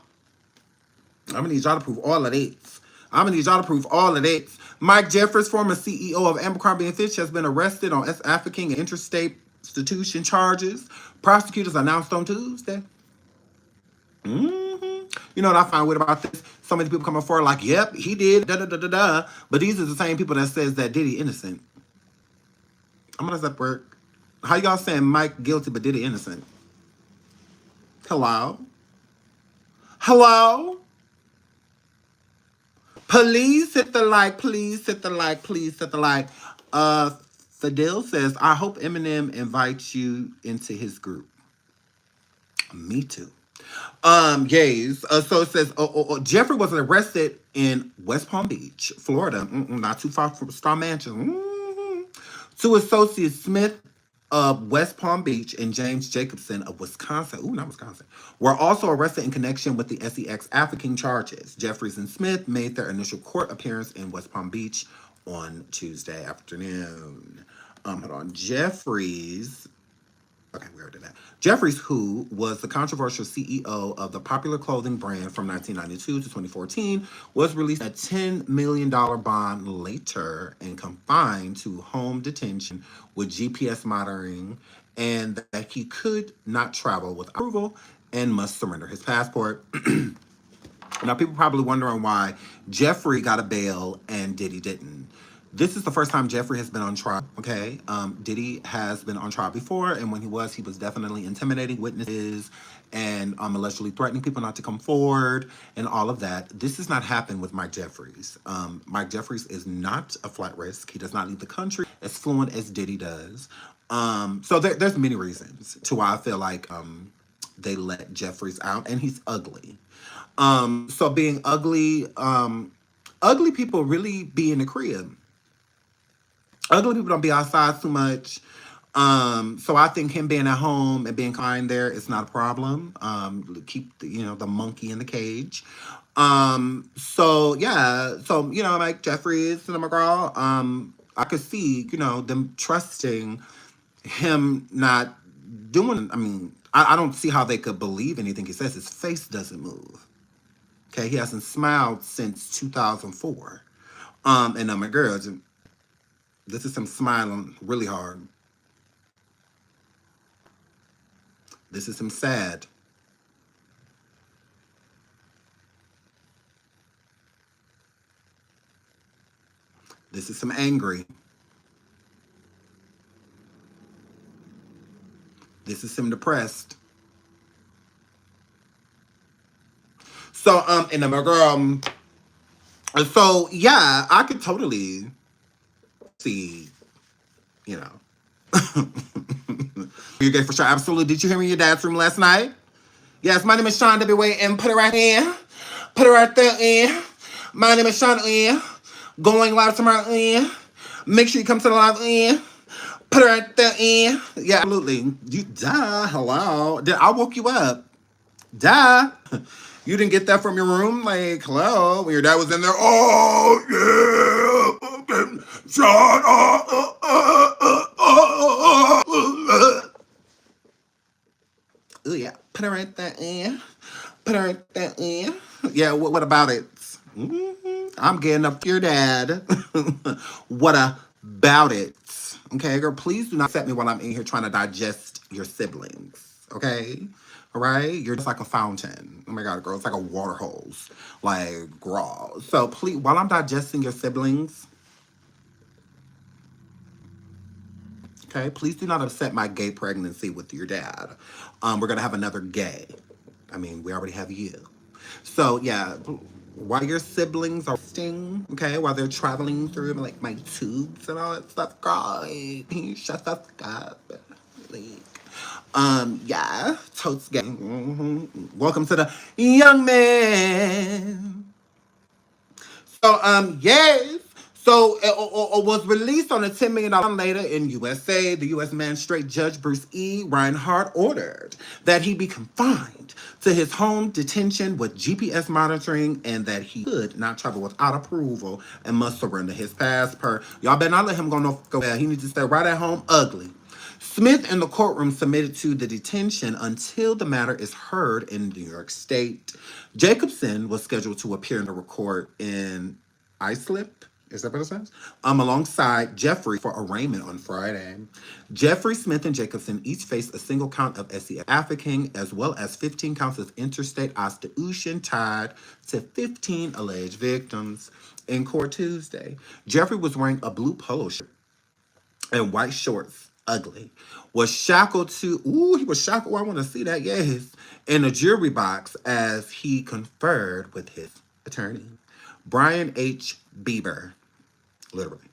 I'm gonna need y'all to prove all of this. Mike Jeffries, former CEO of Abercrombie and Fitch, has been arrested on trafficking and interstate prostitution charges. Prosecutors announced on Tuesday. You know what I find weird about this? So many people coming forward like, yep, he did, da-da-da-da-da. But these are the same people that says that Diddy innocent. I'm gonna that work. How y'all saying Mike guilty but Diddy innocent? Hello? Hello? Please hit the like, please hit the like, please hit the like. Fidel says, I hope Eminem invites you into his group. Me too. Yes. So it says, Jeffrey was arrested in West Palm Beach, Florida, not too far from Star Mansion. Two associates, Smith of West Palm Beach and James Jacobson of Wisconsin, not Wisconsin, were also arrested in connection with the SEX trafficking charges. Jeffries and Smith made their initial court appearance in West Palm Beach on Tuesday afternoon. Hold on. Jeffries, we already did that. Jeffries, who was the controversial CEO of the popular clothing brand from 1992 to 2014, was released a $10 million bond later and confined to home detention with GPS monitoring, and that he could not travel with approval and must surrender his passport. Now, people probably wondering why Jeffrey got a bail and Diddy didn't. This is the first time Jeffrey has been on trial, okay? Diddy has been on trial before, and when he was definitely intimidating witnesses and allegedly threatening people not to come forward and all of that. This has not happened with Mike Jeffries. Mike Jeffries is not a flight risk. He does not leave the country as fluent as Diddy does. So there's many reasons to why I feel like they let Jeffries out, and he's ugly. So being ugly, ugly people really be in the crib. Ugly people don't be outside too much. So I think him being at home and being kind there is not a problem. Keep the monkey in the cage. So Mike Jeffries and my girl, I could see, them trusting him not doing, I don't see how they could believe anything he says. His face doesn't move. Okay, he hasn't smiled since 2004. And my girls, this is him smiling really hard. This is him sad. This is him angry. This is him depressed. So, and then my girl, so yeah, I could totally see, You're gay for sure. Absolutely. Did you hear me in your dad's room last night? Yes, my name is SeanDavieWay, and put it right in. Put it right there in. My name is Sean in. Going live tomorrow in. Make sure you come to the live in. Put it right there in. Yeah, absolutely. You duh. Hello. I woke you up. Duh. You didn't get that from your room? Like, hello? When your dad was in there, oh, yeah, okay, shut up. Oh, yeah, put it right there in. Put it right there in. Yeah, what about it? I'm getting up to your dad. What about it? Okay, girl, please do not set me while I'm in here trying to digest your siblings. Okay? All right? You're just like a fountain. Oh my God, girl, it's like a water hose. Like, girl. So please, while I'm digesting your siblings, okay, please do not upset my gay pregnancy with your dad. We're going to have another gay. I mean, we already have you. So yeah, while your siblings are resting, okay, while they're traveling through like my tubes and all that stuff, girl, shut the fuck up. Like, yeah, totes gang. Welcome to the young man. So, yes. So, it was released on a $10 million later in USA. The U.S. Magistrate Judge Bruce E. Reinhardt ordered that he be confined to his home detention with GPS monitoring and that he could not travel without approval and must surrender his passport. Y'all better not let him go there. He needs to stay right at home ugly. Smith in the courtroom submitted to the detention until the matter is heard in New York State. Jacobson was scheduled to appear in the court in Islip, is that what it says? Alongside Jeffries for arraignment on Friday. Jeffrey, Smith, and Jacobson each faced a single count of SE trafficking as well as 15 counts of interstate prostitution tied to 15 alleged victims. In court Tuesday, Jeffrey was wearing a blue polo shirt and white shorts, ugly, was shackled to, he was shackled, I want to see that, yes, in a jury box as he conferred with his attorney, Brian H. Bieber, literally.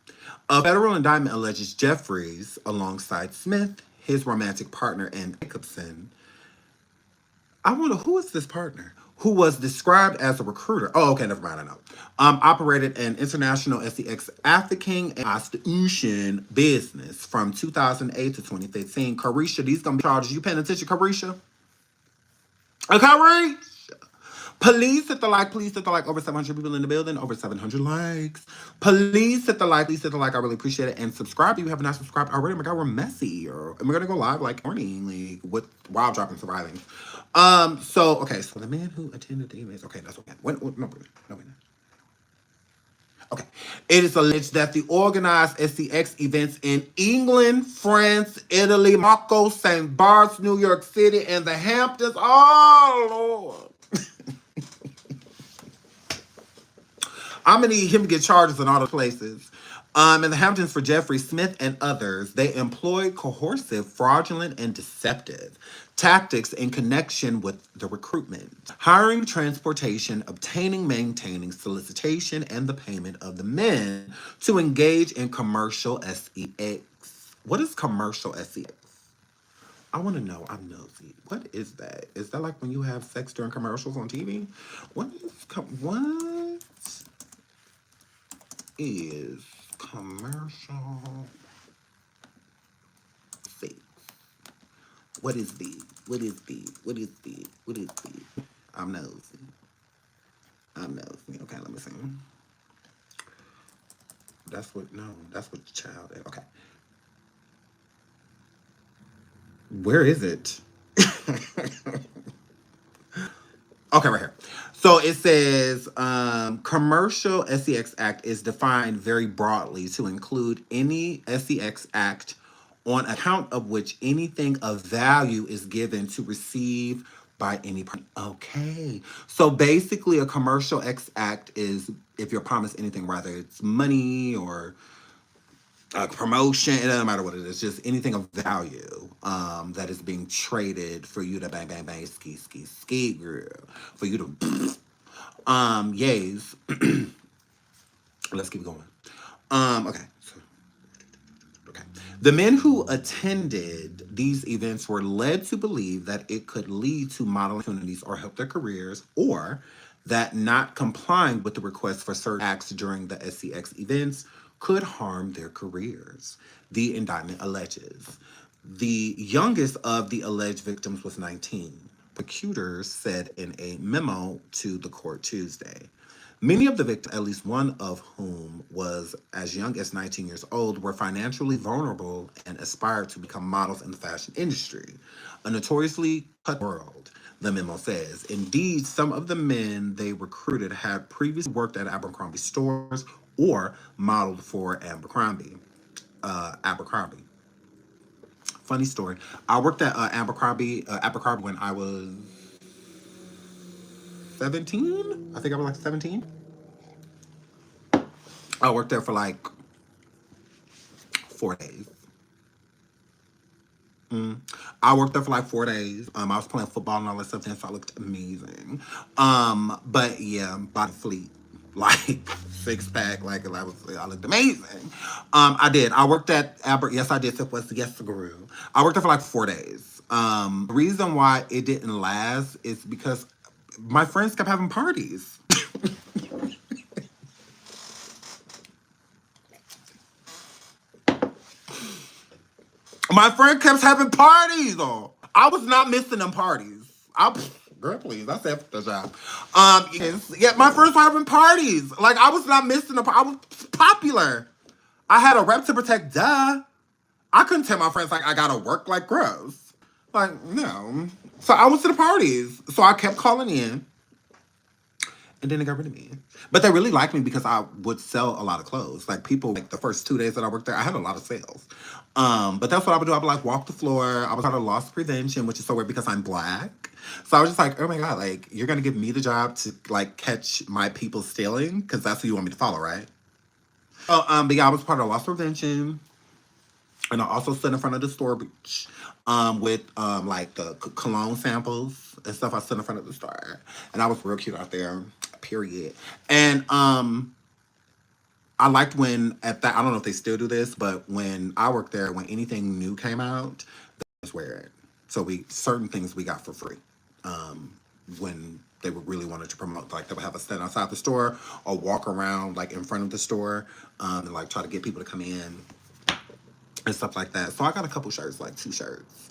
A federal indictment alleges Jeffries, alongside Smith, his romantic partner, and Jacobson. I wonder, who is this partner? Who was described as a recruiter. Oh, okay, never mind, I know. Operated an international SEX trafficking and prostitution business from 2008 to 2015. Carisha, these gonna be charges. You paying attention, Carisha? Carisha! Please hit the like, over 700 people in the building, over 700 likes. Please hit the like, I really appreciate it. And subscribe if you have not subscribed already. Oh my God, we're messy. And we're gonna go live like morning, like with while dropping surviving. So the man who attended the events, okay, that's okay. No. Okay. It is alleged that the organized SCX events in England, France, Italy, Morocco, St. Bart's, New York City, and the Hamptons. Oh, Lord. I'm gonna need him to get charges in all the places. In the Hamptons for Jeffrey Smith and others, they employed coercive, fraudulent, and deceptive tactics in connection with the recruitment, hiring, transportation, obtaining, maintaining, solicitation, and the payment of the men to engage in commercial SEX. What is commercial SEX? I want to know. I'm nosy. What is that? Is that like when you have sex during commercials on TV? What is commercial sex? What is the? I'm nosy. Okay, let me see. That's what the child is. Okay. Where is it? Okay, right here. So it says commercial SEX Act is defined very broadly to include any SEX Act on account of which anything of value is given to receive by any party. Okay. So basically a commercial X Act is if you're promised anything, whether it's money or promotion, it doesn't matter what it is, just anything of value that is being traded for you to bang bang bang ski girl, for you to yays. Let's keep going. Okay. The men who attended these events were led to believe that it could lead to modeling opportunities or help their careers, or that not complying with the request for certain acts during the SCX events could harm their careers. The indictment alleges. The youngest of the alleged victims was 19. Prosecutors said in a memo to the court Tuesday. Many of the victims, at least one of whom was as young as 19 years old, were financially vulnerable and aspired to become models in the fashion industry, a notoriously cut world, the memo says. Indeed, some of the men they recruited had previously worked at Abercrombie stores or modeled for Abercrombie. Funny story. I worked at Abercrombie when I was 17. I think I was like 17. I worked there for like 4 days. I worked there for like 4 days. I was playing football and all that stuff, and so I looked amazing. But yeah, body fleet, like six pack, like I looked amazing. I did. I worked at Yes, I did. It was yes, the guru. I worked there for like 4 days. The reason why it didn't last is because my friends kept having parties. My friend kept having parties though. I was not missing them parties. Girl, please, I said for the job. Yes, yeah, my friends were having parties. Like I was not missing them. I was popular. I had a rep to protect. Duh. I couldn't tell my friends like I gotta work like gross. Like no. So I went to the parties. So I kept calling in. And then they got rid of me. But they really liked me because I would sell a lot of clothes. Like people, like the first 2 days that I worked there, I had a lot of sales. But that's what I would do. I would like walk the floor. I was out of loss prevention, which is so weird because I'm black. So I was just like, oh my God, like you're gonna give me the job to like catch my people stealing? Because that's who you want me to follow, right? But yeah, I was part of loss prevention. And I also stood in front of the store with like the cologne samples and stuff. I stood in front of the store. And I was real cute out there, period. And I liked when at that, I don't know if they still do this, but when I worked there, when anything new came out, they just wear it. So certain things we got for free. When they would really wanted to promote, like they would have us stand outside the store or walk around like in front of the store and like try to get people to come in and stuff like that. So I got a couple shirts, like 2 shirts,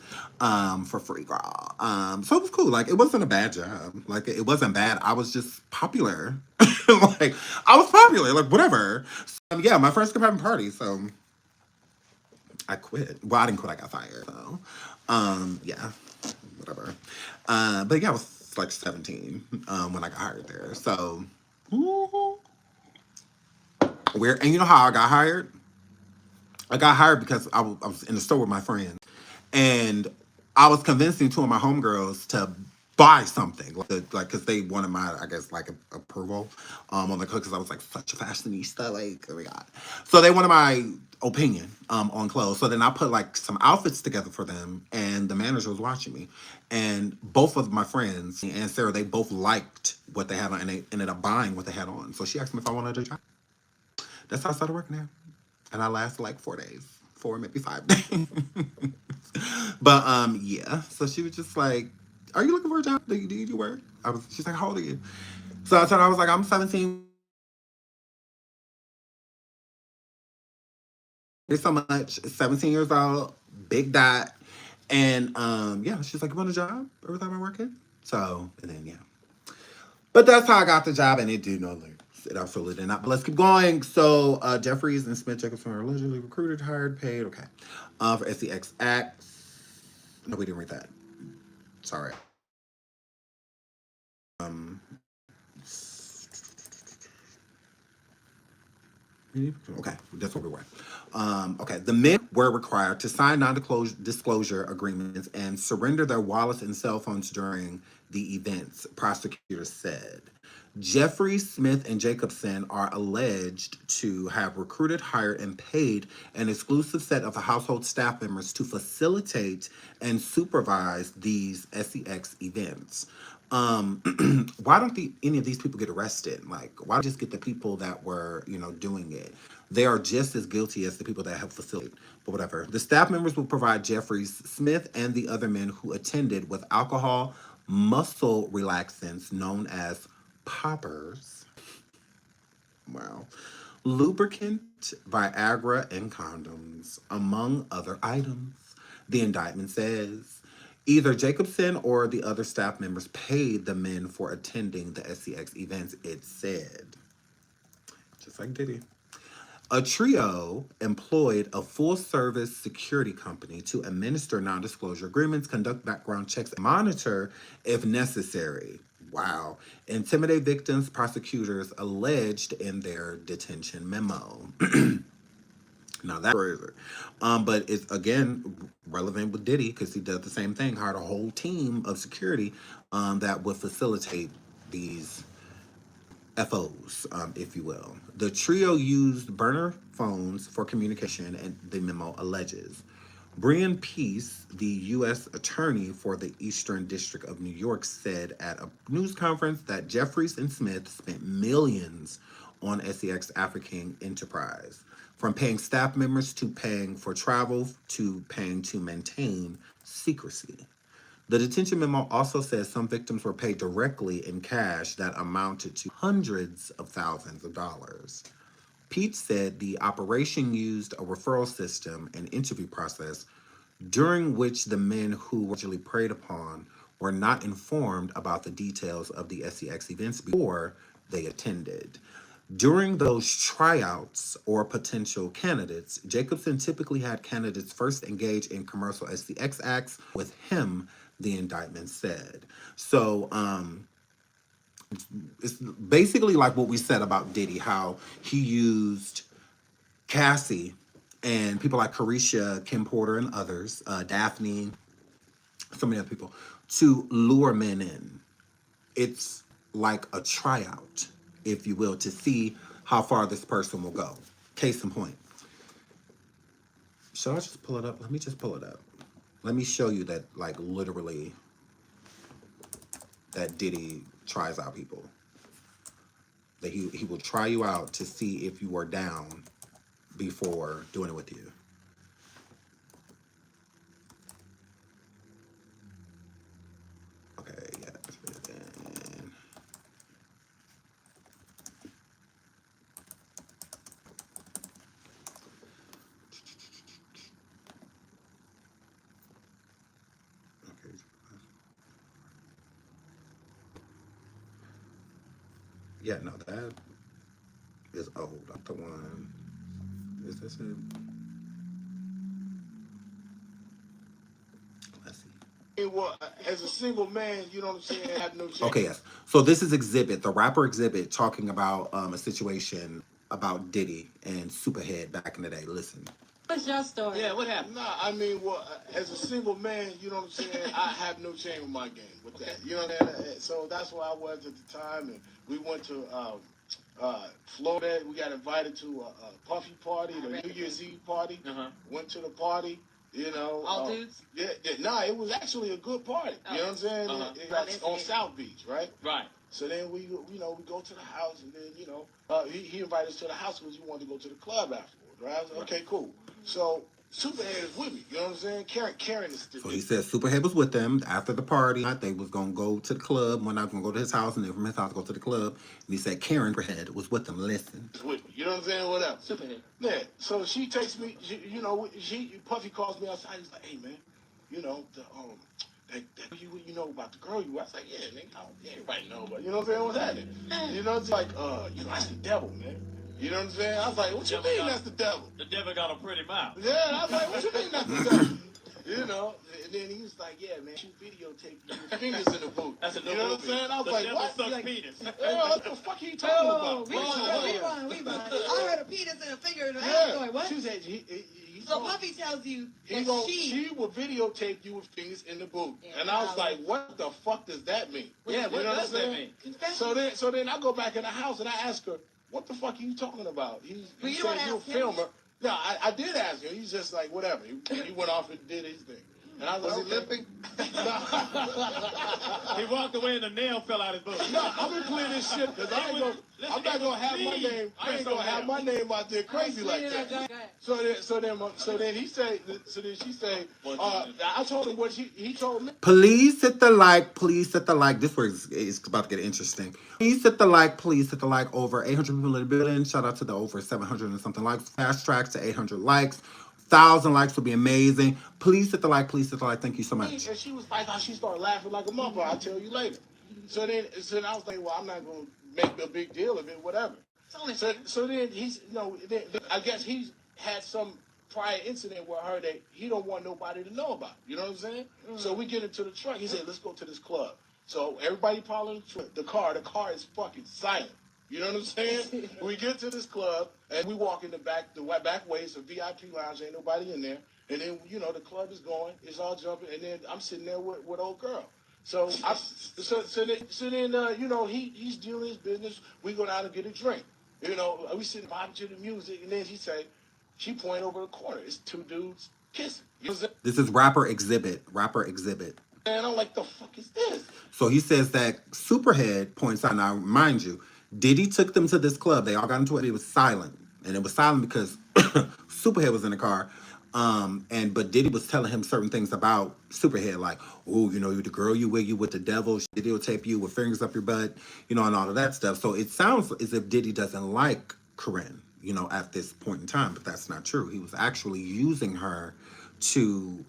for free, girl. So it was cool. Like it wasn't a bad job. Like it wasn't bad. I was just popular. Like I was popular. Like whatever. So, yeah, my friends kept having parties, so I quit. Well, I didn't quit. I got fired. So, yeah, whatever. But yeah, I was like 17 when I got hired there. So, where and you know how I got hired? I got hired because I was in the store with my friend, and I was convincing 2 of my homegirls to buy something, like because they wanted my, I guess, like approval on the cook, because I was like such a fashionista, like oh my God. So they wanted my opinion on clothes. So then I put like some outfits together for them, and the manager was watching me, and both of my friends and Sarah, they both liked what they had on, and they ended up buying what they had on. So she asked me if I wanted to try. That's how I started working there. And I lasted like 4 days, 4 maybe 5 days. But yeah. So she was just like, "Are you looking for a job? Do you work?" She's like, "How old are you?" So I told her I was like, "I'm 17." There's so much. 17 years old, big dot, and yeah. She's like, "You want a job every time I'm working?" So and then yeah. But that's how I got the job, and it did no lyrics. It absolutely did not. But let's keep going. So, Jeffries and Smith Jacobson were allegedly recruited, hired, paid. Okay. For SEX acts. No, we didn't read that. Sorry. Um. Okay, that's where we were. Okay, the men were required to sign non-disclosure agreements and surrender their wallets and cell phones during the events, prosecutors said. Jeffrey, Smith, and Jacobson are alleged to have recruited, hired, and paid an exclusive set of the household staff members to facilitate and supervise these SEX events. Why don't any of these people get arrested? Like, why don't just get the people that were, doing it? They are just as guilty as the people that have facilitated. But whatever. The staff members will provide Jeffries, Smith, and the other men who attended with alcohol, muscle relaxants known as poppers. Wow. Lubricant, Viagra, and condoms, among other items. The indictment says Either Jacobson or the other staff members paid the men for attending the SCX events, it said. Just like Diddy. A trio employed a full-service security company to administer non-disclosure agreements, conduct background checks, and monitor if necessary. Wow. Intimidate victims, prosecutors alleged in their detention memo. Now that's crazy. But it's again relevant with Diddy because he does the same thing. Hired a whole team of security that would facilitate these FOs, if you will. The trio used burner phones for communication, and the memo alleges. Brian Peace, the U.S. attorney for the Eastern District of New York, said at a news conference that Jeffries and Smith spent millions on SEX African enterprise, from paying staff members to paying for travel to paying to maintain secrecy. The detention memo also says some victims were paid directly in cash that amounted to hundreds of thousands of dollars. Pete said the operation used a referral system and interview process during which the men who were actually preyed upon were not informed about the details of the SEX events before they attended. During those tryouts or potential candidates, Jacobson typically had candidates first engage in commercial SCX acts with him, the indictment said. So it's basically like what we said about Diddy, how he used Cassie and people like Carisha, Kim Porter, and others, Daphne, so many other people, to lure men in. It's like a tryout, if you will, to see how far this person will go. Case in point. Shall I just pull it up? Let me just pull it up. Let me show you that, like, literally, that Diddy tries out people. That he will try you out to see if you are down before doing it with you. Okay, yeah. Yeah, no, that is old. Not the one. Is this it? Let's see. Well, as a single man, you know what I'm saying, I have no chance. Okay, yes. So this is Exhibit, the rapper Exhibit, talking about a situation about Diddy and Superhead back in the day. Listen. What's your story? Yeah, what happened? Nah, I mean, well, as a single man, you know what I'm saying, I have no shame in my game with that. You know what I mean? So that's where I was at the time, and we went to Florida. We got invited to a Puffy party, the New Year's Eve party. Went to the party. You know, all dudes? Yeah, nah, it was actually a good party. You know what I'm saying? It on South Beach, right? Right. So then we go to the house, and then he invited us to the house because he wanted to go to the club afterwards, right? I was like, okay, cool. So Superhead is with me, you know what I'm saying? Karen is still. So he said Superhead was with them after the party. They was gonna go to the club. One night gonna go to his house, and then from his house go to the club. And he said Karen Superhead was with them. Listen. With me, you know what I'm saying? Whatever. Superhead. Yeah. So she takes me. Puffy calls me outside. He's like, hey man, you know that you know about the girl you. I was like, yeah, nigga, everybody know, but you know what I'm saying? What's happening? You know, it's like, that's the devil, man. You know what I'm saying? I was like, what you mean that's the devil? The devil got a pretty mouth. Yeah, I was like, what you mean that's the devil? You know, and then he was like, yeah, man, you videotape your fingers in the boot. That's a you know what I'm saying? I was like, what? Sucks penis. Yeah, what the fuck are you talking about? We I heard a penis and a finger in the mouth going, what? She said, so Puffy tells you that she will videotape you with fingers in the boot. Yeah, and I was like, what the fuck does that mean? Yeah, what does that mean? So then I go back in the house and I ask her, what the fuck are you talking about? He said you're a filmer. No, I did ask him. He's just like, whatever. He went off and did his thing. And I was limping. He walked away and the nail fell out his boot. No, I'm gonna clear this shit because I'm not gonna have my name. I ain't gonna have my name out there crazy like that. So then she say, I told him what he told me. Please hit the like. Please hit the like. This word is about to get interesting. Please hit the like. Please hit the like. Over 800 people in the building. Shout out to the over 700 and something likes. Fast track to 800 likes. 1,000 likes would be amazing. Please hit the like. Please hit the like. Thank you so much. And she was like, she started laughing like a motherfucker. I'll tell you later. So then I was like, well, I'm not going to make a big deal of it, whatever. So then he's, I guess he's had some prior incident with her that he don't want nobody to know about. You know what I'm saying? So we get into the truck. He said, let's go to this club. So everybody following the car. The car is fucking silent. You know what I'm saying? We get to this club and we walk in the back way. It's a VIP lounge. Ain't nobody in there. And then, the club is going. It's all jumping. And then I'm sitting there with old girl. So then he's dealing his business. We go down and get a drink. We sitting vibing to the music, and then she point over the corner. It's two dudes kissing. This is rapper Exhibit. And I'm like, the fuck is this? So he says that Superhead points out, now mind you, Diddy took them to this club. They all got into it. It was silent. And it was silent because Superhead was in the car. But Diddy was telling him certain things about Superhead, like, oh, the girl you with the devil, she videotape you with fingers up your butt, and all of that stuff. So it sounds as if Diddy doesn't like Corinne, at this point in time, but that's not true. He was actually using her to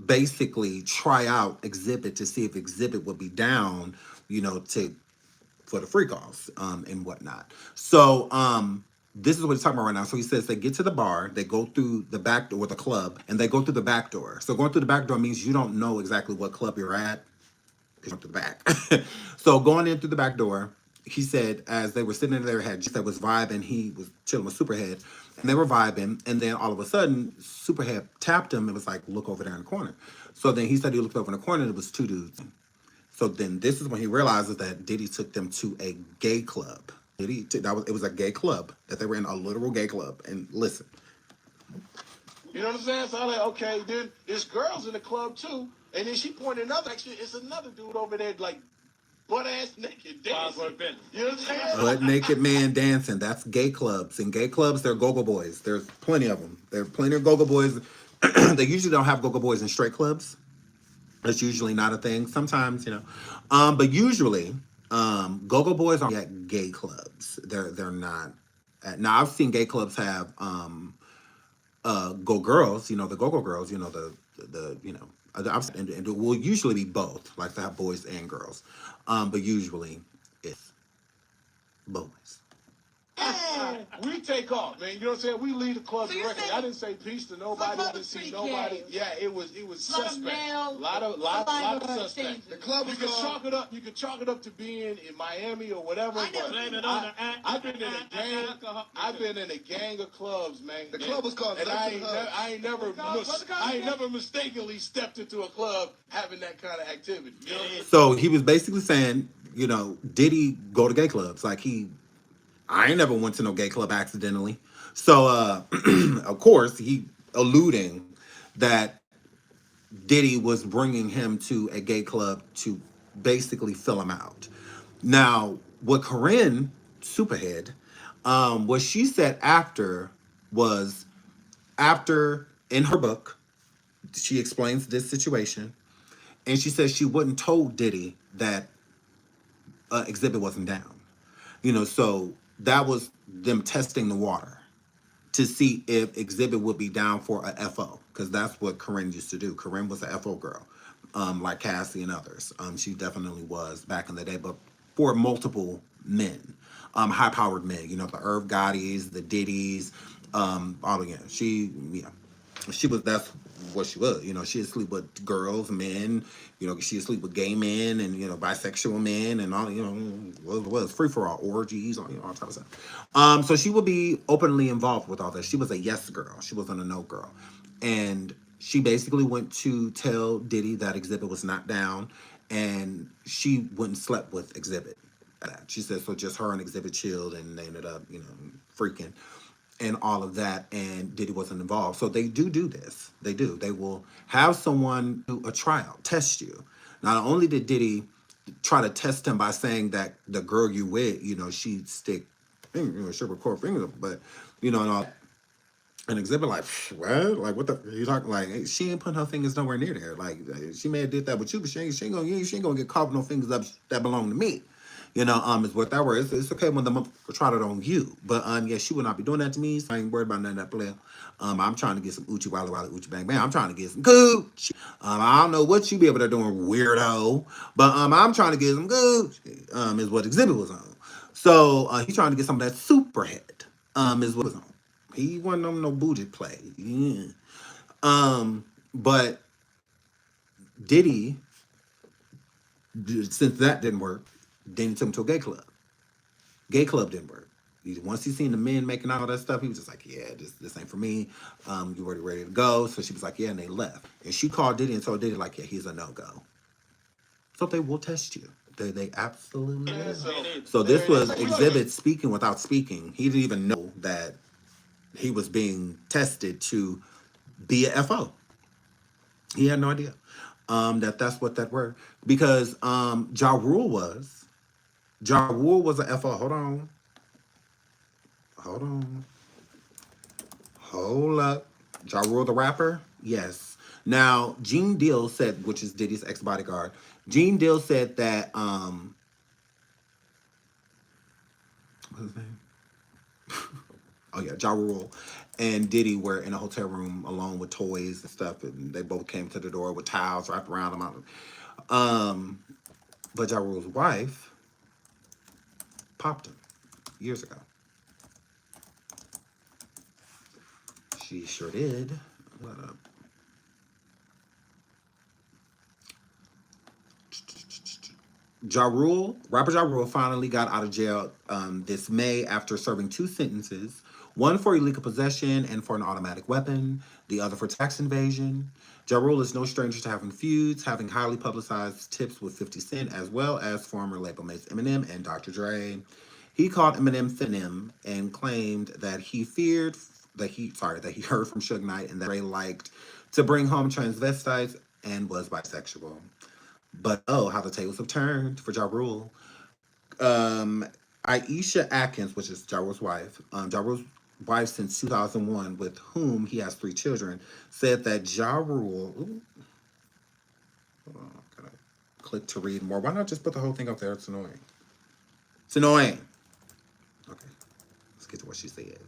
basically try out Exhibit to see if Exhibit would be down, for the freak offs, and whatnot. So, this is what he's talking about right now. So he says they get to the bar, they go through the back door, the club, and they go through the back door. So going through the back door means you don't know exactly what club you're at. Because you're to the back. So going in through the back door, he said as they were sitting in their head, that was vibing, he was chilling with Superhead, and they were vibing, and then all of a sudden, Superhead tapped him and was like, look over there in the corner. So then he said he looked over in the corner, and it was two dudes. So then this is when he realizes that Diddy took them to a gay club. It was a gay club, that they were in a literal gay club. And listen. You know what I'm saying? So I'm like, okay, then there's girls in the club too. And then she pointed it's another dude over there, like, butt-ass naked dancing. You know what I'm saying? Butt naked man dancing. That's gay clubs. In gay clubs, there are go-go boys. There's plenty of them. There are plenty of go-go boys. They usually don't have go-go boys in straight clubs. That's usually not a thing. Sometimes, but usually, go-go boys are at gay clubs. They're not. Now I've seen gay clubs have go girls. The go-go girls. And it will usually be both. Like to have boys and girls, but usually it's boys. We take off, man. You know what I'm saying? We leave the club directly. I didn't say peace to nobody. I didn't see nobody. Yeah, it was suspect. A lot of suspect. The club was chalk it up. You could chalk it up to being in Miami or whatever. I've been in a gang. I've been in a gang of clubs, man. The club was called. And I ain't never mistakenly stepped into a club having that kind of activity. You know? So he was basically saying, Diddy go to gay clubs. Like I ain't never went to no gay club accidentally. So, of course, he alluding that Diddy was bringing him to a gay club to basically fill him out. Now, what Corinne Superhead, what she said was after in her book, she explains this situation, and she says she wouldn't told Diddy that Exhibit wasn't down. So that was them testing the water to see if Exhibit would be down for a FO, because that's what Corinne used to do. Corinne was a FO girl, like Cassie and others. She definitely was back in the day, but for multiple men, high-powered men. The Irv Gottis, the Diddies, all again. She was. That's what she was. She'd sleep with girls, men. She'd sleep with gay men and bisexual men and all. Was free for all orgies, all type of stuff. So she would be openly involved with all that. She was a yes girl. She wasn't a no girl, and she basically went to tell Diddy that Exhibit was not down, and she went and slept with Exhibit. She said so. Just her and Exhibit chilled, and they ended up freaking. And all of that, and Diddy wasn't involved. So they do this. They do. They will have someone do a tryout, test you. Not only did Diddy try to test him by saying that the girl you with, she'd stick, she'll record fingers, but, and all. And Exhibit like, what? Like, what the, you talking, like, she ain't putting her fingers nowhere near there. Like, she may have did that with you, but she ain't gonna get caught with no fingers up that belong to me. Is what that word. It's okay when the motherfucker tried it on you. But yeah, she would not be doing that to me. So I ain't worried about none of that player. I'm trying to get some Uchi Wally Wally Uchi Bang Bang. I'm trying to get some cooch. I don't know what you be able to do, weirdo. But I'm trying to get some cooch. Is what Exhibit was on. So he's trying to get some of that superhead. Is what was on. He wasn't on no booty play. Yeah. But Diddy, since that didn't work, then he took him to a gay club. Gay club didn't work. Once he seen the men making all that stuff, he was just like, yeah, this ain't for me. You already ready to go. So she was like, yeah, and they left. And she called Diddy and told Diddy, like, yeah, he's a no-go. So they will test you. They absolutely will. So this was Exhibit speaking without speaking. He didn't even know that he was being tested to be a FO. He had no idea that's what that word. Because Ja Rule was. Ja Rule was a FO. Hold on. Hold up. Ja Rule the rapper? Yes. Now, Gene Deal said, which is Diddy's ex-bodyguard, Gene Deal said that, what's his name? Oh yeah, Ja Rule and Diddy were in a hotel room alone with toys and stuff, and they both came to the door with towels wrapped around them. But Ja Rule's wife popped him years ago. She sure did. What up? Rapper Ja Rule finally got out of jail this May after serving 2 sentences, one for illegal possession and for an automatic weapon, the other for tax evasion. Ja Rule is no stranger to having feuds, having highly publicized tips with 50 Cent, as well as former label mates Eminem and Dr. Dre. He called Eminem Finim and claimed that he heard from Suge Knight and that Dre liked to bring home transvestites and was bisexual. But oh, how the tables have turned for Ja Rule. Aisha Atkins, which is Ja Rule's wife, Ja Rule's wife since 2001, with whom he has 3 children, said that Ja Rule. Hold on, gotta click to read more. Why not just put the whole thing up there? It's annoying. It's annoying. Okay, let's get to what she said.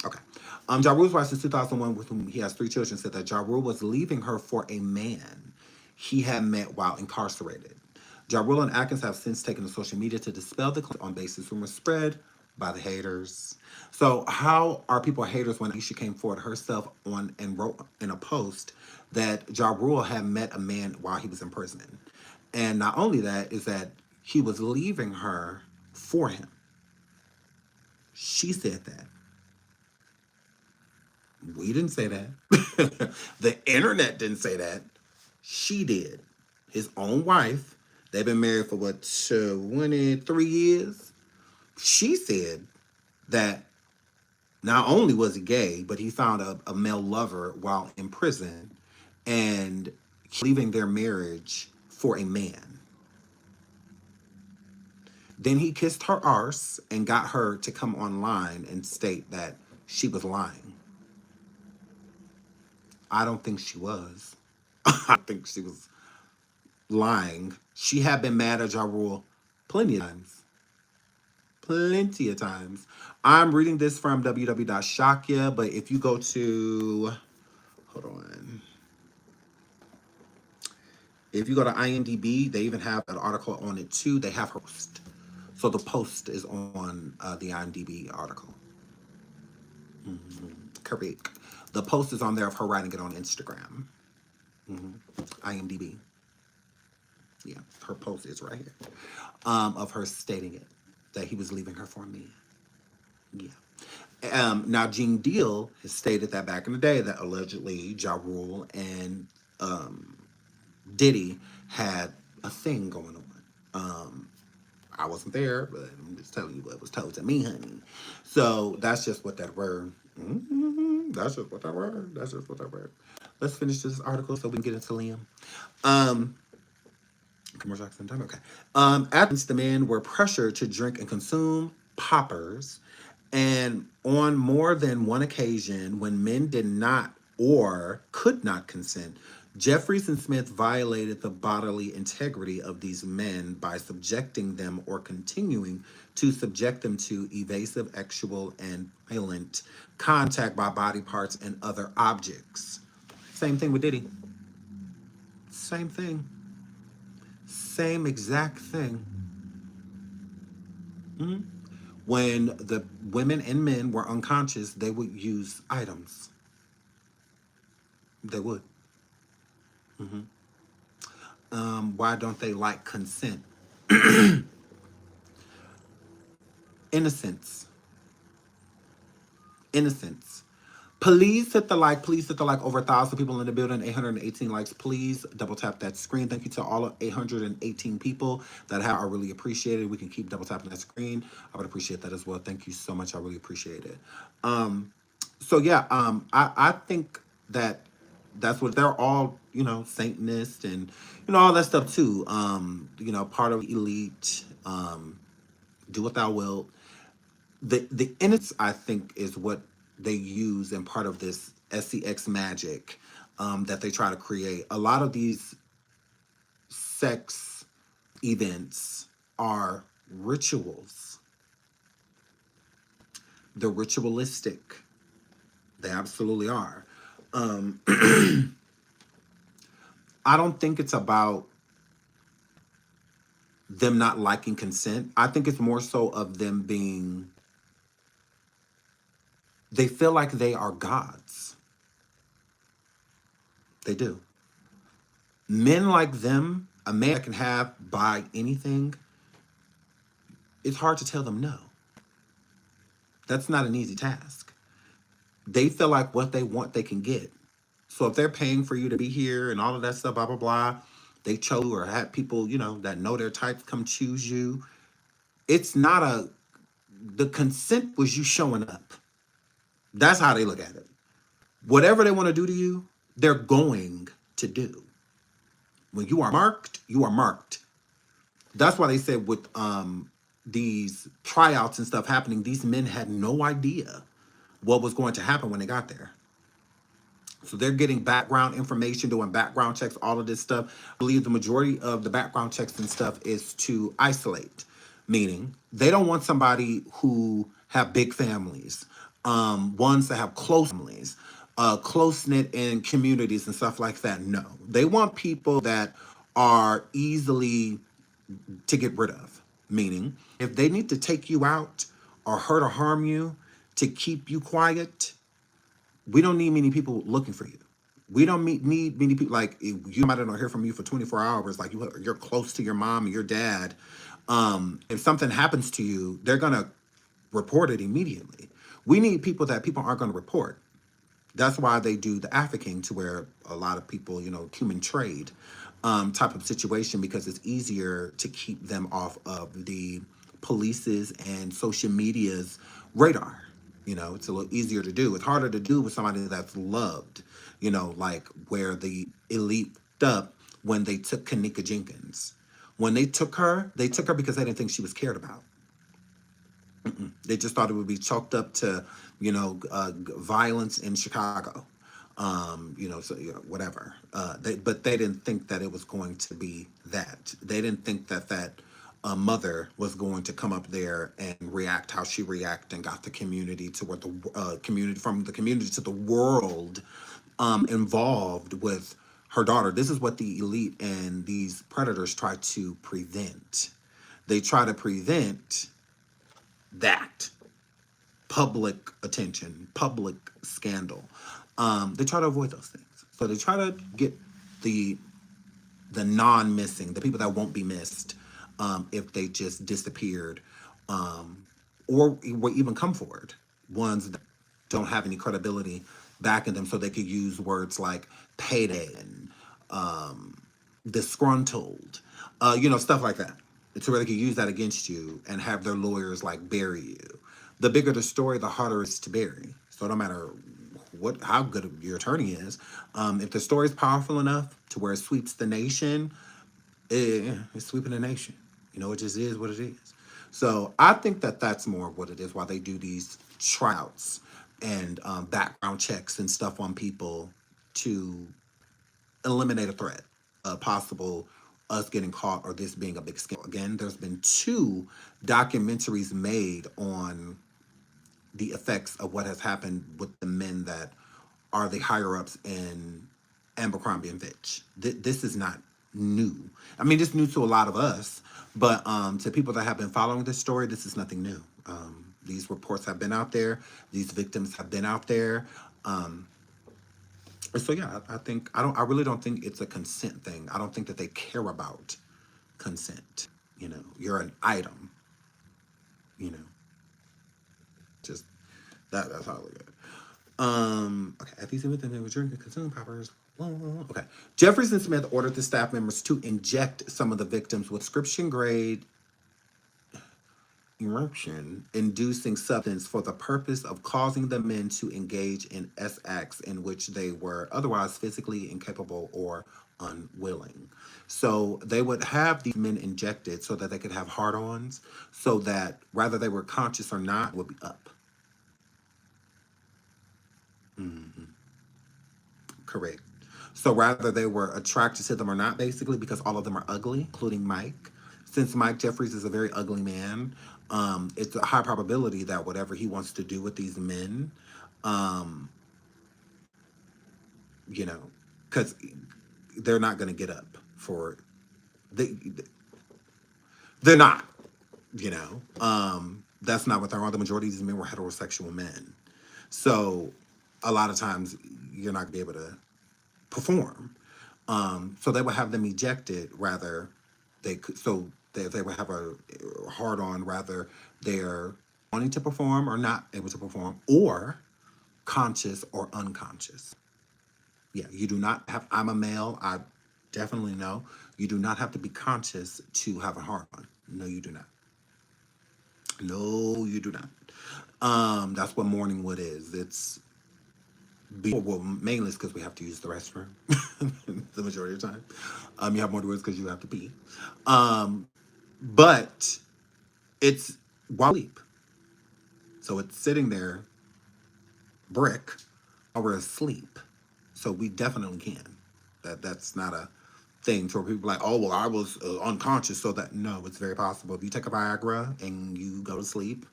Okay. Ja Rule's wife since 2001, with whom he has 3 children, said that Ja Rule was leaving her for a man he had met while incarcerated. Ja Rule and Atkins have since taken to social media to dispel the claim on basis rumors spread by the haters. So how are people haters when Aisha came forward herself on and wrote in a post that Ja Rule had met a man while he was in prison? And not only that, is that he was leaving her for him. She said that. We didn't say that. The internet didn't say that. She did. His own wife. They've been married for what, 23 years? She said that not only was he gay, but he found a male lover while in prison and leaving their marriage for a man. Then he kissed her arse and got her to come online and state that she was lying. I don't think she was. I think she was lying. She had been mad at Ja Rule plenty of times. Plenty of times. I'm reading this from www.shakya, but if you go to, hold on. If you go to IMDb, they even have an article on it too. They have her post. So the post is on the IMDb article. Correct. The post is on there of her writing it on Instagram. IMDb. Yeah, her post is right here. Of her stating it, that he was leaving her for me. Yeah. Now, Gene Deal has stated that back in the day that allegedly Ja Rule and Diddy had a thing going on. I wasn't there, but I'm just telling you what was told to me, honey. So that's just what that word. That's just what that word. That's just what that word. Let's finish this article so we can get into Liam. Commercial accent time? Okay. Athens, the men were pressured to drink and consume poppers, and on more than one occasion, when men did not or could not consent, Jeffries and Smith violated the bodily integrity of these men by subjecting them or continuing to subject them to evasive, actual, and violent contact by body parts and other objects. Same thing with Diddy. Same thing. Same exact thing. When the women and men were unconscious, they would use items. They would. Why don't they like consent? Innocence. Innocence. Please hit the like. Please hit the like. Over 1,000 people in the building. 818 likes. Please double tap that screen. Thank you to all of 818 people that have. I really appreciate it. We can keep double tapping that screen. I would appreciate that as well. Thank you so much. I really appreciate it. So yeah, I think that that's what they're all, Satanist and all that stuff too. Part of elite. Do what thou wilt. The innocence, I think, is what they use in part of this SEX magic that they try to create. A lot of these sex events are rituals. They're ritualistic. They absolutely are. I don't think it's about them not liking consent. I think it's more so of them being, they feel like they are gods. They do. Men like them, a man that can buy anything, it's hard to tell them no. That's not an easy task. They feel like what they want, they can get. So if they're paying for you to be here and all of that stuff, blah, blah, blah, they chose or had people, that know their types come choose you. It's not the consent was you showing up. That's how they look at it. Whatever they want to do to you, they're going to do. When you are marked, you are marked. That's why they said with these tryouts and stuff happening, these men had no idea what was going to happen when they got there. So they're getting background information, doing background checks, all of this stuff. I believe the majority of the background checks and stuff is to isolate, meaning they don't want somebody who have big families, ones that have close families, close-knit in communities and stuff like that. No, they want people that are easily to get rid of, meaning if they need to take you out or hurt or harm you to keep you quiet, we don't need many people looking for you. We don't need many people. Like, you might not hear from you for 24 hours. Like, you're close to your mom and your dad. If something happens to you, they're going to report it immediately. We need people that people aren't going to report. That's why they do the trafficking, to where a lot of people, human trade type of situation, because it's easier to keep them off of the police's and social media's radar. It's a little easier to do. It's harder to do with somebody that's loved, like where the elite up when they took Kanika Jenkins. When they took her because they didn't think she was cared about. They just thought it would be chalked up to, violence in Chicago. Whatever. But they didn't think that it was going to be that. They didn't think that a mother was going to come up there and react how she reacted, and got the community to what the community to the world involved with her daughter. This is what the elite and these predators try to prevent. They try to prevent that public attention, public scandal. They try to avoid those things. So they try to get the non-missing, the people that won't be missed, if they just disappeared, or even come forward, ones that don't have any credibility back in them, so they could use words like payday and disgruntled, stuff like that. It's where they could use that against you and have their lawyers bury you. The bigger the story, the harder it's to bury. So no matter how good your attorney is, if the story is powerful enough to where it sweeps the nation, it's sweeping the nation. It just is what it is. So I think that that's more of what it is, why they do these tryouts and background checks and stuff on people to eliminate a threat, possible us getting caught or this being a big scandal. Again, there's been 2 documentaries made on the effects of what has happened with the men that are the higher ups in Abercrombie and Fitch. This is not new. I mean, it's new to a lot of us, but to people that have been following this story, this is nothing new. These reports have been out there. These victims have been out there. So yeah, I really don't think it's a consent thing. I don't think that they care about consent. You know, you're an item. You know, just that's all I look at. Okay, at these events, they were drinking consumer poppers. Okay. Jeffries and Smith ordered the staff members to inject some of the victims with prescription grade eruption inducing substance for the purpose of causing the men to engage in acts in which they were otherwise physically incapable or unwilling. So they would have these men injected so that they could have hard-ons, so that whether they were conscious or not would be up. Correct. So rather they were attracted to them or not, basically, because all of them are ugly, including Mike. Since Mike Jeffries is a very ugly man, it's a high probability that whatever he wants to do with these men, you know, because they're not going to get up for they're not, you know. That's not what they're on. The majority of these men were heterosexual men. So a lot of times you're not going to be able to perform. So they would have them ejected rather they would have a hard on rather they're wanting to perform or not able to perform, or conscious or unconscious. Yeah, you do not have, I'm a male, I definitely know, you do not have to be conscious to have a hard on. No, you do not. No, you do not. That's what morning wood is. It's well, mainly it's because we have to use the restroom the majority of the time. You have more words because you have to pee. But it's while we sleep. So it's sitting there, brick, while we're asleep. So we definitely can. That's not a thing for people like, oh, well, I was unconscious. So that, no, it's very possible. If you take a Viagra and you go to sleep,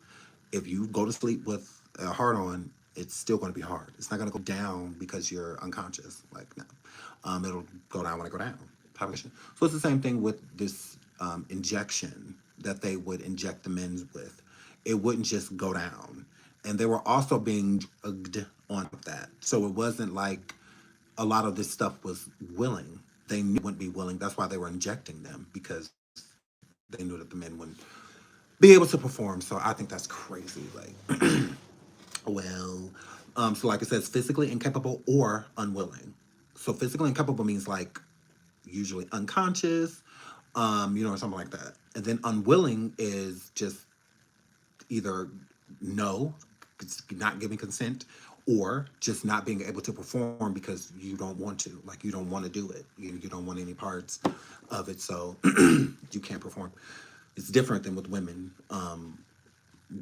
if you go to sleep with a hard on, it's still going to be hard. It's not going to go down because you're unconscious. Like, no. It'll go down when I go down. So it's the same thing with this injection that they would inject the men with. It wouldn't just go down. And they were also being drugged on that. So it wasn't like a lot of this stuff was willing. They knew it wouldn't be willing. That's why they were injecting them, because they knew that the men wouldn't be able to perform. So I think that's crazy. Like, well, so like it says, physically incapable or unwilling. So physically incapable means like usually unconscious, you know, or something like that. And then unwilling is just either no, it's not giving consent, or just not being able to perform because you don't want to. Like, you don't want to do it. You don't want any parts of it, so you can't perform. It's different than with women.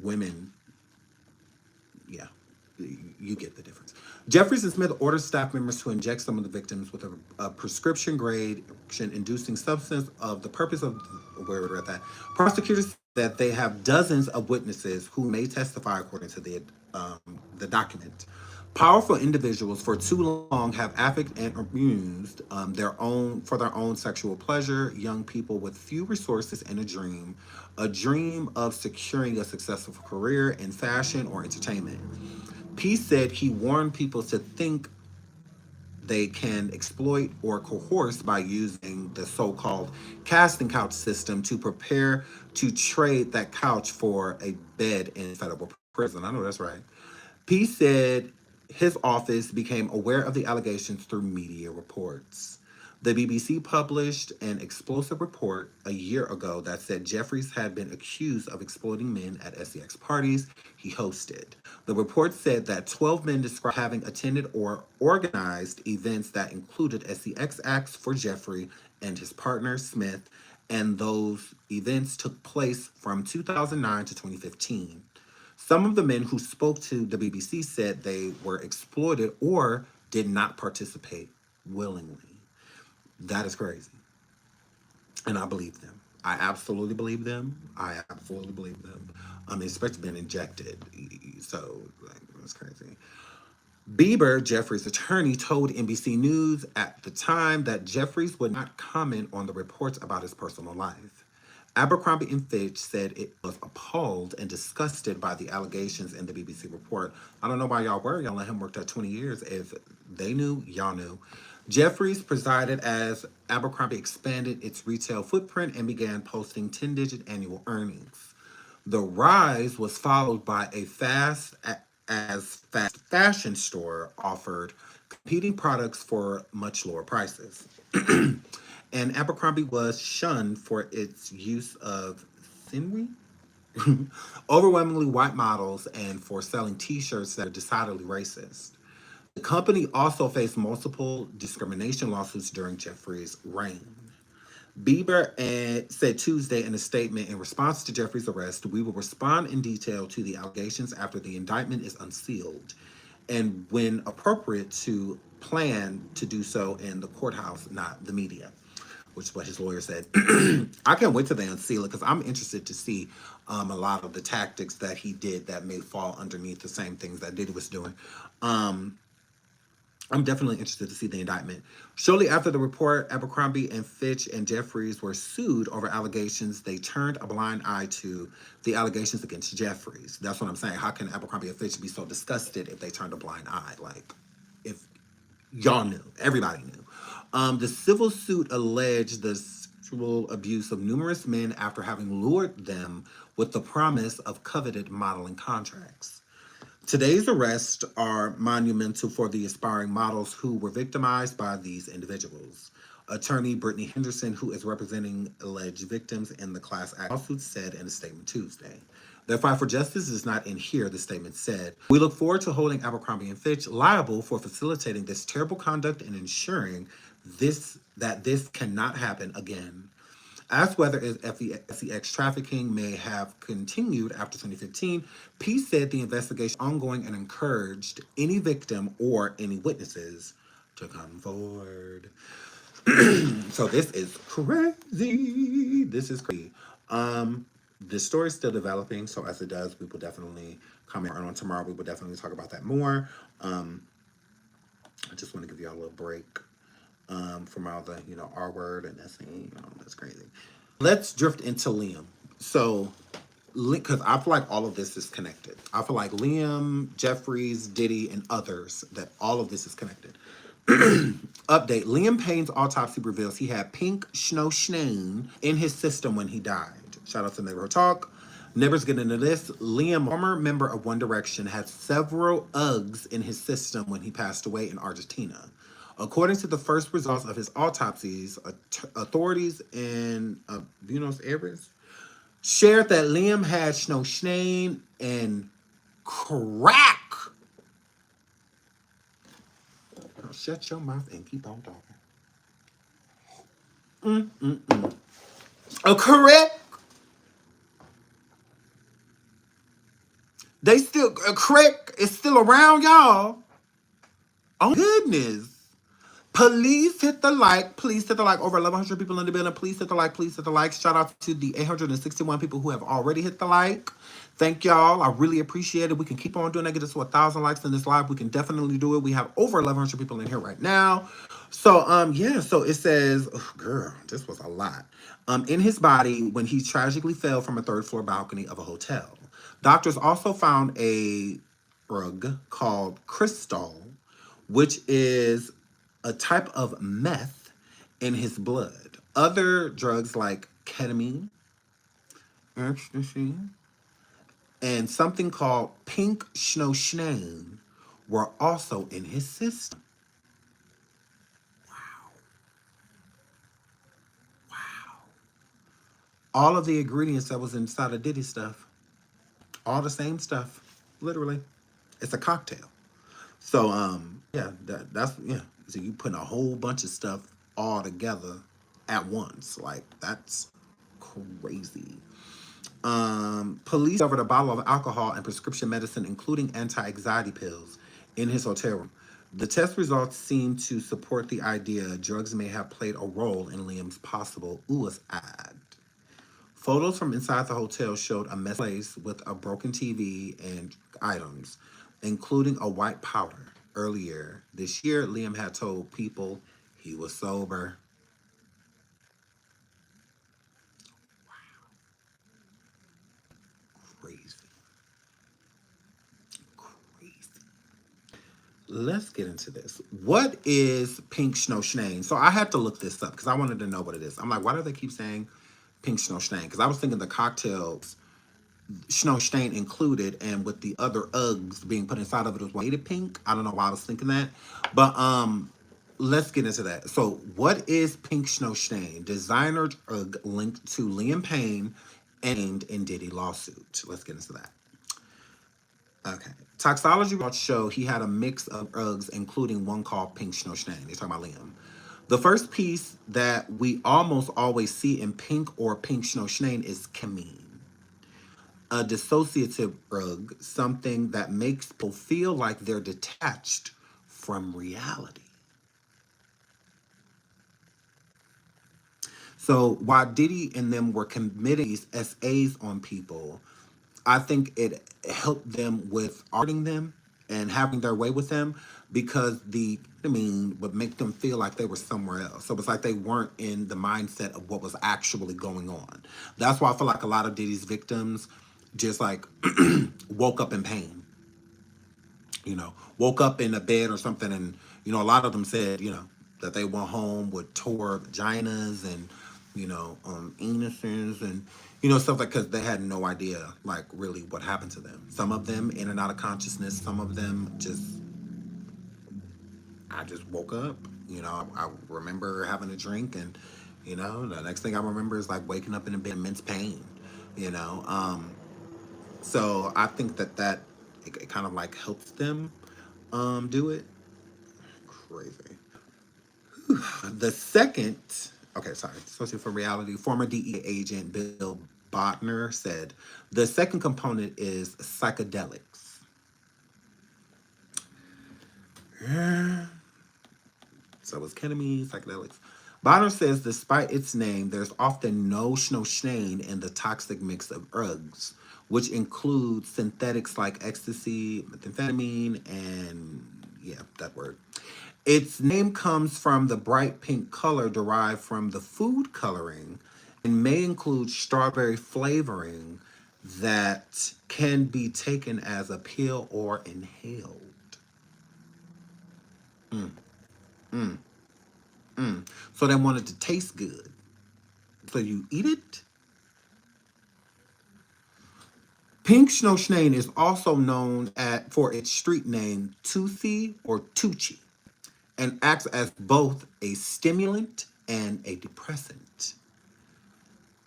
Women, yeah, you get the difference. Jeffries and Smith ordered staff members to inject some of the victims with a prescription grade inducing substance of the purpose of where we're at that. Prosecutors that they have dozens of witnesses who may testify according to the document. Powerful individuals for too long have affected and abused their own sexual pleasure. Young people with few resources and a dream of securing a successful career in fashion or entertainment. P said he warned people to think they can exploit or coerce by using the so-called casting couch system to prepare to trade that couch for a bed in federal prison. I know that's right. P said his office became aware of the allegations through media reports. The BBC published an explosive report a year ago that said Jeffries had been accused of exploiting men at SEX parties he hosted. The report said that 12 men described having attended or organized events that included SEX acts for Jeffrey and his partner Smith, and those events took place from 2009 to 2015. Some of the men who spoke to the BBC said they were exploited or did not participate willingly. That is crazy. And I believe them. I absolutely believe them. I absolutely believe them. Especially being injected. So, like, that's crazy. Bieber, Jeffries' attorney, told NBC News at the time that Jeffries would not comment on the reports about his personal life. Abercrombie and Fitch said it was appalled and disgusted by the allegations in the BBC report. I don't know why y'all were. Y'all let him work there 20 years. If they knew, y'all knew. Jeffries presided as Abercrombie expanded its retail footprint and began posting 10-digit annual earnings. The rise was followed by a fast fashion store offered competing products for much lower prices. And Abercrombie was shunned for its use of thinly, overwhelmingly white models and for selling t-shirts that are decidedly racist. The company also faced multiple discrimination lawsuits during Jeffrey's reign. Bieber said Tuesday in a statement in response to Jeffrey's arrest, "We will respond in detail to the allegations after the indictment is unsealed, and when appropriate to plan to do so in the courthouse, not the media," which is what his lawyer said. I can't wait till they unseal it because I'm interested to see a lot of the tactics that he did that may fall underneath the same things that Diddy was doing. I'm definitely interested to see the indictment. Shortly after the report, Abercrombie and Fitch and Jeffries were sued over allegations. They turned a blind eye to the allegations against Jeffries. That's what I'm saying. How can Abercrombie and Fitch be so disgusted if they turned a blind eye? Like, if y'all knew, everybody knew. The civil suit alleged the sexual abuse of numerous men after having lured them with the promise of coveted modeling contracts. Today's arrests are monumental for the aspiring models who were victimized by these individuals. Attorney Brittany Henderson, who is representing alleged victims in the class action lawsuit, said in a statement Tuesday. "Their fight for justice is not in here," the statement said. "We look forward to holding Abercrombie and Fitch liable for facilitating this terrible conduct and ensuring that this cannot happen again." Asked whether FEX trafficking may have continued after 2015, Peace said the investigation is ongoing and encouraged any victim or any witnesses to come forward. So this is crazy. This is crazy. The story's still developing, so as it does, we will definitely comment on tomorrow. We will definitely talk about that more. I just want to give y'all a little break from all the, R word and that's crazy. Let's drift into Liam. So, because I feel like all of this is connected. I feel like Liam, Jeffries, Diddy, and others, that all of this is connected. Update. Liam Payne's autopsy reveals he had pink schnone in his system when he died. Shout out to Neighborhood Talk. Neighbors get into this. Liam, former member of One Direction, had several Uggs in his system when he passed away in Argentina. According to the first results of his autopsies, authorities in Buenos Aires shared that Liam had schnone and crack. Now shut your mouth and keep on talking. Correct. They still, crack is still around, y'all. Oh, goodness. Please hit the like. Please hit the like. Over 1,100 people in the building. Please hit the like. Please hit the like. Shout out to the 861 people who have already hit the like. Thank y'all. I really appreciate it. We can keep on doing that. Get us to 1,000 likes in this live. We can definitely do it. We have over 1,100 people in here right now. So, yeah. So it says, oh, girl, this was a lot. In his body when he tragically fell from a third-floor balcony of a hotel. Doctors also found a drug called crystal, which is a type of meth in his blood. Other drugs like ketamine, ecstasy, and something called pink schnone were also in his system. Wow. All of the ingredients that was inside of Diddy stuff, all the same stuff, literally. It's a cocktail. So, yeah, that's. So you putting a whole bunch of stuff all together at once. Like, that's crazy. Police discovered a bottle of alcohol and prescription medicine, including anti-anxiety pills, in his hotel room. The test results seem to support the idea drugs may have played a role in Liam's possible suicide. Photos from inside the hotel showed a messy place with a broken TV and items, including a white powder. Earlier this year, Liam had told people he was sober. Crazy. Crazy. Let's get into this. What is pink snow Schnein? So I had to look this up because I wanted to know what it is. I'm like, why do they keep saying pink snow Schnein? Because I was thinking the cocktails snow stain included, and with the other Uggs being put inside of it was weighted pink. I don't know why I was thinking that, but let's get into that. So, what is pink snow stain? Designer Ugg linked to Liam Payne and in Diddy lawsuit. Let's get into that. Okay. Toxology results show he had a mix of Uggs, including one called pink snow stain. They're talking about Liam. The first piece that we almost always see in pink or pink snow stain is Camille, a dissociative drug, something that makes people feel like they're detached from reality. So while Diddy and them were committing these SAs on people, I think it helped them with arting them and having their way with them because would make them feel like they were somewhere else. So it's like they weren't in the mindset of what was actually going on. That's why I feel like a lot of Diddy's victims just like woke up in pain, woke up in a bed or something. And, a lot of them said, that they went home with tore vaginas and, anuses and, stuff like, because they had no idea, like, really what happened to them. Some of them in and out of consciousness, some of them I just woke up. I remember having a drink and, the next thing I remember is like waking up in a bed in immense pain, you know. So I think that it kind of like helps them do it. Crazy. The second, okay, sorry, Associate for Reality, former DEA agent Bill Botner said the second component is psychedelics. So it's ketamine, psychedelics. Bonner says despite its name, there's often no snowshane in the toxic mix of drugs, which includes synthetics like ecstasy, methamphetamine, and yeah, that word. Its name comes from the bright pink color derived from the food coloring and may include strawberry flavoring that can be taken as a pill or inhaled. Mm, mm, mm. So they want it to taste good. So you eat it. Pink snowsnane is also known for its street name Toothy or Tucci and acts as both a stimulant and a depressant.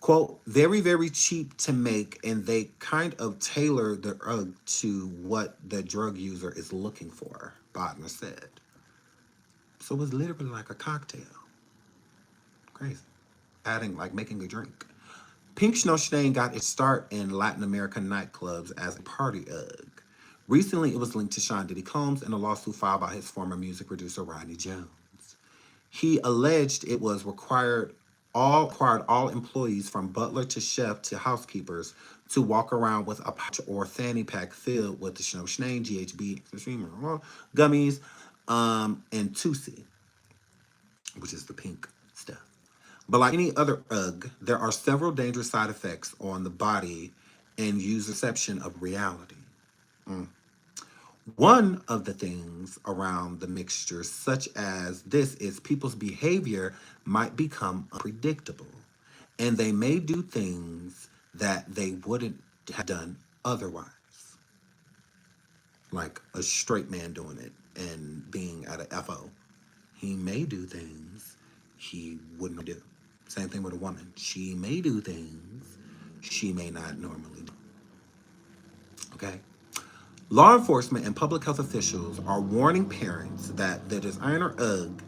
Quote, very, very cheap to make, and they kind of tailor the drug to what the drug user is looking for, Bodner said. So it's literally like a cocktail. Crazy. Making a drink. Pink Snowstain got its start in Latin American nightclubs as a party ugg. Recently, it was linked to Sean Diddy Combs in a lawsuit filed by his former music producer, Rodney Jones. He alleged it was required all employees from butler to chef to housekeepers to walk around with a pouch or fanny pack filled with the Snowstain, GHB, gummies, and Tusi, which is the pink stuff. But like any other UGG, there are several dangerous side effects on the body and user perception of reality. One of the things around the mixture, such as this, is people's behavior might become unpredictable, and they may do things that they wouldn't have done otherwise. Like a straight man doing it and being at a FO. He may do things he wouldn't do. Same thing with a woman. She may do things she may not normally do. Okay? Law enforcement and public health officials are warning parents that the designer UGG,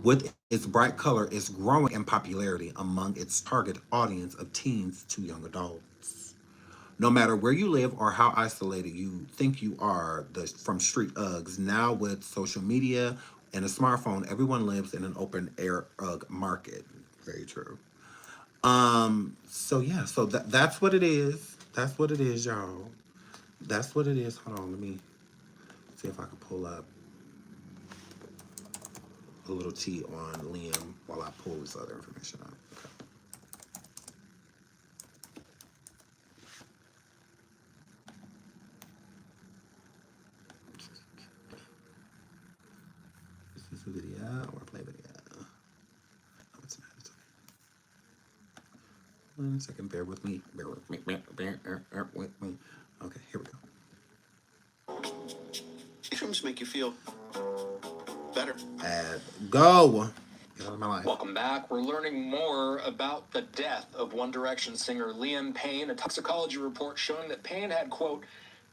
with its bright color, is growing in popularity among its target audience of teens to young adults. No matter where you live or how isolated you think you are from street Uggs, now with social media and a smartphone, everyone lives in an open air Ugg market. Very true. So yeah, so that's what it is. That's what it is, y'all. That's what it is. Hold on, let me see if I can pull up a little tea on Liam while I pull this other information out. Okay. Is this a video or a play video? Oh, it's not. It's okay. 1 second, bear with me. Bear with me. Bear with me. Okay, here we go. Mushrooms make you feel better. And go. Get out of my life. Welcome back. We're learning more about the death of One Direction singer Liam Payne. A toxicology report showing that Payne had, quote,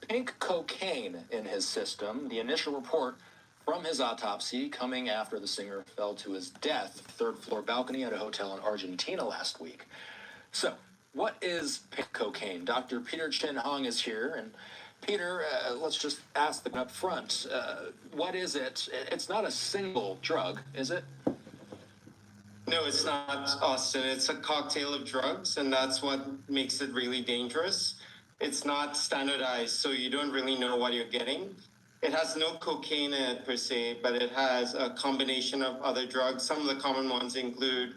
pink cocaine in his system. The initial report from his autopsy coming after the singer fell to his death, third floor balcony at a hotel in Argentina last week. So, what is pink cocaine? Dr. Peter Chin Hong is here, and Peter, let's just ask them up front. What is it? It's not a single drug, is it? No, it's not, Austin. It's a cocktail of drugs, and that's what makes it really dangerous. It's not standardized, so you don't really know what you're getting. It has no cocaine in it per se, but it has a combination of other drugs. Some of the common ones include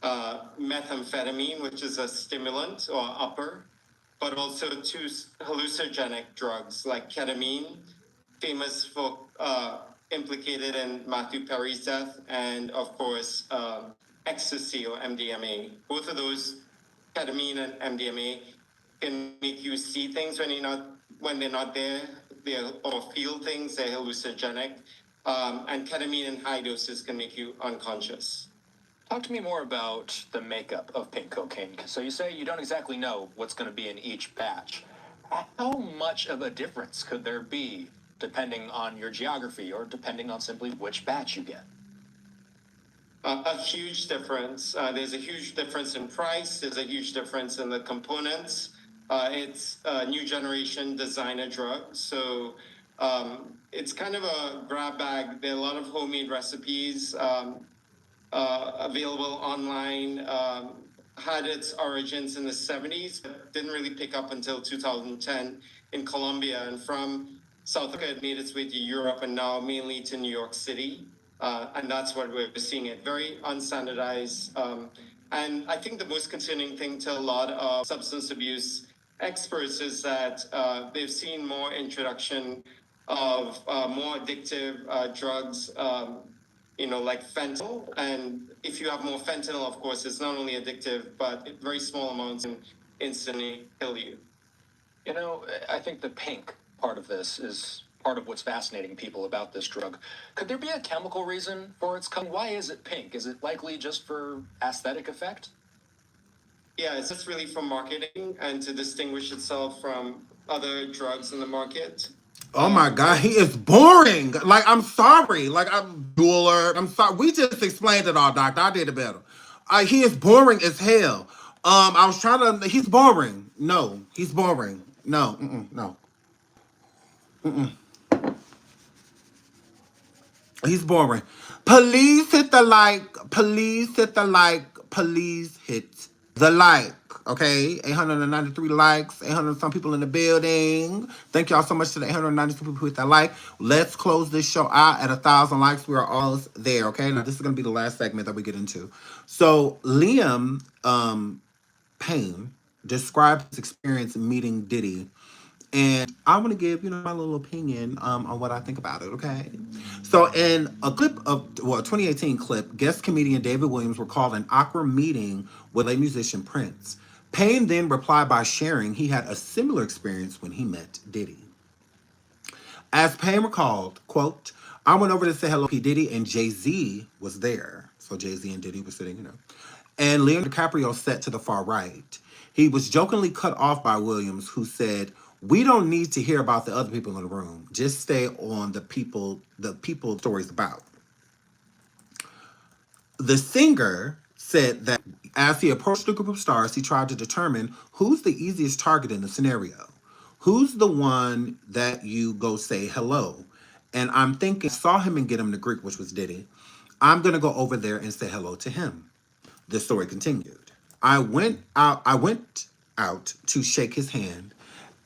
methamphetamine, which is a stimulant or upper, but also two hallucinogenic drugs like ketamine, famous for implicated in Matthew Perry's death, and of course, ecstasy or MDMA. Both of those, ketamine and MDMA, can make you see things when they're not there, or feel things. They're hallucinogenic, and ketamine in high doses can make you unconscious. Talk to me more about the makeup of pink cocaine. So you say you don't exactly know what's going to be in each batch. How much of a difference could there be depending on your geography or depending on simply which batch you get? A huge difference. There's a huge difference in price. There's a huge difference in the components. It's a new generation designer drug. So it's kind of a grab bag. There are a lot of homemade recipes available online. Had its origins in the 70s, but didn't really pick up until 2010 in Colombia. And from South Africa, it made its way to Europe and now mainly to New York City. And that's what we're seeing it, very unstandardized. And I think the most concerning thing to a lot of substance abuse experts is that they've seen more introduction of more addictive drugs, like fentanyl. And if you have more fentanyl, of course, it's not only addictive, but very small amounts can instantly kill you. I think the pink part of this is part of what's fascinating people about this drug. Could there be a chemical reason for its color? Why is it pink? Is it likely just for aesthetic effect? Yeah, it's just really for marketing and to distinguish itself from other drugs in the market. Oh my God, he is boring. Like, I'm sorry. Like, I'm jeweler. I'm sorry. We just explained it all, doctor. I did it better. He is boring as hell. I was trying to. He's boring. No, he's boring. No, no. He's boring. Please hit the like. Please hit the like. Please hit the like. Okay, 893 likes, 800 some people in the building. Thank y'all so much to the 892 people who hit that like. Let's close this show out at 1,000 likes. We are all there. Okay, now this is gonna be the last segment that we get into. So Liam Payne described his experience meeting Diddy. And I want to give, my little opinion on what I think about it, okay? So in a 2018 clip, guest comedian David Williams recalled an awkward meeting with a musician Prince. Payne then replied by sharing he had a similar experience when he met Diddy. As Payne recalled, quote, I went over to say hello to P. Diddy and Jay-Z was there. So Jay-Z and Diddy were sitting, And Leonardo DiCaprio sat to the far right. He was jokingly cut off by Williams, who said, we don't need to hear about the other people in the room. Just stay on the people story's about. The singer said that as he approached the group of stars, he tried to determine who's the easiest target in the scenario. Who's the one that you go say hello? And I'm thinking, saw him and get him to Greek, which was Diddy. I'm going to go over there and say hello to him. The story continued. I went out to shake his hand,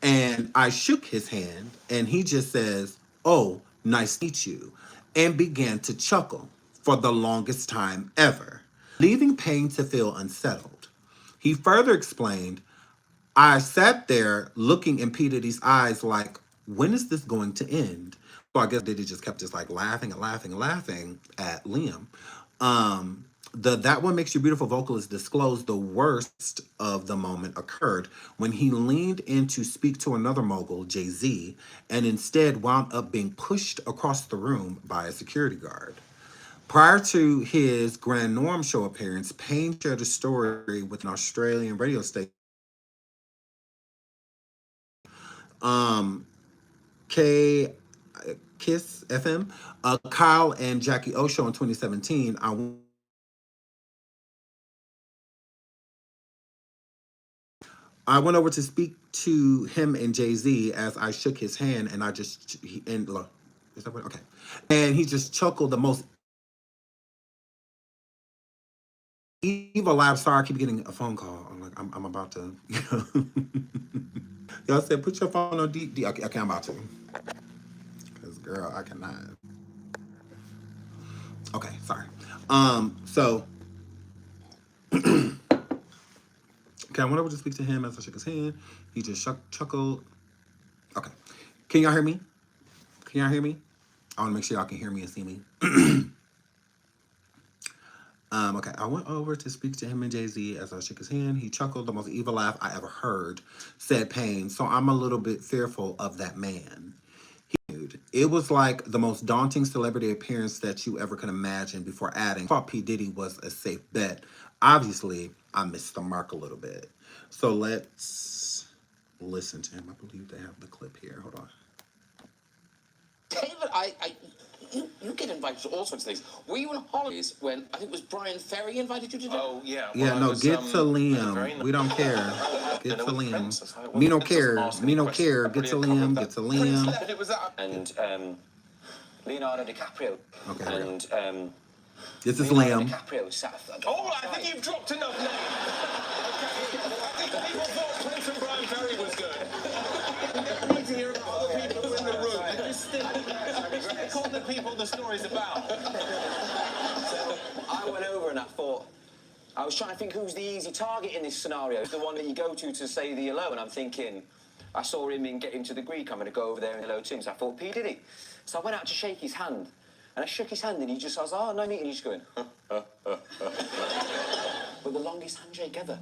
and I shook his hand, and he just says, "Oh, nice to meet you," and began to chuckle for the longest time ever, leaving Payne to feel unsettled. He further explained, "I sat there looking in P. Diddy's eyes like, when is this going to end?" So I guess Diddy just kept just like laughing and laughing and laughing at Liam. The That One Makes You Beautiful vocalist disclosed the worst of the moment occurred when he leaned in to speak to another mogul, Jay-Z, and instead wound up being pushed across the room by a security guard. Prior to his Grand Norm show appearance, Payne shared a story with an Australian radio station, K Kiss FM, Kyle and Jackie O show in 2017. I went over to speak to him and Jay-Z as I shook his hand, and look, is that what? Okay, and he just chuckled the most evil laugh. Sorry, I keep getting a phone call. I'm like, I'm about to. Y'all said put your phone on D. Okay, I'm about to. Cause girl, I cannot. Okay, sorry. So. Okay, I went over to speak to him as I shook his hand. He just chuckled. Okay. Can y'all hear me? Can y'all hear me? I want to make sure y'all can hear me and see me. Okay, I went over to speak to him and Jay-Z as I shook his hand. He chuckled, the most evil laugh I ever heard, said Payne. So I'm a little bit fearful of that man. It was like the most daunting celebrity appearance that you ever could imagine, before adding, I thought P. Diddy was a safe bet. Obviously, I missed the mark a little bit. So let's listen to him. I believe they have the clip here. Hold on. David, you get invited to all sorts of things. Were you on holidays when, I think it was Brian Ferry invited you to do? Oh, yeah. Yeah, Well, no, was, get to Liam. We don't care. Get to Liam. Me no care. Me no care. Get to Liam. Get to Liam. It was that. And Leonardo DiCaprio. Okay. And This is Leonardo Liam. DiCaprio was sat. All right, I think you've dropped enough names. I think people thought Prince and Brian Ferry was good. I need to hear about other people who were in the room. Just call the people the story's about. So I went over and I thought, I was trying to think who's the easy target in this scenario. The one that you go to say the hello, and I'm thinking, I saw him in Get Him to the Greek, I'm going to go over there and hello to him. So I thought, P. Diddy. So I went out to shake his hand, and I shook his hand, and I was, oh, no meeting, he's just going, with the longest handshake ever.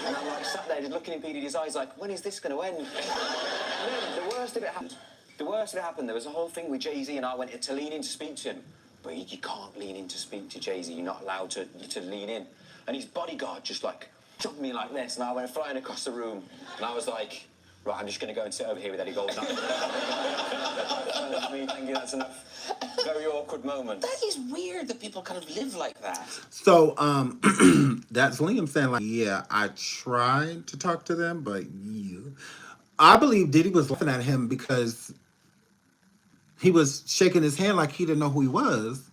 And I'm like, sat there, just looking in P. Diddy's eyes, like, when is this going to end? And then the worst of it happened, there was a whole thing with Jay-Z, and I went to lean in to speak to him. But you can't lean in to speak to Jay-Z, you're not allowed to lean in. And his bodyguard just, like, jumped me like this, and I went flying across the room, and I was like, right, I'm just going to go and sit over here with Eddie Goldstein. Thank you, that's enough. Very awkward moment. That is weird that people kind of live like that. So, that's Liam saying, like, yeah, I tried to talk to them, but yeah. I believe Diddy was laughing at him because he was shaking his hand like he didn't know who he was.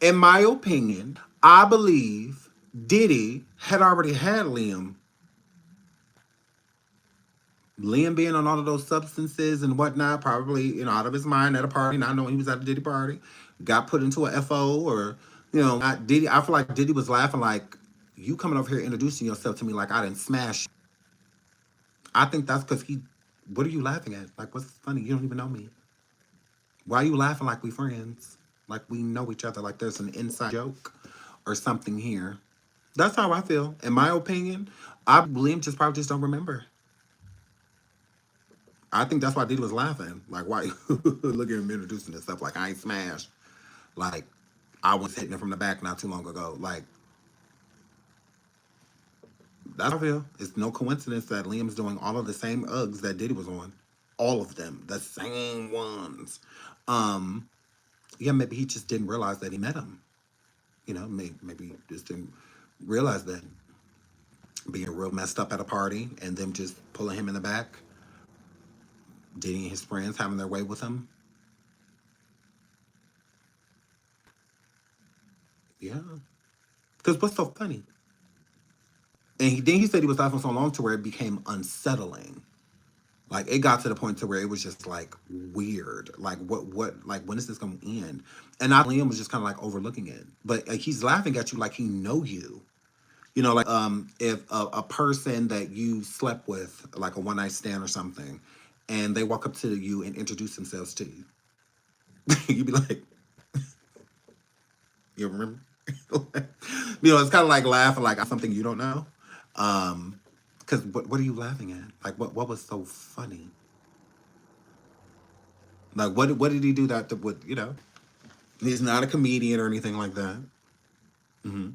In my opinion, I believe Diddy had already had Liam. Liam being on all of those substances and whatnot, probably, out of his mind at a party, not knowing he was at a Diddy party, got put into a FO, or, not Diddy. I feel like Diddy was laughing like, you coming over here introducing yourself to me like I didn't smash you. I think that's because what are you laughing at? Like, what's funny? You don't even know me. Why are you laughing like we friends? Like we know each other, like there's an inside joke or something here. That's how I feel. In my opinion, Liam probably just don't remember. I think that's why Diddy was laughing. Like, why? Look at him introducing himself like I ain't smashed. Like, I was hitting him from the back not too long ago. Like, that's how I feel. It's no coincidence that Liam's doing all of the same Uggs that Diddy was on. All of them. The same ones. Yeah, maybe he just didn't realize that he met him. You know, maybe just didn't realize that being real messed up at a party and them just pulling him in the back, Diddy and his friends having their way with him. Yeah. Because what's so funny? And then he said he was laughing so long to where it became unsettling. Like it got to the point to where it was just like weird. Like like when is this gonna end? And Liam was just kind of like overlooking it. But like, he's laughing at you like he know you. You know, like if a person that you slept with, like a one night stand or something, and they walk up to you and introduce themselves to you, you'd be like, you remember? You know, it's kind of like laughing like something you don't know. Because what are you laughing at? Like what was so funny? Like what did he do that would, you know? He's not a comedian or anything like that. Hmm.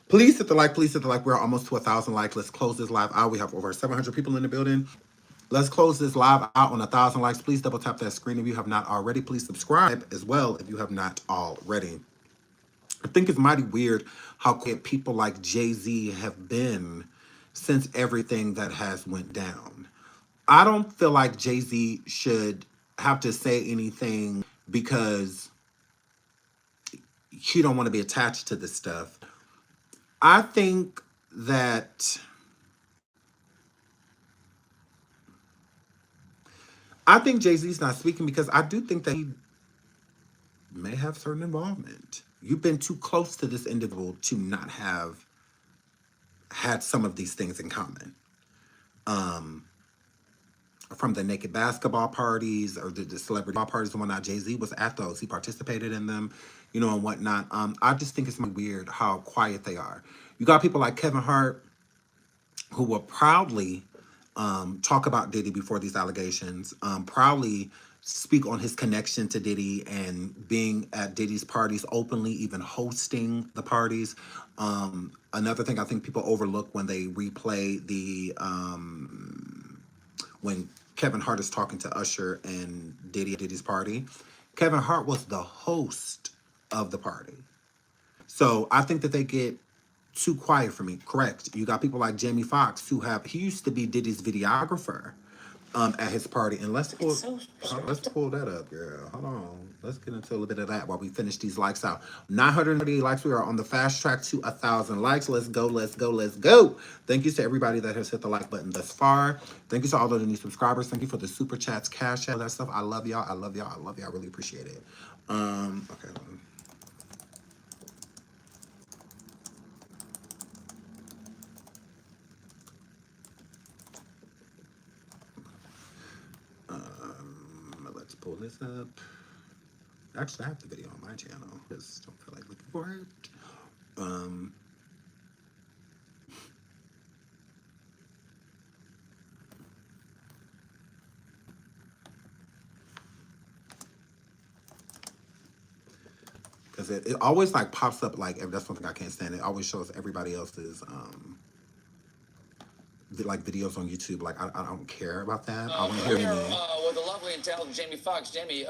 Please hit the like. Please hit the like. We're almost to 1,000 likes. Let's close this live out. We have over 700 people in the building. Let's close this live out on 1,000 likes. Please double tap that screen if you have not already. Please subscribe as well if you have not already. I think it's mighty weird how quiet people like Jay-Z have been since everything that has went down. I don't feel like Jay-Z should have to say anything because he don't want to be attached to this stuff. I think that Jay-Z's not speaking because I do think that he may have certain involvement. You've been too close to this individual to not have had some of these things in common. From the naked basketball parties or the celebrity ball parties and whatnot, Jay-Z was at those. He participated in them, you know, and whatnot. I just think it's weird how quiet they are. You got people like Kevin Hart who will proudly talk about Diddy before these allegations, proudly speak on his connection to Diddy and being at Diddy's parties openly, even hosting the parties. Another thing I think people overlook when they replay when Kevin Hart is talking to Usher and Diddy at Diddy's party, Kevin Hart was the host of the party. So I think that they get too quiet for me. Correct. You got people like Jamie Foxx he used to be Diddy's videographer at his party. And let's pull that up, girl. Hold on. Let's get into a little bit of that while we finish these likes out. 930 likes. We are on the fast track to 1,000 likes. Let's go, let's go, let's go. Thank you to everybody that has hit the like button thus far. Thank you to all of the new subscribers. Thank you for the super chats, cash out, that stuff. I love y'all. I love y'all. I love y'all. I really appreciate it. Okay. Let's pull this up. Actually, I have the video on my channel. Just don't feel like looking for it. Because it always like pops up like that's something I can't stand. It always shows everybody else's like videos on YouTube. Like I don't care about that. I want to hear me. With the lovely and talented Jamie Foxx. Jamie,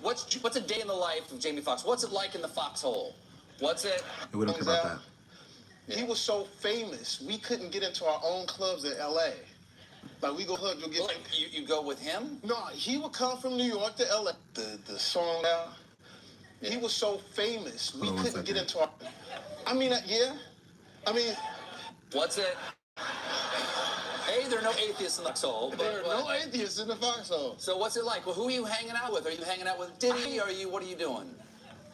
what's a day in the life of Jamie Foxx? What's it like in the foxhole? What's it? We don't care about that. He was so famous, we couldn't get into our own clubs in LA. Like we go club, you'll get. Like you go with him? No, he would come from New York to LA. The song now. He was so famous, we couldn't get into our. I mean, yeah. I mean. What's it? A, there are no atheists in the foxhole. There are no atheists in the foxhole. So what's it like? Well, who are you hanging out with? Are you hanging out with Diddy? What are you doing?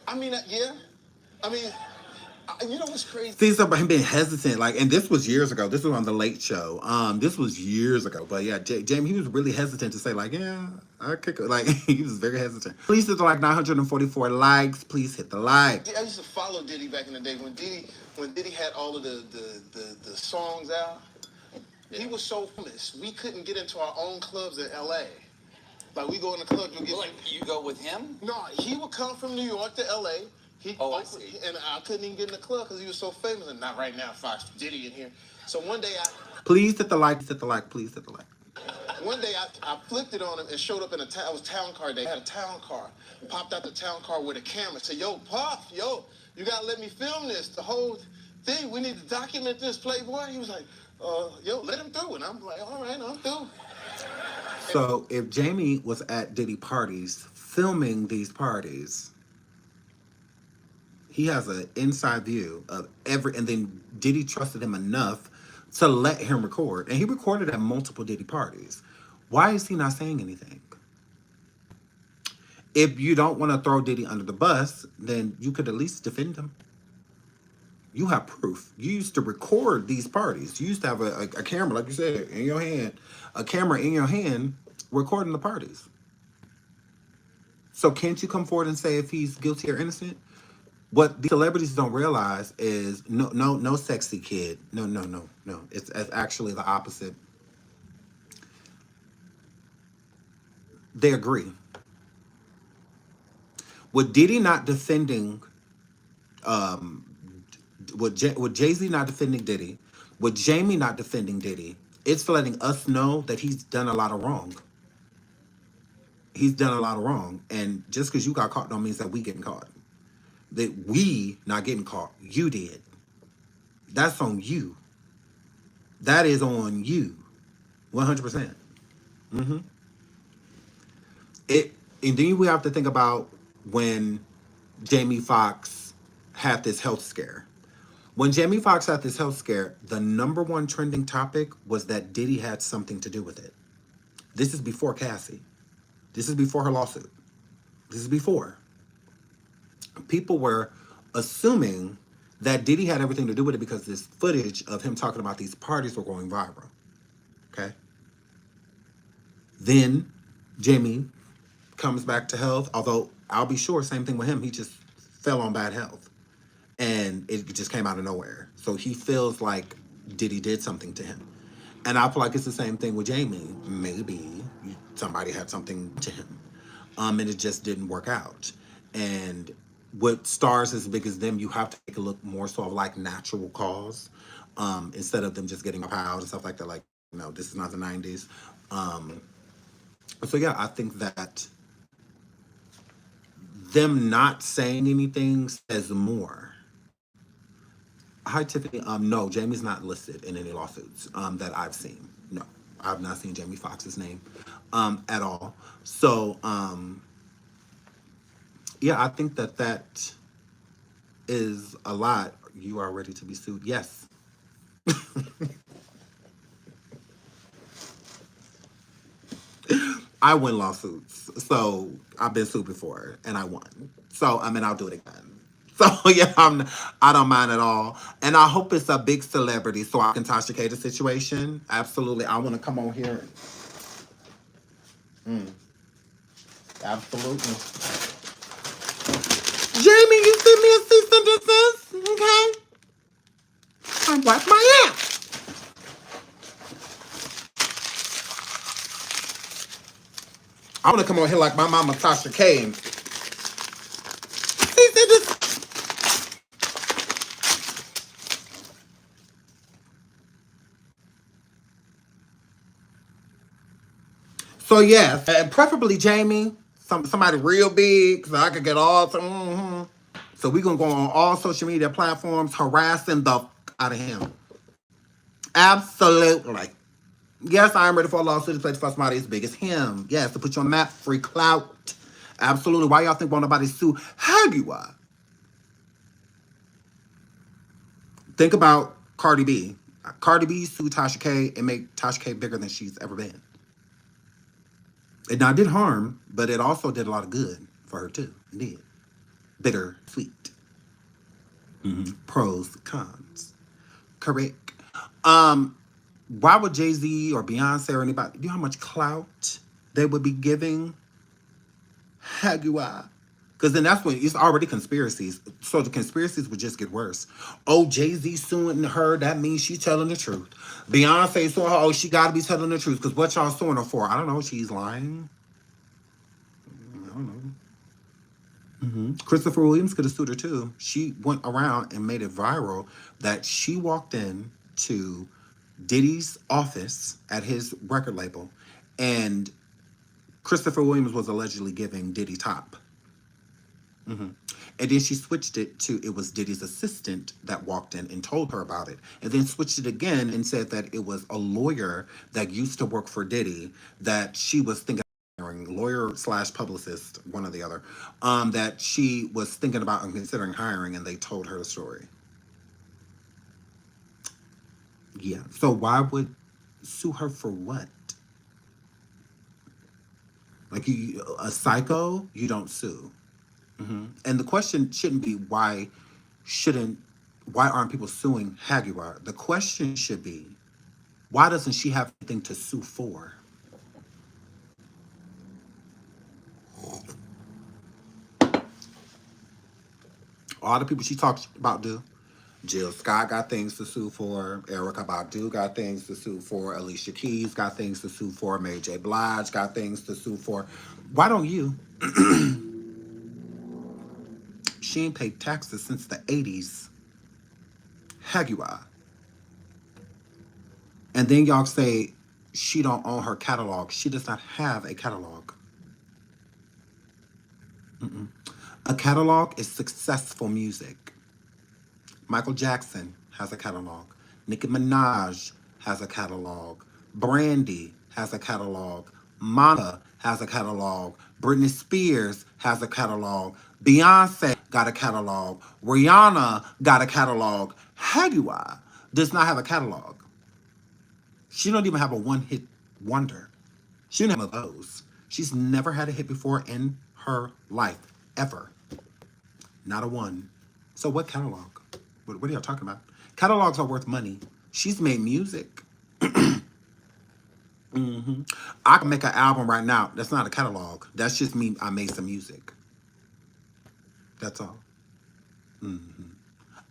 I mean, yeah. I mean, you know what's crazy? Things about him being hesitant, like, and this was years ago. This was on the Late Show. This was years ago. But yeah, Jamie, he was really hesitant to say, like, yeah, I could, like, he was very hesitant. Please hit the like 944 likes. Please hit the like. I used to follow Diddy back in the day when Diddy had all of the songs out. He was so famous, we couldn't get into our own clubs in LA. Like we go in the club, you'll get. Like you go with him? No, he would come from New York to LA. I see. And I couldn't even get in the club because he was so famous. And not right now, Fox Diddy in here. So one day Please hit the like, hit the like, please hit the like. One day I flipped it on him and showed up in it was town car day. I had a town car. Popped out the town car with a camera. Said, yo, Puff, yo, you gotta let me film this. The whole thing, we need to document this, Playboy. He was like, yo, let him through. And I'm like, all right, I'm through. So if Jamie was at Diddy parties, filming these parties, he has an inside view of and then Diddy trusted him enough to let him record. And he recorded at multiple Diddy parties. Why is he not saying anything? If you don't want to throw Diddy under the bus, then you could at least defend him. You have proof. You used to record these parties. You used to have a camera, like you said, in your hand, a camera in your hand, recording the parties. So can't you come forward and say if he's guilty or innocent? What the celebrities don't realize is no sexy kid. No. It's actually the opposite. They agree. With Diddy not defending, with Jay-Z not defending Diddy, with Jamie not defending Diddy, it's letting us know that he's done a lot of wrong. He's done a lot of wrong. And just because you got caught don't mean that we getting caught. That we not getting caught. You did. That's on you. That is on you. 100%. And then we have to think about when Jamie Foxx had this health scare. When Jamie Foxx had this health scare, the number one trending topic was that Diddy had something to do with it. This is before Cassie. This is before her lawsuit. This is before. People were assuming that Diddy had everything to do with it because this footage of him talking about these parties were going viral. Okay? Then Jamie comes back to health, although I'll be sure, same thing with him. He just fell on bad health. And it just came out of nowhere. So he feels like Diddy did something to him. And I feel like it's the same thing with Jamie. Maybe somebody had something to him. And it just didn't work out. And with stars as big as them, you have to take a look more so of like natural cause. Instead of them just getting out and stuff like that. Like, this is not the 90s. So yeah, I think that them not saying anything says more. Hi, Tiffany. No, Jamie's not listed in any lawsuits that I've seen. No, I've not seen Jamie Foxx's name at all. So, yeah, I think that is a lot. You are ready to be sued? Yes. I win lawsuits. So, I've been sued before, and I won. So, I'll do it again. So, yeah, I don't mind at all. And I hope it's a big celebrity so I can Tasha K the situation. Absolutely. I want to come on here. Absolutely. Jamie, you send me a cease and desist? Okay. I wipe my ass. I want to come on here like my mama Tasha K. Cease and desist. So yes, preferably Jamie, somebody real big, so I could get all. So we're gonna go on all social media platforms harassing the out of him. Absolutely. Yes, I am ready for a lawsuit to play for somebody as big as him. Yes, to put you on the map, free clout. Absolutely. Why y'all think won't nobody sue Hagua? Think about Cardi B. Cardi B sued Tasha K and made Tasha K bigger than she's ever been. It now did harm, but it also did a lot of good for her too. It did. Bitter, sweet. Pros, cons. Correct. Why would Jay-Z or Beyonce or anybody, do you know how much clout they would be giving Hagua? Because then that's when it's already conspiracies. So the conspiracies would just get worse. Oh, Jay-Z suing her, that means she's telling the truth. Beyonce suing her, oh, she got to be telling the truth. Because what y'all suing her for? I don't know. She's lying. I don't know. Christopher Williams could have sued her too. She went around and made it viral that she walked in to Diddy's office at his record label And Christopher Williams was allegedly giving Diddy top. And then she switched it to, it was Diddy's assistant that walked in and told her about it. And then switched it again and said that it was a lawyer that used to work for Diddy that she was thinking of hiring, lawyer / publicist, one or the other, that she was thinking about and considering hiring, and they told her the story. Yeah. So why would sue her for what? Like, you, a psycho, you don't sue. And the question shouldn't be why aren't people suing Jaguar? The question should be, why doesn't she have anything to sue for? All the people she talks about do. Jill Scott got things to sue for. Erykah Badu got things to sue for. Alicia Keys got things to sue for. Mary J. Blige got things to sue for. Why don't you? She ain't paid taxes since the 80s. Jaguar. And then y'all say she don't own her catalog. She does not have a catalog. A catalog is successful music. Michael Jackson has a catalog. Nicki Minaj has a catalog. Brandy has a catalog. Monica has a catalog. Britney Spears has a catalog. Beyonce got a catalog. Rihanna got a catalog. Jaguar does not have a catalog. She don't even have a one-hit wonder. She didn't have one of those. She's never had a hit before in her life, ever. Not a one. So what catalog? What are y'all talking about? Catalogs are worth money. She's made music. I can make an album right now. That's not a catalog. That's just me. I made some music. That's all.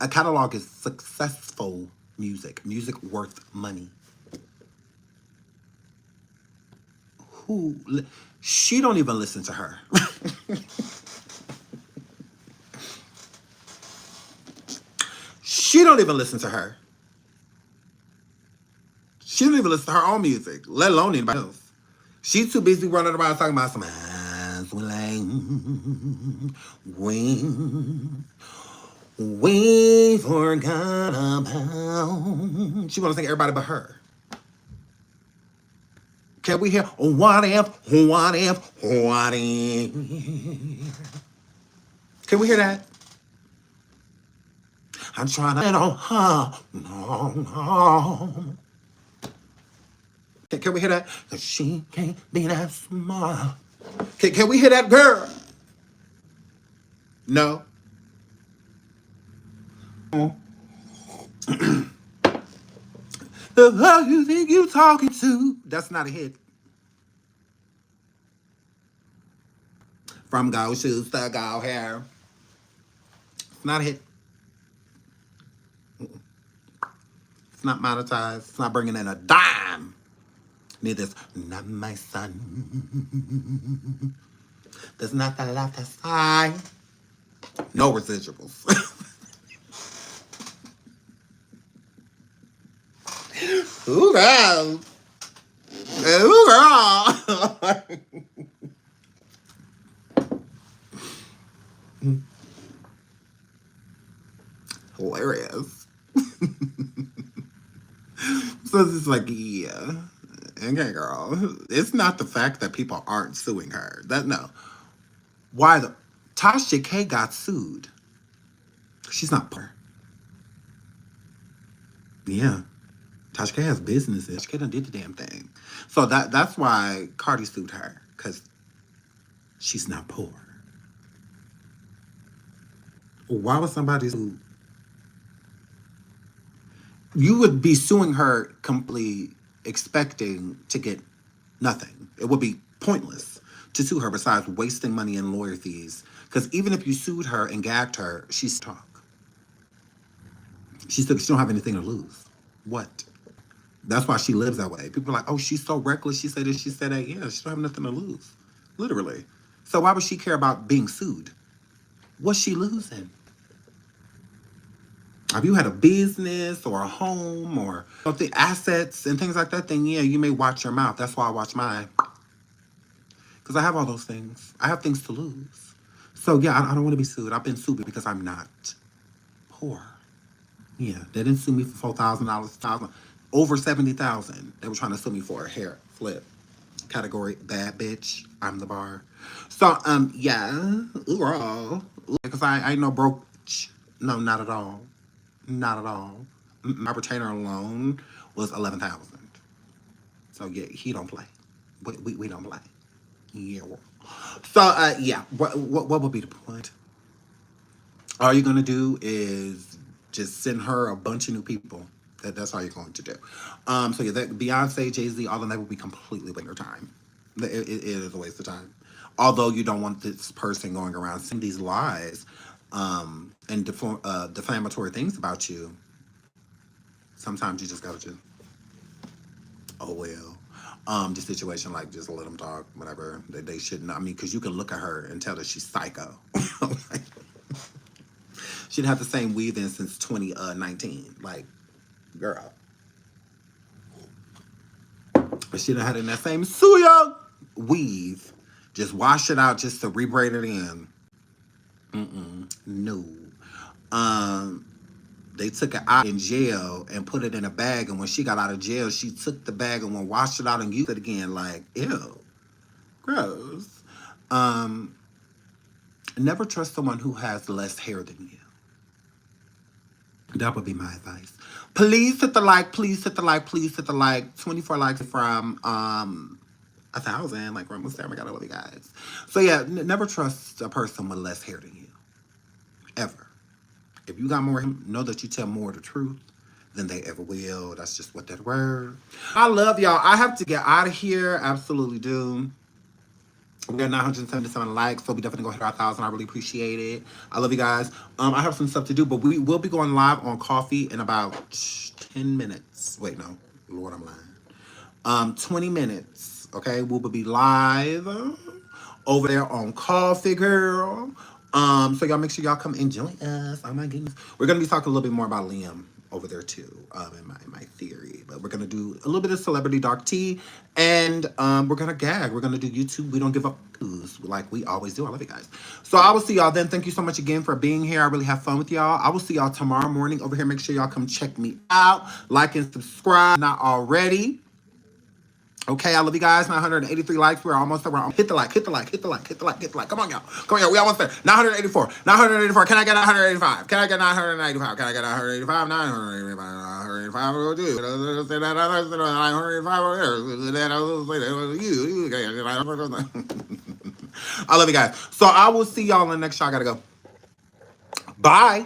A catalog is successful music. Music worth money. She don't even listen to her. She don't even listen to her. She don't even listen to her own music, let alone anybody else. She's too busy running around talking about some eyes we forgot about. She want to sing everybody but her. Can we hear what if? Can we hear that? I'm trying to on her. No. Can we hear that? 'Cause she can't be that smart. Can we hear that, girl? No. The fuck you think you talking to? That's not a hit. From gold shoes to gold hair. It's not a hit. It's not monetized. It's not bringing in a dime. Neither is not my son. There's not that lot to sign. No residuals. Ooh, girl. Ooh, girl. Hilarious. So it's just like, yeah. Okay, girl. It's not the fact that people aren't suing her. No. Why the Tasha K got sued. She's not poor. Yeah. Tasha K has businesses. Tasha K done did the damn thing. So that's why Cardi sued her. Because she's not poor. Why would somebody sue? You would be suing her completely expecting to get nothing. It would be pointless to sue her besides wasting money in lawyer fees. Because even if you sued her and gagged her, she's talk. She don't have anything to lose. What? That's why she lives that way. People are like, oh, she's so reckless. She said this, she said that. Yeah, she don't have nothing to lose. Literally. So why would she care about being sued? What's she losing? If you had a business or a home or the assets and things like that, then yeah, you may watch your mouth. That's why I watch mine. Because I have all those things. I have things to lose. So yeah, I don't want to be sued. I've been sued because I'm not poor. Yeah, they didn't sue me for $4,000, over 70,000. They were trying to sue me for a hair flip. Category bad bitch. I'm the bar. So yeah, overall, because I ain't no broke. No, not at all. Not at all. My retainer alone was 11,000. So yeah, he don't play. We don't play. Yeah. So yeah, what would be the point? All you're gonna do is just send her a bunch of new people. That's all you're going to do. So yeah, that Beyonce, Jay-Z, all of that will be completely wasting your time. It is a waste of time. Although you don't want this person going around saying these lies and defamatory things about you, sometimes you just gotta just, oh well. The situation, like, just let them talk, whatever. They shouldn't. I mean, because you can look at her and tell that she's psycho. Like, she didn't have the same weave in since 2019. Like, girl. She done had in that same suya weave. Just wash it out just to rebraid it in. No. They took it out in jail and put it in a bag, and when she got out of jail, she took the bag and went washed it out and used it again. Like, ew. Gross. Never trust someone who has less hair than you. That would be my advice. Please hit the like, please hit the like, please hit the like. 24 likes from 1,000. Like, we're almost there. Oh my God, I love you guys. So yeah, never trust a person with less hair than you. Ever. If you got more, know that you tell more of the truth than they ever will. That's just what that word. I love y'all. I have to get out of here. Absolutely do. We got 977 likes, so we definitely go hit our 1,000. I really appreciate it. I love you guys. I have some stuff to do, but we will be going live on Coffee in about 10 minutes. Wait, no. Lord, I'm lying. 20 minutes. Okay, we'll be live over there on Coffee, girl. So y'all make sure y'all come and join us. Oh my goodness. We're gonna be talking a little bit more about Liam over there too, in my theory. But we're gonna do a little bit of celebrity dark tea, and we're gonna gag. We're gonna do YouTube. We don't give up like we always do. I love you guys. So I will see y'all then. Thank you so much again for being here. I really have fun with y'all. I will see y'all tomorrow morning over here. Make sure y'all come check me out. Like and subscribe, not already. Okay, I love you guys. 983 likes. We're almost around. Hit the like, hit the like, hit the like, hit the like, hit the like. Come on, y'all. Come on, y'all. We almost there. 984. 984. Can I get 985? Can I get 985? Can I get 985? 985. 985. Will do. 985. I love you guys. So I will see y'all in the next show. I gotta go. Bye.